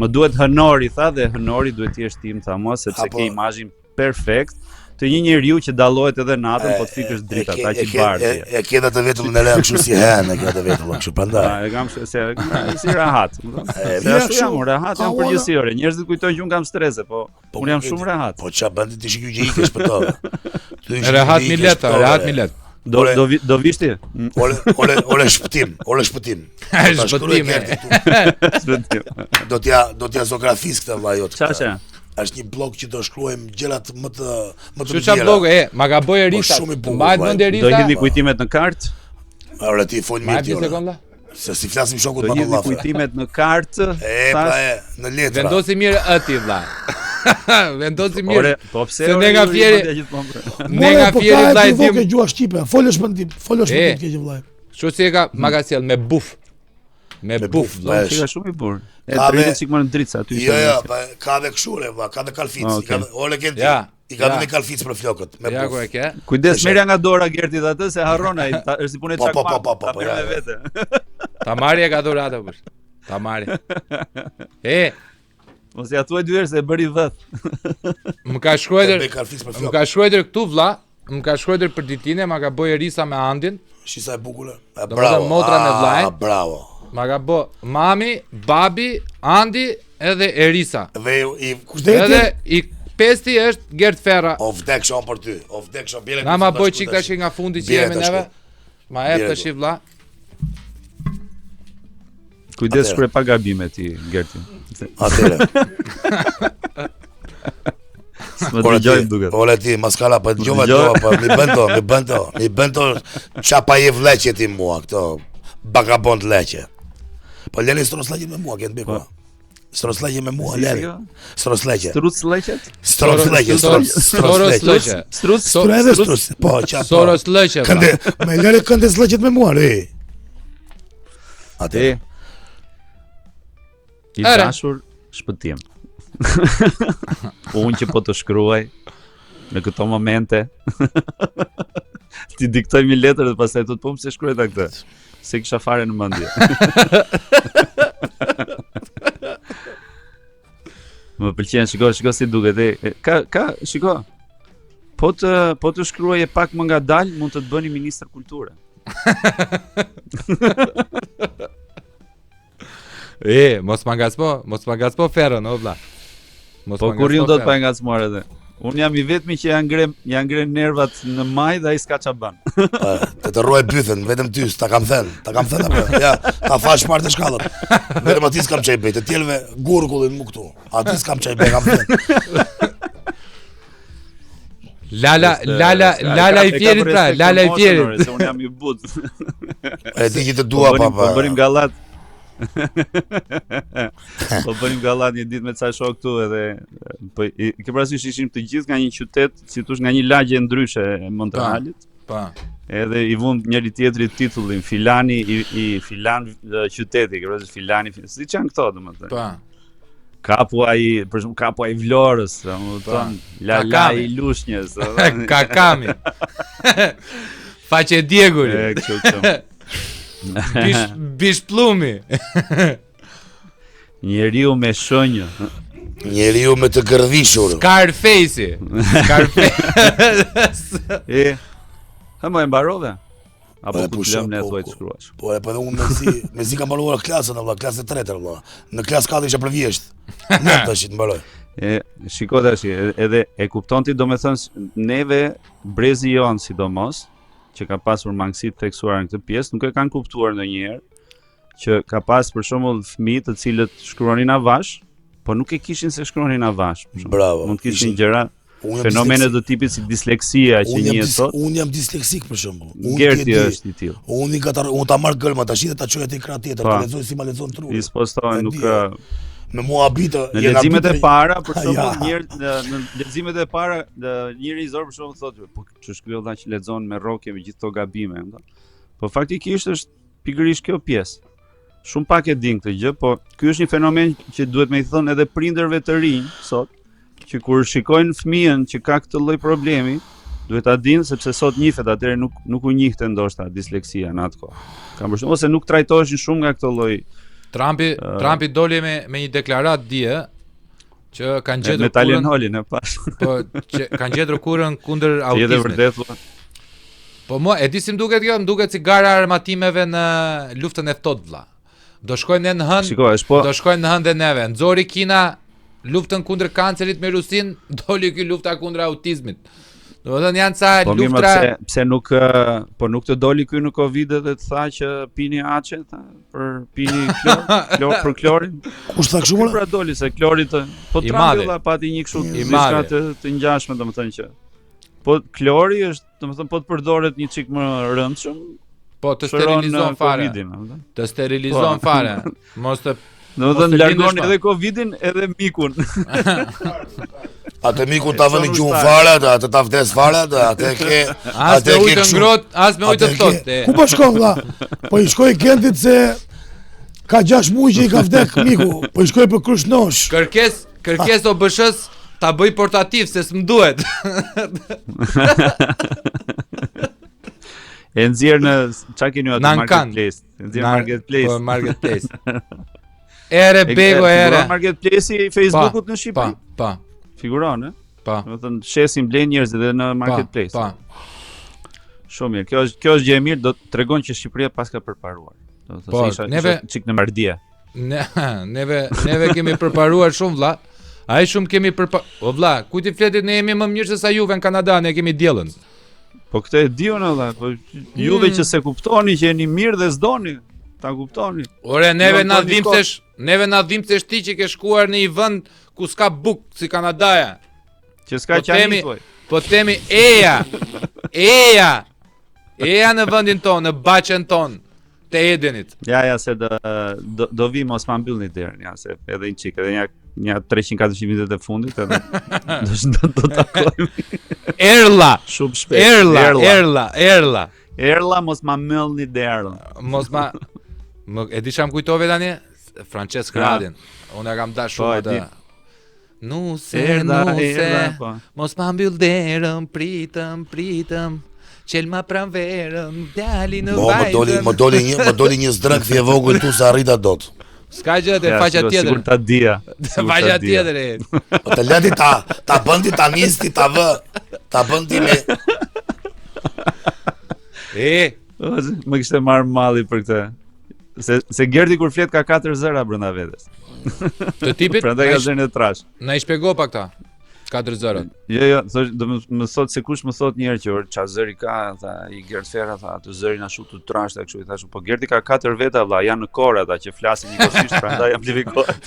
më duhet hënori, tha, dhe hënori duhet të jesh tim, tha mua, sepse ke imazhin perfekt të një njeriu që dallohet edhe natën, po të fikësh drita, ata që bardhë. E ke të vetullën e lehtë kështu si hen, e ke të vetullën kështu prandaj. E kam si rahat. Se ashtu jam, rahat jam përgjithësisht. Njerëzit kujtojnë që un kam strese, po un jam shumë rahat. Po ç'a bën ti shikoj që ikesh për to. Rehat Milet. Do vishti? Ole shpëtim. Shpëtim. Do t'ja zografis këtë vlla jot. Çfarë? Është një blog që do shkruajmë gjërat më të Çu blog ma ka bëj Risa. Mbajt mend Risa. Do hidhni kujtimet në kartë? Ora ti fol mirë ti. Sekonda. Se si flasim shokut më të vllafa. Do hidhni kujtimet në kartë. Në letra. Vendosi mirë ti vlla. Vendosi mirë. Ore, po pse? Se ne nga fieri vllai tim. Ke gjua shqipe, folësh mendim ke që vllai. Kështu si e ka magasjell me buf. Me buf, vllai. Ka shumë i burr. E drejtë sikmon drica aty. Jo, ka dhe këshure, ka dhe kalfic. Ole ke ti. I ka dhe kalfic për flokët, me buf. Ja ku e ke? Kujdes, merja nga dora Gertit atë se harron ai, është si punë çakma. Po, ja vetë. Ta marrje ka dhuratë për. Ta marrje. Mos ja thuaj dy herë se e bëri vët. Më ka shkruar këtu vlla, më ka shkruar për ditëlindjen, ma ka bëj Risa me Andin. Shisa e bukur. Bravo. Motra me vllajin. Bravo. Ma ka bë mami, babi, Andi edhe Erisa. Dhe i kushtet. Edhe i pesti është Gert Ferra. O vdek shon për ty. O vdek shon bile. Na ma bëj çik tash nga fundi që jemi neve. Ma jep tash vlla. Kujdes kur e pa gabime ti Gerti. Atëre. Më dëgjoj duket. Ole ti, maskala po dëgjova po mi bën to çapa je vleçje ti mua këto vagabond leçe. Po leni stroslaqet me mua, këtë beko. Stroslaqet me mua, leni. Stroslaqet. Struslaqet? Stroslaqet. Po, çfarë? Soroslaqet. Kënde, me leni kënde slaqet me mua, re. Atë. I dashur shpëtim. Unë që po të shkruaj në këto momente. Ti diktoj një letër dhe pastaj të pum se shkruaj ta këtë. Se kisha fare në mendje. Më pëlqen, shiko si duket. Shiko. Po të shkruaje pak më ngadalë, mund të bëni ministër kulture. Mos ma ngacmo Ferën, o vlla. Po kur ju do të pa ngacmuar edhe. Unë jam i vetmi që janë ngre nervat në maj dhe ai s'ka ç'a bën. Të rruaj bythën, vetëm ty, ta kam thënë apo. Ja, ta fash parë të shkallën. Vetëm aty s'kam çaj bëj, të tjelëve gurgullin mu këtu. Aty s'kam çaj bëj, kam thënë. Lala i fjerit pra, lala i fjerit. Se unë jam i but. E di që të dua pa. Po bënim gallat. Po bënim gallat një ditë me ca shok këtu edhe po ke parasysh ishim të gjithë nga një qytet, si thosh nga një lagje ndryshe e Montrealit. Po. Edhe i vund njëri tjetrit titullin Filani i Filan qyteti, ke parasysh Filani, siç janë këto domethënë. Po. Kapu ai, për shembull kapu ai Vlorës, domethënë Lala i Lushnjës, Kakami. Faqe Dieguri. Kështu. Bish plumi. Njeriu me shonjë. Njeriu me të gërdhishur. Scarface. Ha më e mbarove? Apo Po, ku të lëm ne thuaj të shkruash? Po e po edhe unë mezi kam mbaruar klasën, valla, klasë 3 valla. Në klasë 4 isha për vjesht. Ne tash të mbaroj. Shiko tash, edhe e kupton ti domethënë neve brezi jon sidomos që ka pasur mangësi të tekstuara në këtë pjesë, nuk e kanë kuptuar ndonjëherë që ka pas për shembull fëmijë të cilët shkruanin avash, po nuk e kishin se shkruanin avash. Bravo. Mund të kishin gjëra fenomene të tipit si disleksia që njihet sot. Unë jam disleksik për shembull. Gerti është i tillë. Unë ta marr gërma tash dhe ta çoj atë ekran tjetër, ta lexoj si ma lexon trupi. I spostohen nuk me mua habitë. Në leximet e para, për shembull, në leximet e para, njëri i zor për shembull thotë, po ç'është ky vëlla që lexon me rrokje me gjithë këto gabime, po faktikisht është pikërisht kjo pjesë. Shumë pak e din këtë gjë, po ky është një fenomen që duhet me i thënë edhe prindërve të rinj sot, që kur shikojnë fëmijën që ka këtë lloj problemi, Duhet ta dinë sepse sot njihet, atëherë nuk u njihte ndoshta disleksia në atë kohë. Kam përshtypjen ose nuk trajtoheshin shumë nga këto lloj. Trumpi doli me një deklaratë dje që kanë gjetur me Talenholin e pas. Po që kanë gjetur kurën kundër Jetë autizmit. vërtet. Po e di si më duket kjo, më duket si gara armatimeve në luftën e ftohtë vlla. Do shkojnë në hënë. Shikoj, është Do shkojnë në hënë dhe neve. Nxori Kina luftën kundër kancerit me Rusin, doli ky lufta kundër autizmit. Domethënë janë ca po luftra. Pse nuk të doli ky në Covid edhe të tha që pini açe për pini klor për klorin. Kush tha kështu Pra doli se klori po Trumpi valla pati një kështu diçka të ngjashme domethënë që po klori është domethënë po të përdoret një çik më rëndshëm. Po të sterilizon fare. Të sterilizon fare. Mos të domethënë largon edhe Covidin edhe mikun. Atë mikun ta vënë gjuhën fare, atë ta vdes fare, atë ke as me ujë të ngrohtë, as me ujë të ftohtë. Ku po shkon vlla? Po i shkoi Kentit se ka 6 muaj që i ka vdek miku, po i shkoi për Krishnosh. Kërkesë OBSH-s ta bëj portativ se s'm duhet. E nxjerr në çka keni atë marketplace. Nxjerr marketplace. Po marketplace. Ere bego ere. Marketplace i Facebookut në Shqipëri. Pa. Figuron, ë? Pa. Domethënë shesin blen njerëz edhe në marketplace. Pa. Shumë mirë. Kjo është gjë e mirë, do të tregon që Shqipëria pas ka përparuar. Domethënë se ishte çik në mardje. Neve kemi përparuar shumë vlla. Ai shumë kemi o vlla, kujt i fletit ne jemi më mirë se sa Juve në Kanada, ne kemi diellën. Po këtë e diun valla, po Juve që se kuptoni që jeni mirë dhe s'doni, ta kuptoni. Ore neve na dhimbsesh ti që ke shkuar në një vend ku s'ka buk si Kanadaja. Që s'ka qani thoj. Po themi eja në vendin tonë, në baçën tonë të Edenit. Ja, se do vi mos ma mbyllni derën, ja, se edhe një çik, edhe një 300-400 minutet e fundit edhe do takojmë. Erlla. Shumë shpejt. Erlla, mos ma mëllni derën. E di çam kujtove tani? Francesc Radin. Unë kam dashur shumë atë. Nuse, mos ma mbyll derën, pritëm. Qelma pran verën, dali në vajzën. Më doli një zdrëk fje vogël tu sa arrita dot. S'ka gjë të faqja tjetër. Sigur ta dia. Faqja tjetër e. Po të leti ta bëndi ta nisti ta vë. Ta bëndi me. Më kishte marrë malli për këtë. Se Gerdi kur flet ka 4 zëra brenda vetes. Të tipit? Prandaj ka zërin e trash. Na i shpjego pa këta. 4 zërat. Jo, do më thot se kush më thot një herë që ça zëri ka, tha i Gerd Ferra, tha atë zërin ashtu të trashtë kështu, i thash, po Gerdi ka 4 veta vlla, janë në korë ata që flasin njëkohësisht, prandaj amplifikohet.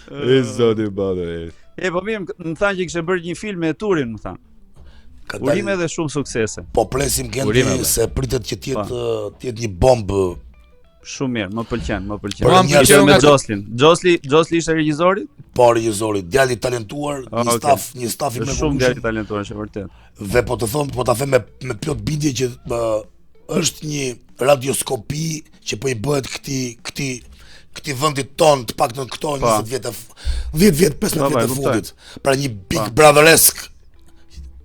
E zoti bade. Po mirë, më thanë që kishte bërë një film me turin, më thanë. Urime dhe shumë suksese. Po presim Gerdi se pritet që të jetë një bombë. Shumë mirë, më pëlqen. Më pëlqen me Joslin. Josli ishte regjizori? Po, regjizori, djali talentuar, një staf i mrekullueshëm. Shumë djali talentuar, është vërtet. Dhe po ta them me plot bindje që është një radioskopi që po i bëhet këtij vendit ton, të paktën këto 20 vjet, 10 vjet, 15 vjet të fundit. Pra një Big Brother-esk.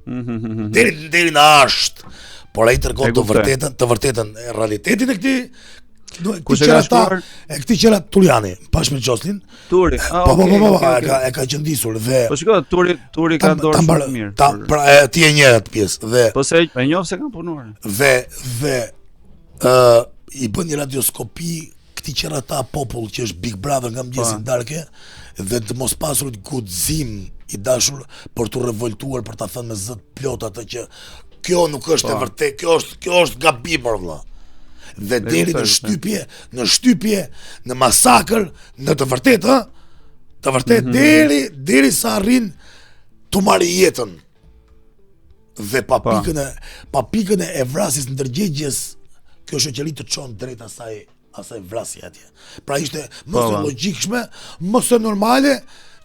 Deri në asht. Por ai tregon të vërtetën e realitetin e këtij. Kush e ka shkuar? E këtij qera Tuliani, pash me Joslin. Turi. Po, e ka qëndisur dhe. Po shikoj, Turi ka dorë shumë mirë. Pra ti e njeh atë pjesë dhe. Po se e njoh se kanë punuar. Dhe i bën një radioskopi këtij qera ta popull që është Big Brother nga mëngjesi darke dhe të mos pasurit guxim i dashur për të revoltuar, për ta thënë me zë të plot atë që kjo nuk është e vërtetë, kjo është gabim valla. Dhe deri në shtypje, në masakër, në të vërtetë, deri sa arrin të marrë jetën. Dhe pa pikën e vrasjes ndërgjegjes, kjo shoqëri të çon drejt asaj vrasje atje. Pra ishte mos e logjikshme, mos e normale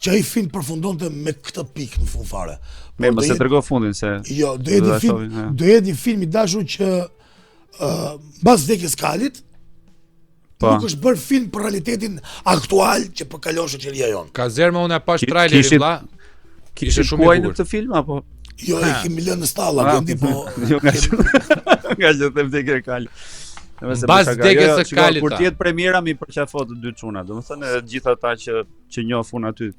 që ai film përfundonte me këtë pikë në fund fare. Mos e tregoj fundin se. Jo, do jetë një film i dashur që mbas vdekjes Kalit, nuk është bërë film për realitetin aktual që po kalon shoqëria jon. Kazerma unë e pash trailerin vlla. Kishte shumë kuaj në këtë film apo? Jo, e kemi lënë në stalla, vendi po. Jo, nga që them te Gerkal. Bas degës së Kalit. Kur të jetë premiera mi përqafo të dy çuna, domethënë të gjithë ata që njohun aty.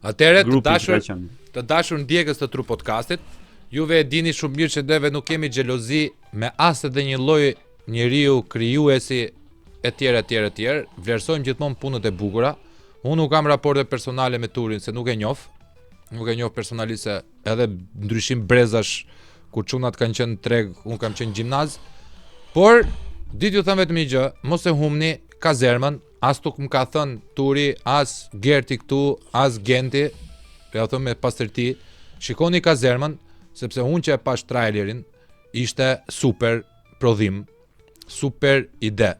Atëherë të dashur ndjekës të Tru Podcastit, juve e dini shumë mirë që neve nuk kemi xhelozi me as edhe një lloj njeriu krijuesi etj, vlerësojmë gjithmonë punët e bukura. Unë nuk kam raporte personale me Turin se nuk e njoh. Nuk e njoh personalisht se edhe ndryshim brezash kur çunat kanë qenë treg, unë kam qenë gjimnaz. Por ditë ju them vetëm një gjë, mos e humni Kazermën, as tuk më ka thënë Turi, as Gerti këtu, as Genti, ja them me pastërti, shikoni Kazermën, sepse unë që e pash trailerin, ishte super prodhim, super ide.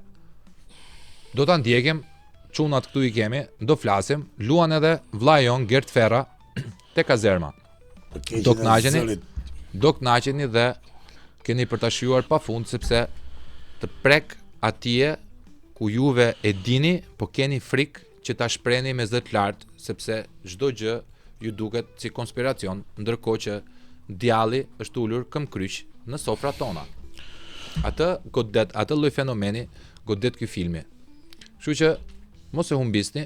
Do ta ndjekim, çunat këtu i kemi, do flasim, luan edhe vllai jon Gert Ferra te Kazerma. Do kënaqeni dhe keni për ta shijuar pafund sepse të prek atje ku juve e dini, po keni frikë që ta shprehni me zë të lartë, sepse çdo gjë ju duket si konspiracion, ndërkohë që djalli është ulur këmbkryq në sofrat tona. Atë lloj fenomeni godet ky filmi. Kështu që mos e humbisni.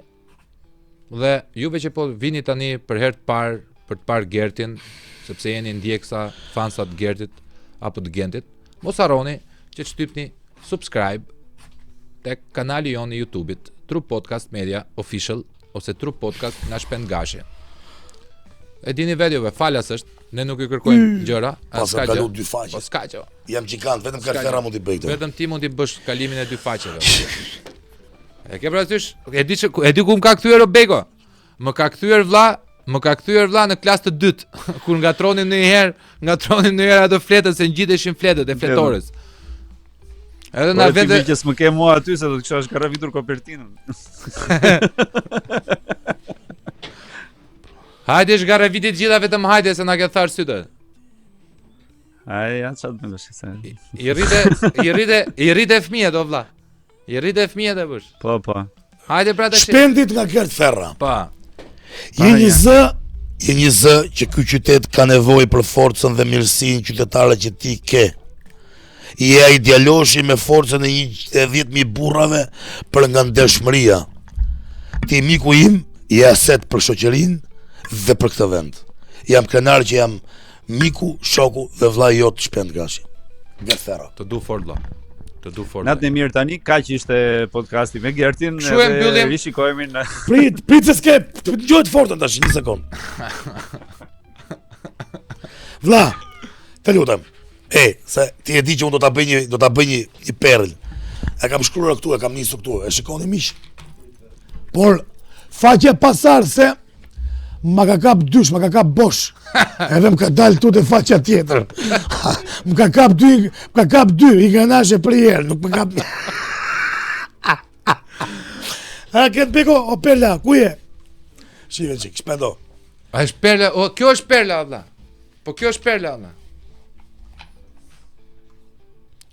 Dhe juve që po vini tani për herë të parë, për të parë Gertin, sepse jeni ndjeksa, fansa të Gertit apo të Gentit, mos harroni që të shtypni subscribe tek kanali jonë i YouTube-it, Tru Podcast Media Official ose Tru Podcast nga Shpend Gashi. E dini vedjove, falas është, ne nuk i kërkojmë gjëra, pas ka kalu dy faqe. Po s'ka gjë. Jam gjikant, vetëm Karfera mund t'i bëj këtë. Vetëm ti mund t'i bësh kalimin e dy faqeve. E ke parasysh? E di ku më ka kthyer Obego. Më ka kthyer vlla në klasë të dytë, kur ngatronin ndonjëherë ato fletët se ngjiteshin fletët e fletores. Edhe na vende që s'më ke mua aty se do të kisha shkaravitur kopertinën. Hajde shkaravitit gjitha vetëm hajde se na ke tharë sytë. Ai, ja çfarë më bësh se. I rrite fëmijët o vlla. I rrite fëmijët e bësh. Po. Hajde pra tash. Shpendit nga Gert Ferra. Pa. Je një zë që ky qytet ka nevojë për forcën dhe mirësinë qytetare që ti ke. Je ai djaloshi me forcën e 10.000 burrave për nga ndershmëria. Ti miku im, je aset për shoqërinë dhe për këtë vend. Jam krenar që jam miku, shoku dhe vllai jot Shpend Gashi. Gert Ferra. Të du fort vlla. Natë e mirë tani, kaq ishte podcasti me Gertin. Shu e mbyllim. Rishikojmë në Prit se s'ke dëgjohet fortën tash një sekond. Vlla, të lutem. Se ti e di që unë do ta bëj një perl. E kam shkruar këtu, e kam nisur këtu. E shikoni miq. Por faqja pasar se ma ka kap dysh, ma ka kap bosh. Edhe më ka dalë tu të faqja tjetër. Më ka kap dy, i granashe për herë, nuk më kap. Këtë beko, o perla, ku je? Shive qik, Shpendo. A është perla, kjo është perla, valla. Po kjo është perla, valla.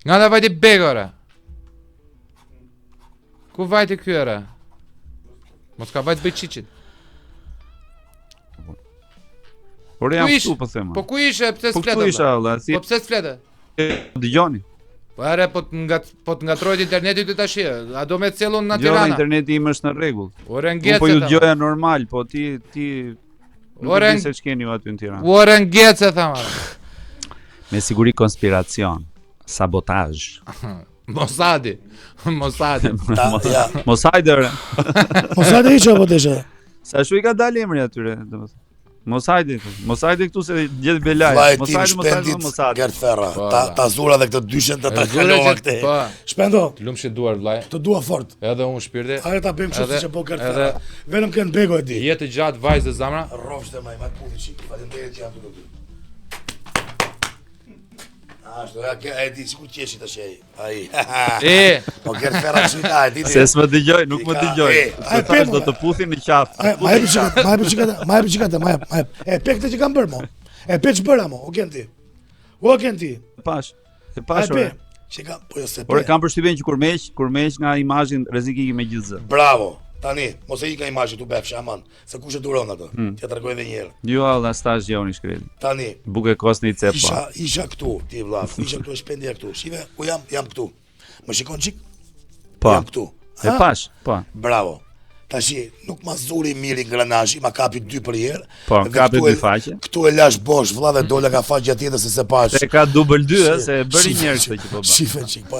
Nga da vajti beko, ora. Ku vajti kjo, ora? Mos ka vajti bëj qiqit. Por jam këtu po them. Po ku ishe, pse s'fletë? Po ku isha valla? Po pse s'fletë? Dëgjoni. Po are po të ngatrohet interneti ty tash. A do me cellun në Jo, Tiranë? interneti im është në rregull. Ore Unë ngecë. po ju dëgjoja normal, po ti nuk e di se ç'keni ju aty në Tiranë. Ore ngecë thamë. Me siguri konspiracion, sabotazh. Mossadi. Ja. Mossadi. Mossadi hiç apo desha. Sa shu i ka dalë emri atyre, domethënë. Mossadi këtu se gjet Belaj. Mossadi. Gert Ferra. Ta zura dhe këtë dyshën të ta kalova këtë. Shpendo. Lumshi duar vllai. Të dua fort. Edhe unë shpirti. Hajde ta bëjmë kështu siç e po Gert Ferra. Vetëm kënd bego e di. Jetë gjatë vajzë zamra. Rrofshte më punë çik. Faleminderit që jam këtu. Ashtu, e di sikur qeshi tash ai. Po Gert Ferra çika, e di. Se s'më dëgjoj, nuk më dëgjoj. Se thash do të puthin në qafë. Ma e çikata. E pe këtë që kam bërë mo. E pe ç'bëra mo, o Genti. Pash. E pe. Çeka, po jo se. Por kam përshtypjen që kur meq nga imazhin rrezik me gjithë zë. Bravo. Tani, mos e ikë imazhin tu befsh aman, se kush e duron atë. T'ja tregoj edhe një herë. Jo, alla stazh gjoni shkret. Tani, Buke kosni cep pa. Isha këtu, ti vëlla, isha këtu e shpendia këtu. Shive, ku jam këtu. Më shikon çik? Po. Jam këtu. E pash, po. Bravo. Tashi, nuk ma zuri mirë ingranazhi, ma kapi 2 për herë. Po, kapi 2 faqe. Këtu e lash bosh, vëlla, dhe dola nga faqja tjetër se pash. Se ka dubël 2, se e bëri njerëz këtë që po bë. Shife çik, po.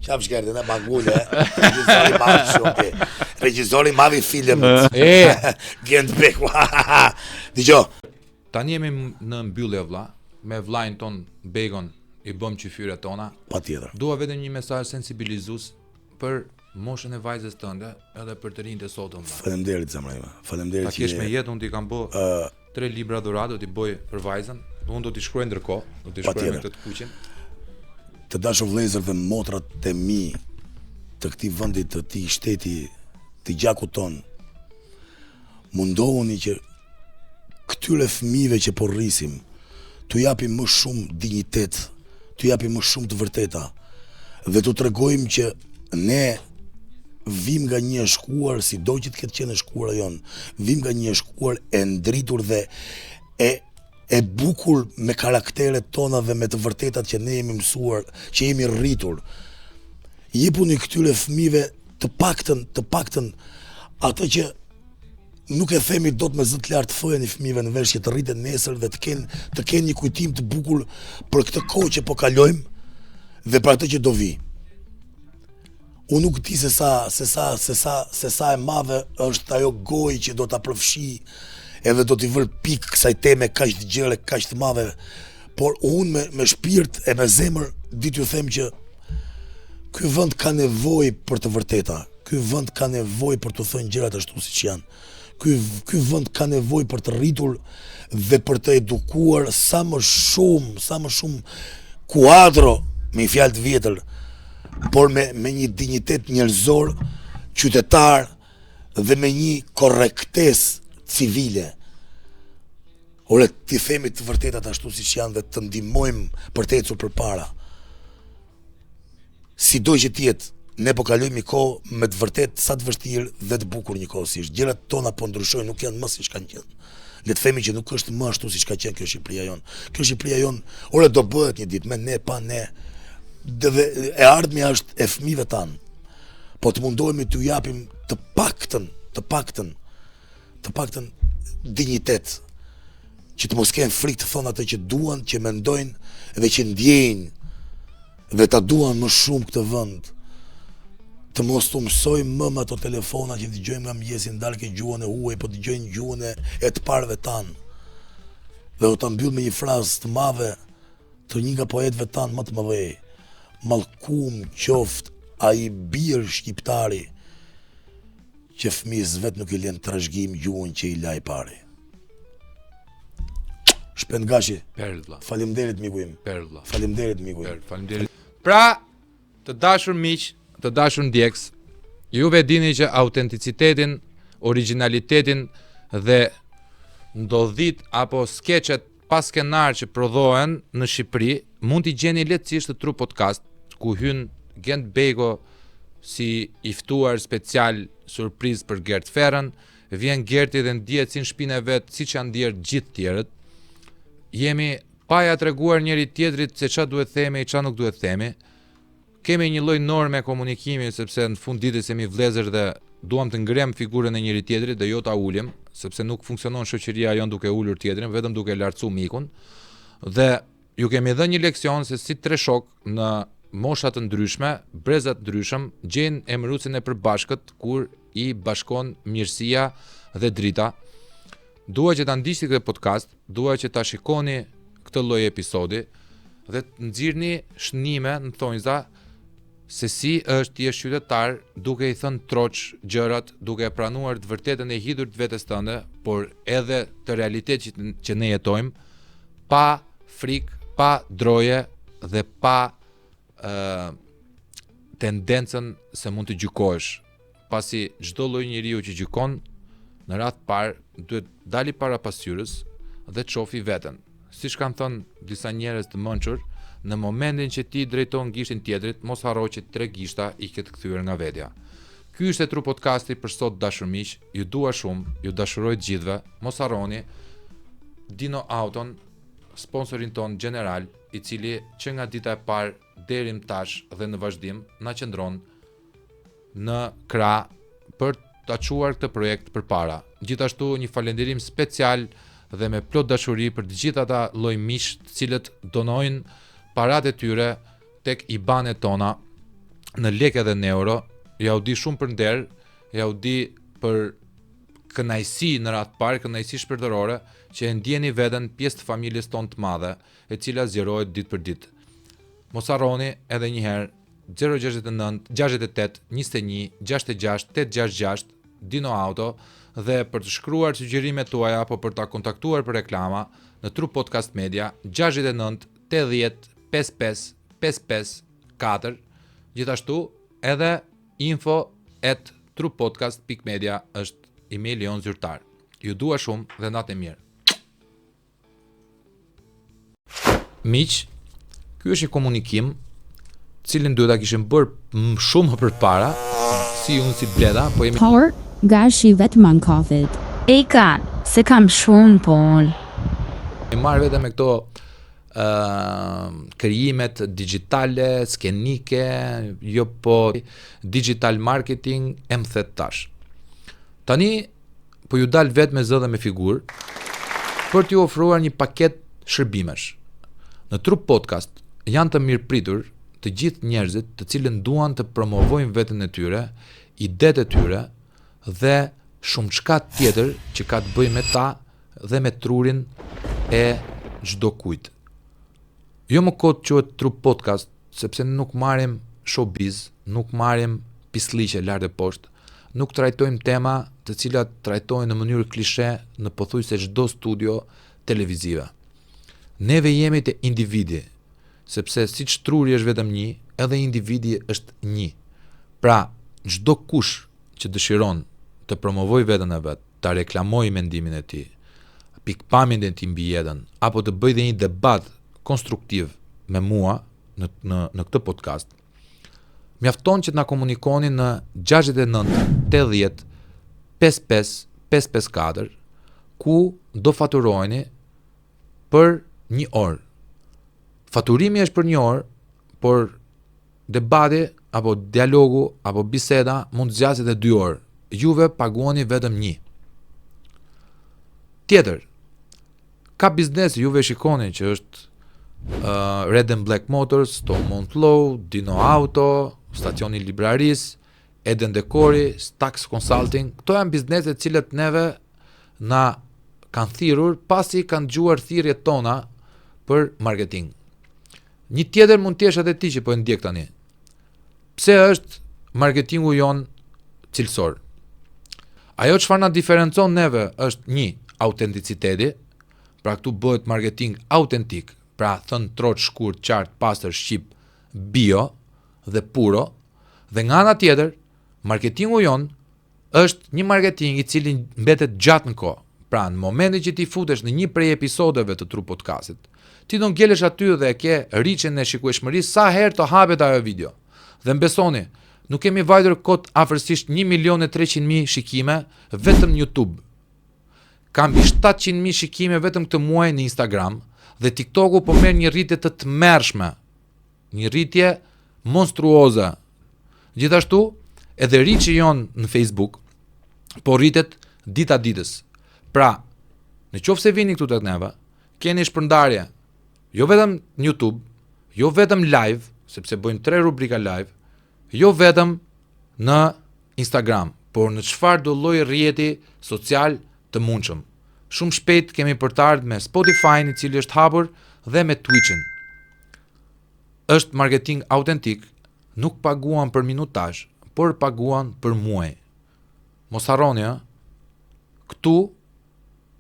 Çfarë shkerdë na magule, regjizori madh shumë. Regjizori madh I filmit. Gent bek. Dgjoj. Tani jemi në mbyllje vlla, me vllajin ton Begon I bëm qyfyret tona. Patjetër. Dua vetëm një mesazh sensibilizues për moshën e vajzës tënde edhe për të rinjtë e sotëm. Faleminderit zemra ime. Faleminderit. Ta kesh me jetë, unë t'i kam bë 3 libra dhuratë, do t'i bëj për vajzën. Unë do t'i shkruaj ndërkohë, do t'i shkruaj me këtë kuqin. Të dashur vëllezër dhe motrat e mi të këtij vendi, të këtij shteti, të gjakut ton, mundohuni që këtyre fëmijëve që po rrisim, t'u japim më shumë dinjitet, t'u japim më shumë të vërteta dhe t'u tregojmë që ne vim nga një e shkuar, sido që të ketë qenë e shkuara jon, vim nga një e shkuar e ndritur dhe e bukur me karakteret tona dhe me të vërtetat që ne jemi mësuar, që jemi rritur. Jepuni këtyre fëmijëve të paktën atë që nuk e themi dot me zë të lartë, thojeni fëmijëve në vesh që të rriten nesër dhe të kenë një kujtim të bukur për këtë kohë që po kalojmë dhe për atë që do vi. Unë nuk di se sa e madhe është ajo gojë që do ta përfshi edhe do t'i vërë pikë kësaj teme kaq të gjere, kaq të madhe, por unë me shpirt e me zemër di t'ju them që ky vend ka nevojë për të vërteta, ky vend ka nevojë për të thënë gjërat ashtu siç janë, ky vend ka nevojë për të rritur dhe për të edukuar sa më shumë kuadro, me një fjalë të vjetër, por me një dinjitet njerëzor, qytetar dhe me një korrektesë civile. Ore, t'i themi të vërtetat ashtu siç janë dhe të ndihmojmë për të ecur përpara. Sido që t'jetë, ne po kalojmë një kohë me të vërtet sa të vështirë dhe të bukur njëkohësisht. Gjërat tona po ndryshojnë, nuk janë më siç kanë qenë. Le të themi që nuk është më ashtu siç ka qenë kjo Shqipëria jon. Kjo Shqipëria jon, ore do bëhet një ditë me ne pa ne. Dhe e ardhmja është e fëmijëve tanë. Po të mundohemi t'u japim të paktën dinjitet, që të mos kenë frikë të thonë atë që duan, që mendojnë dhe që ndjejnë dhe ta duan më shumë këtë vend. Të mos të mësojmë më me ato telefona që dëgjojmë nga mëngjesi ndalë ke gjuhën e huaj, po dëgjojnë gjuhën e të parëve tanë. Dhe do ta mbyll me një frazë të madhe të një nga poetëve tanë më të mëdhej. Mallkum qoft ai bir shqiptari që fëmijës vet nuk I lën trashëgim gjuhën që I laj pari. Shpend gashi. Perla. Faleminderit miku im. Perla. Faleminderit miku im. Faleminderit. Pra, të dashur miq, të dashur ndjekës, juve dini që autenticitetin, originalitetin dhe ndodhit apo skeqet pas skenar që prodhohen në Shqipëri mund t'i gjeni lehtësisht të Tru Podcast, ku hyn Gent Bego si I ftuar special surprizë për Gert Ferën, vjen Gerti dhe ndihet si në shpinën e vet, siç janë ndier gjithë tjerët. Jemi pa ja treguar njëri tjetrit se ç'a duhet themi, ç'a nuk duhet themi. Kemi një lloj norme komunikimi sepse në fund ditës jemi vëllezër dhe duam të ngrem figurën e njëri tjetrit dhe jo ta ulim, sepse nuk funksionon shoqëria jon duke ulur tjetrin, vetëm duke lartësuar mikun. Dhe ju kemi dhënë një leksion se si tre shok në mosha të ndryshme, breza të ndryshëm, gjejnë emërucin e përbashkët kur I bashkon mirësia dhe drita. Dua që ta ndiqni këtë podcast, dua që ta shikoni këtë lloj episodi dhe të nxirrni shënime në thonjza se si është jesh qytetar duke I thënë troç gjërat, duke pranuar të vërtetën e hidhur të vetes tënde, por edhe të realitetit që ne jetojmë, pa frikë, pa droje dhe pa tendencën se mund të gjykohesh, pasi çdo lloj njeriu që gjykon në radhë parë duhet dali para pasqyrës dhe të shohë veten, siç kanë thënë disa njerëz të mençur, në momentin që ti drejton gishtin tjetrit, mos harro që 3 gishta i ke të kthyer nga vetja. Ky është Tru Podcasti për sot, dashur miq, ju dua shumë, ju dashuroj të gjithëve. Mos harroni Dino Auton, sponsorin ton general, i cili që nga dita e parë deri më tash dhe në vazhdim na qëndron në krah për ta çuar këtë projekt përpara. Gjithashtu një falënderim special dhe me plot dashuri për të gjithë ata lloj miq të cilët donojnë paratë e tyre tek IBAN-et tona në lekë dhe në euro. Ja u di shumë për nder, ja u di për kënaqësi në radh parë, kënaqësi shpirtërore që e ndjeni veten pjesë të familjes tonë të madhe, e cila zgjerohet ditë për ditë. Mos harroni edhe një herë 069 68 21 66 866 Dino Auto dhe për të shkruar sugjerimet tuaja apo për ta kontaktuar për reklama në Tru Podcast Media 69 80 55 55 4. Gjithashtu edhe info@trupodcast.media është emaili jon zyrtar. Ju dua shumë dhe natë e mirë. Miq, ky është një komunikim cilin duhet ta kishim bërë shumë më përpara, si unë si Bleda, po jemi Por, gashi vetëm an kafit. E ka, se kam shumë punë. marrë vetëm me këto krijimet digitale, skenike, jo po digital marketing, e më thet tash. Tani, po ju dal vetë me zë dhe me figurë, për t'ju ofruar një paket shërbimesh. Në Tru Podcast janë të mirëpritur të gjithë njerëzit të cilën duan të promovojnë veten e tyre, idetë e tyre dhe shumë çka tjetër që ka të bëjë me ta dhe me trurin e çdo kujt. Jo më kot quhet Tru Podcast, sepse nuk marrim showbiz, nuk marrim pisliqe lart e poshtë, nuk trajtojmë tema të cilat trajtohen në mënyrë klishe në pothuajse çdo studio televizive. Neve jemi te individi, sepse siç truri është vetëm një, edhe individi është një. Pra, çdo kush që dëshiron të promovoj veten e vet, ta reklamojë mendimin e tij, pikpamjen e tij mbi jetën, apo të bëjë një debat konstruktiv me mua në këtë podcast, mjafton që të na komunikoni në 69 80 55 554, ku do faturoheni për një orë. Faturimi është për një orë, por debati apo dialogu apo biseda mund të zgjaset e 2 orë. Juve paguani vetëm 1. Tjetër, ka biznesi, juve shikoni që është Red and Black Motors, Stormont Law, Dino Auto, Stacioni Libraris, Eden Dekori, Stax Consulting. Këto janë bizneset cilët neve na kanë thirrur pasi kanë dëgjuar thirrjet tona për marketing. Një tjetër mund të jesh edhe ti që po e ndjek tani. Pse është marketingu jon cilësor? Ajo çfarë na diferencon neve është një, autenticiteti, pra këtu bëhet marketing autentik, pra thënë troç, shkurt, qartë, pastër, shqip, bio dhe puro, dhe nga ana tjetër, marketingu jon është një marketing i cili mbetet gjatë në kohë. Pra në momentin që ti futesh në një prej episodeve të Tru Podcastit, ti do ngelesh aty dhe e ke rriçën e shikueshmërisë sa herë të hapet ajo video. Dhe mbesoni, nuk kemi vajtur kot afërsisht 1.300.000 shikime vetëm në YouTube. Kam mbi 700.000 shikime vetëm këtë muaj në Instagram dhe TikToku po merr një rritje të tmerrshme, një rritje monstruoze. Gjithashtu, edhe reach-i jon në Facebook po rritet dita ditës. Pra, në qoftë se vini këtu tek neve, keni shpërndarje jo vetëm në YouTube, jo vetëm live, sepse bëjmë 3 rubrika live, jo vetëm në Instagram, por në çfarë do lloj rrjeti social të mundshëm. Shumë shpejt kemi për të ardhur me Spotify-n, i cili është hapur, dhe me Twitch-in. Është marketing autentik, nuk paguan për minutazh, por paguan për muaj. Mos harroni, këtu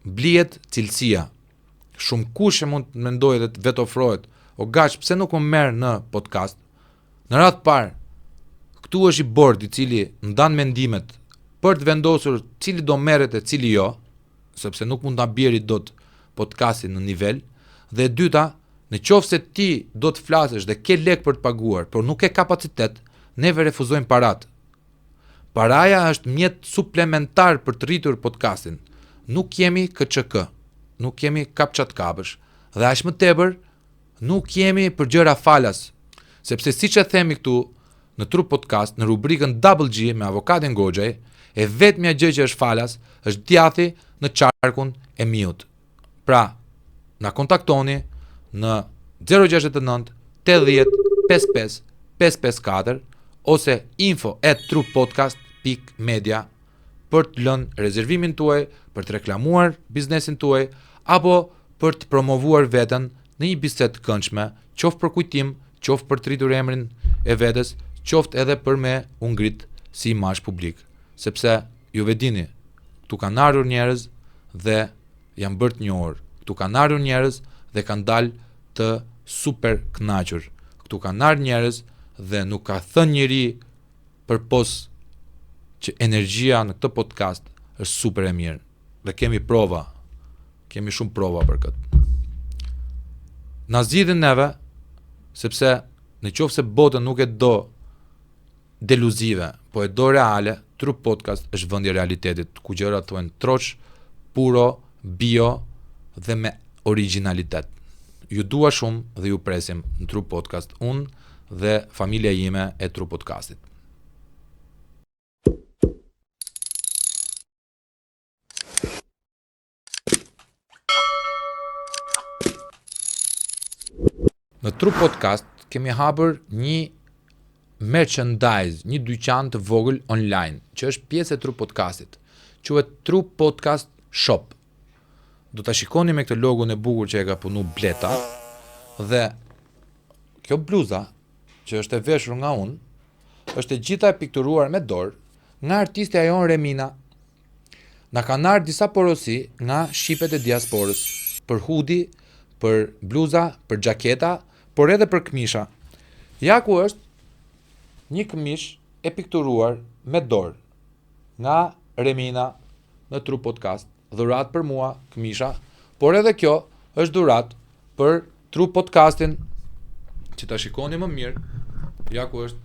blihet cilësia. Shumë kush e mund të mendojë dhe të vetë ofrohet, o gaç, pse nuk më merr në podcast? Në radhë parë, këtu është i bord i cili ndan mendimet për të vendosur cili do merret e cili jo, sepse nuk mund ta bjeri dot podcastin në nivel, Dhe e dyta, në qoftë se ti do të flasësh dhe ke lek për të paguar, por nuk ke kapacitet, neve refuzojmë parat. Paraja është mjet suplementar për të rritur podcastin. Nuk kemi KÇK, nuk kemi kapçatkapësh, dhe aq më tepër nuk jemi për gjëra falas, sepse siç e themi këtu në Trup Podcast, në rubrikën Double G me avokatin Goxhaj, e vetmja gjë që është falas është djathi në qarkun e miut. Pra, na kontaktoni në 069 80 55 554 ose info@truppodcast.media për të lënë rezervimin tuaj, për të reklamuar biznesin tuaj apo për të promovuar veten në një bisedë të këndshme, qoftë për kujtim, qoftë për të rritur emrin e vetes, qoftë edhe për me u ngrit si imazh publik, sepse ju vedini, këtu kanë ardhur njerëz dhe janë bërë të njohur. Këtu kanë ardhur njerëz dhe kanë dalë të super kënaqur. Këtu kanë ardhur njerëz dhe nuk ka thënë njëri përpos që energjia në këtë podcast është super e mirë. Dhe kemi prova. Kemi shumë prova për këtë. Na zgjidhin neve, sepse në qoftë se botën nuk e do deluzive, po e do reale, Trup Podcast është vendi i realitetit, ku gjërat thuhen troç, puro, bio dhe me originalitet. Ju dua shumë dhe ju presim në Trup Podcast, unë dhe familja ime e Trup Podcastit. Në Trup Podcast kemi hapur një merchandise, një dyqan të vogël online, që është pjesë e Trup Podcastit. Quhet Trup Podcast Shop. Do ta shikoni me këtë logon e bukur që e ka punu Bleta, dhe kjo bluza që është e veshur nga unë, është e gjitha e pikturuar me dorë nga artistja jon Remina. Na kanë ardhur disa porosi nga shqipet e diasporës, për hudi, për bluza, për xhaketa, por edhe për këmisha. Ja ku është një këmish e pikturuar me dorë nga Remina në Trup Podcast, dhurat për mua, këmisha, por edhe kjo është dhurat për Trup Podcastin, që ta shikoni më mirë. Ja ku është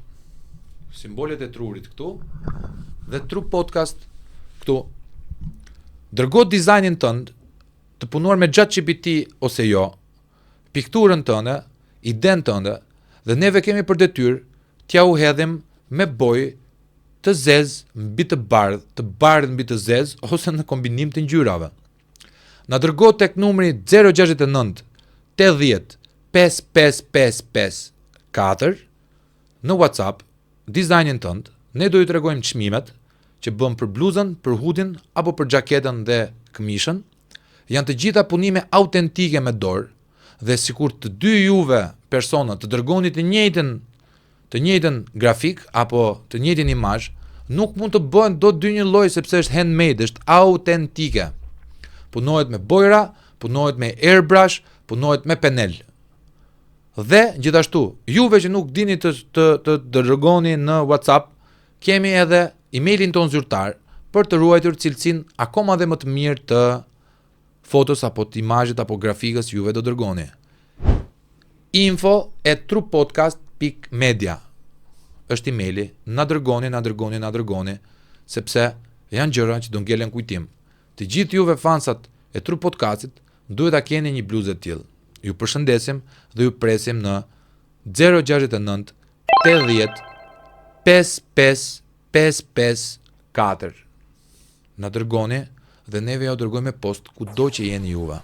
simbolet e trurit këtu, dhe Trup Podcast këtu. Dërgo dizajnin tënd, të punuar me ChatGPT ose jo, pikturën tënde, iden tënde, dhe neve kemi për detyrë t'ja u hedhim me bojë të zezë mbi të bardhë mbi të zezë, ose në kombinim të ngjyrave. Na dërgo tek numri 069 80 5555 4 në WhatsApp dizajnin tënd. Ne do ju tregojmë çmimet që bëm për bluzën, për hudin apo për xhaketën dhe këmishën. Janë të gjitha punime autentike me dorë, dhe sikur të dy juve persona të dërgoni të njëjtën grafik apo të njëjtin imazh, nuk mund të bëhen dot dy një lloj, sepse është handmade, është autentike. Punohet me bojra, punohet me airbrush, punohet me penel. Dhe gjithashtu, juve që nuk dini të dërgoni në WhatsApp, kemi edhe emailin ton zyrtar për të ruajtur cilësinë akoma dhe më të mirë të fotos apo të imazhet apo grafikës juve do dërgoni. info@truppodcast.media është emaili. Na dërgoni, sepse janë gjëra që do ngelen kujtim. Të gjithë juve fansat e Trup Podcastit duhet ta keni një bluzë të tillë. Ju përshëndesim dhe ju presim në 069 80 55 55 4. Na dërgoni dhe neve ja u dërgojmë me post kudo që jeni juve.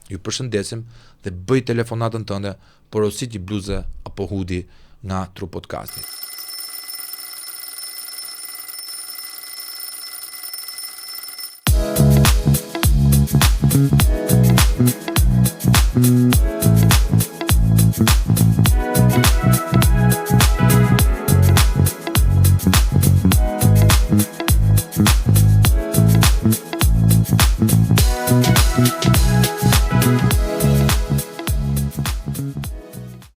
Ju përshëndesim dhe bëj telefonatën tënde porosit një bluze apo hudi nga Trup Podcasti.